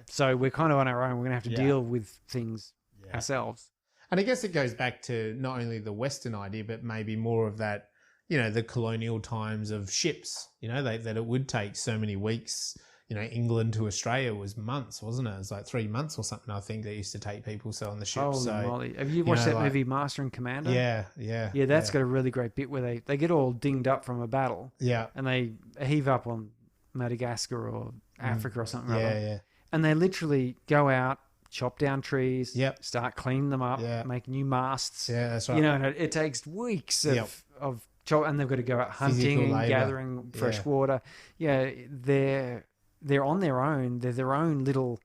So we're kind of on our own. We're going to have to deal with things ourselves. And I guess it goes back to not only the Western idea, but maybe more of that, you know, the colonial times of ships, you know, that it would take so many weeks. You know, England to Australia was months, wasn't it? It was like 3 months or something, I think, they used to take people on the ship. Holy moly. Have you watched that movie Master and Commander? Yeah. Yeah, that's got a really great bit where they get all dinged up from a battle. Yeah. And they heave up on Madagascar or Africa or something. Yeah. And they literally go out, chop down trees, start cleaning them up, make new masts. Yeah, that's right. You know, and it takes weeks of chop, and they've got to go out hunting and gathering fresh water. Yeah, they're on their own. They're their own little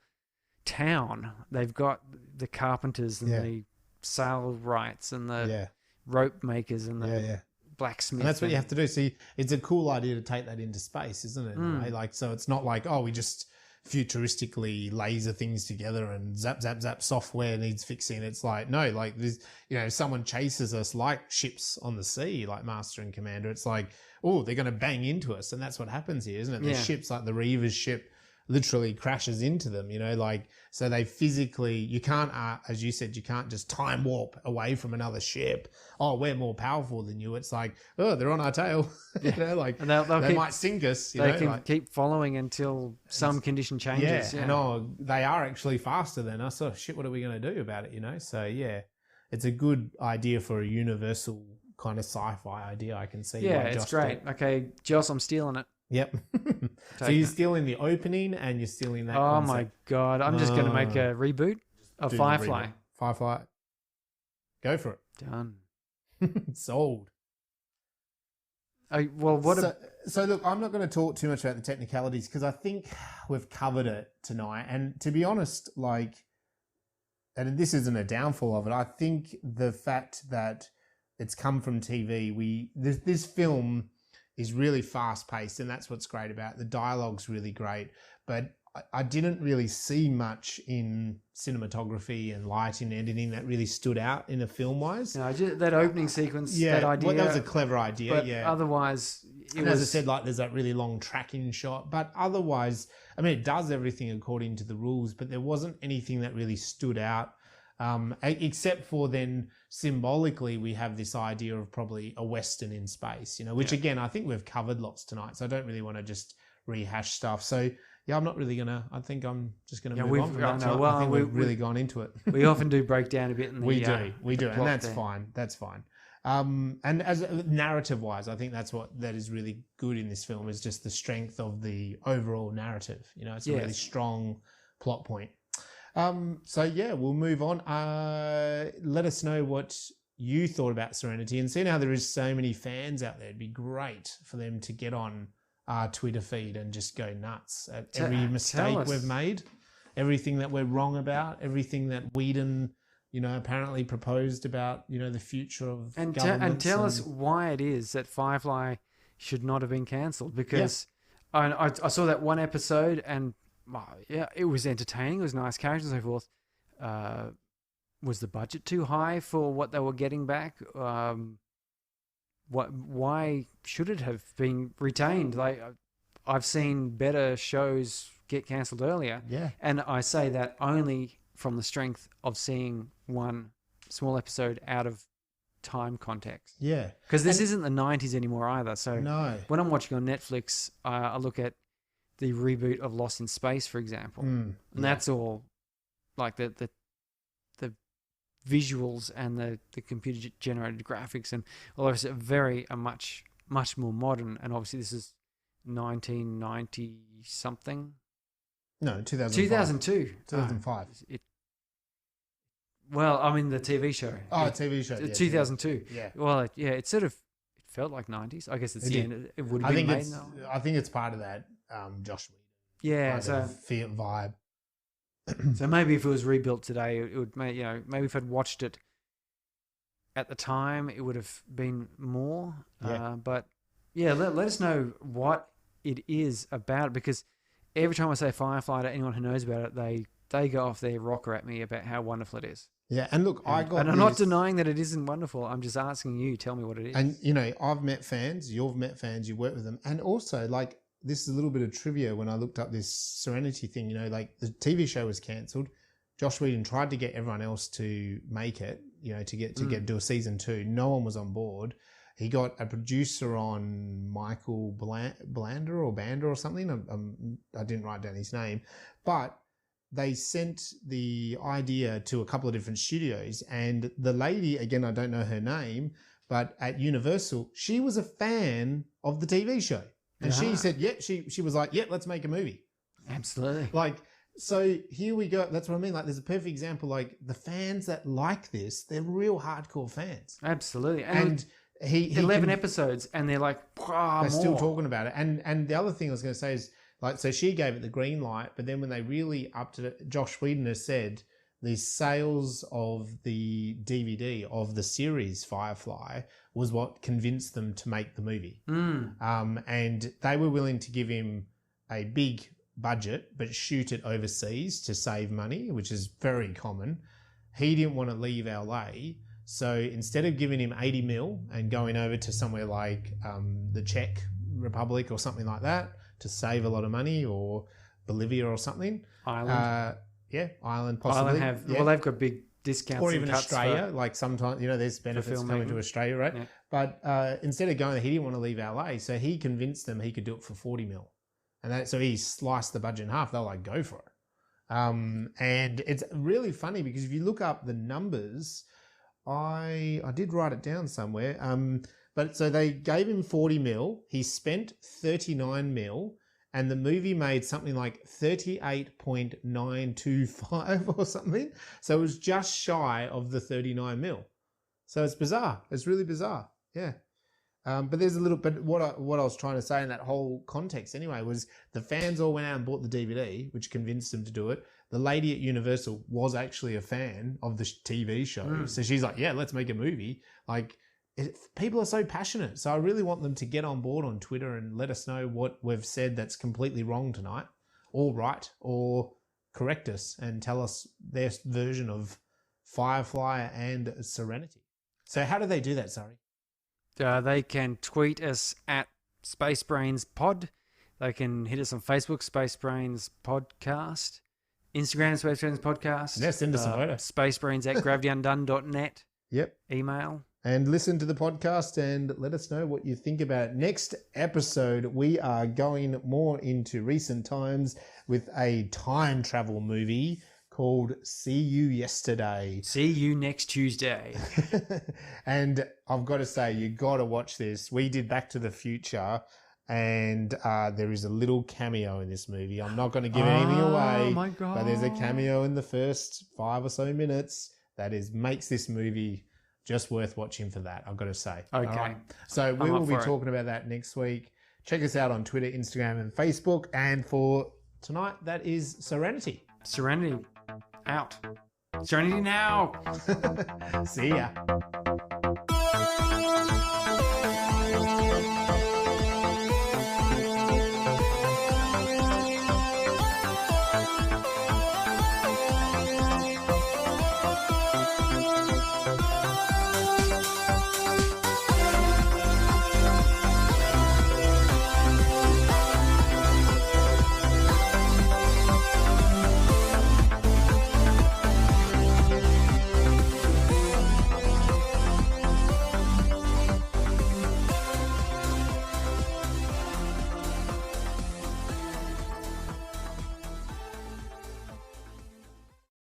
town. They've got the carpenters and the sailwrights and the rope makers and the blacksmiths. And that's what you have to do. See, it's a cool idea to take that into space, isn't it? Right? Like, so it's not like, oh, we just futuristically laser things together and zap software needs fixing. It's like, no, like this, you know, someone chases us like ships on the sea, like Master and Commander. It's like, oh, they're going to bang into us. And that's what happens here, isn't it? The ships, like the Reaver's ship, literally crashes into them, you know, like, so they physically, you can't, as you said, you can't just time warp away from another ship. Oh, we're more powerful than you. It's like, oh, they're on our tail. You know, like, and they might sink us. They can keep following until some condition changes. Yeah. And they are actually faster than us. Oh, shit, what are we going to do about it, you know? So, yeah, it's a good idea for a universal kind of sci-fi idea, I can see. Yeah, it's great. Okay, Joss, I'm stealing it. Yep. So you're stealing the opening and you're stealing that concept. My God. I'm just going to make a reboot of Firefly. Firefly. Go for it. Done. Sold. So look, I'm not going to talk too much about the technicalities because I think we've covered it tonight. And to be honest, like, and this isn't a downfall of it, I think the fact that it's come from TV, this film is really fast paced, and that's what's great about it. The dialogue's really great, but I didn't really see much in cinematography and lighting and editing that really stood out in a film wise. No, just that opening sequence, that idea. Well, that was a clever idea, but otherwise, as I said, like there's that really long tracking shot, but otherwise, I mean, it does everything according to the rules, but there wasn't anything that really stood out. Except for then symbolically we have this idea of probably a Western in space, you know, which again, I think we've covered lots tonight. So I don't really want to just rehash stuff. So yeah, I'm not really going to, I think I'm just going to move on from that. I think we've really gone into it. We often do break down a bit. In the, we do. And that's fine. That's fine. And as narrative wise, I think that is really good in this film is just the strength of the overall narrative. You know, it's a really strong plot point. So yeah, we'll move on. Let us know what you thought about Serenity, and seeing how there is so many fans out there, it'd be great for them to get on our Twitter feed and just go nuts at every mistake we've made, everything that we're wrong about, everything that Whedon, you know, apparently proposed about, you know, the future of governments. And tell us why it is that Firefly should not have been cancelled, because I saw that one episode and it was entertaining. It was nice characters and so forth. Was the budget too high for what they were getting back? Why should it have been retained? Like, I've seen better shows get cancelled earlier. Yeah. And I say that only from the strength of seeing one small episode out of time context. Yeah. Because this isn't the 90s anymore either. So when I'm watching on Netflix, I look at the reboot of Lost in Space, for example. And that's all like the visuals and the computer generated graphics, and all of it's much more modern. And obviously this is 1990 something. No, 2005. 2002. 2005. Well, I mean the TV show. TV show. Yeah, 2002. Yeah. Well, it sort of felt like 90s. I guess it's the end. It would have been made now. I think it's part of that Joss Whedon. Yeah. Kind of vibe. So maybe if it was rebuilt today, it would maybe if I'd watched it at the time, it would have been more. Yeah. But yeah, let us know what it is about, because every time I say Firefly to anyone who knows about it, they go off their rocker at me about how wonderful it is. Yeah, and look, and I'm not denying that it isn't wonderful. I'm just asking you, tell me what it is. And I've met fans, you've met fans, you work with them, and also like this is a little bit of trivia. When I looked up this Serenity thing, like the TV show was cancelled. Joss Whedon tried to get everyone else to make it, to do a season 2. No one was on board. He got a producer on, Michael Blander or something. I didn't write down his name, but they sent the idea to a couple of different studios, and the lady, again, I don't know her name, but at Universal, she was a fan of the TV show. And she said, she was like, let's make a movie. Absolutely. Like, so here we go. That's what I mean. Like, there's a perfect example. Like, the fans that like this, they're real hardcore fans. Absolutely. And he 11 episodes, and they're like, they're still talking about it. And the other thing I was going to say is, like, so she gave it the green light, but then when they really upped it, Joss Whedon has said the sales of the DVD of the series Firefly was what convinced them to make the movie. And they were willing to give him a big budget, but shoot it overseas to save money, which is very common. He didn't want to leave LA. So instead of giving him 80 mil and going over to somewhere like the Czech Republic or something like that to save a lot of money, or Bolivia or something. Ireland. Ireland possibly. Well, they've got big discounts. Or even Australia. Like sometimes, there's benefits coming to Australia, right? Yeah. But instead of going there, he didn't want to leave LA. So he convinced them he could do it for 40 mil. And so he sliced the budget in half. They're like, go for it. And it's really funny because if you look up the numbers, I did write it down somewhere. But so they gave him 40 mil. He spent 39 mil. And the movie made something like 38.925 or something. So it was just shy of the 39 mil. So it's bizarre. It's really bizarre. Yeah. But what I was trying to say in that whole context anyway was the fans all went out and bought the DVD, which convinced them to do it. The lady at Universal was actually a fan of the TV show. So she's like, yeah, let's make a movie. Like, people are so passionate. So I really want them to get on board on Twitter and let us know what we've said that's completely wrong tonight, or right, or correct us and tell us their version of Firefly and Serenity. So how do they do that, Surrey? They can tweet us at SpaceBrainsPod. They can hit us on Facebook, SpaceBrains Podcast. Instagram, SpaceBrains Podcast. Yeah, send us a photo. SpaceBrains@gravityundone.net. Yep. Email. And listen to the podcast and let us know what you think about it. Next episode, we are going more into recent times with a time travel movie called See You Yesterday. See you next Tuesday. And I've got to say, you got to watch this. We did Back to the Future, and there is a little cameo in this movie. I'm not going to give anything away. Oh my God. But there's a cameo in the first 5 or so minutes that makes this movie just worth watching for that, I've got to say. Okay. Right? So we will be talking about that next week. Check us out on Twitter, Instagram, and Facebook. And for tonight, that is Serenity. Serenity out. Serenity now. See ya.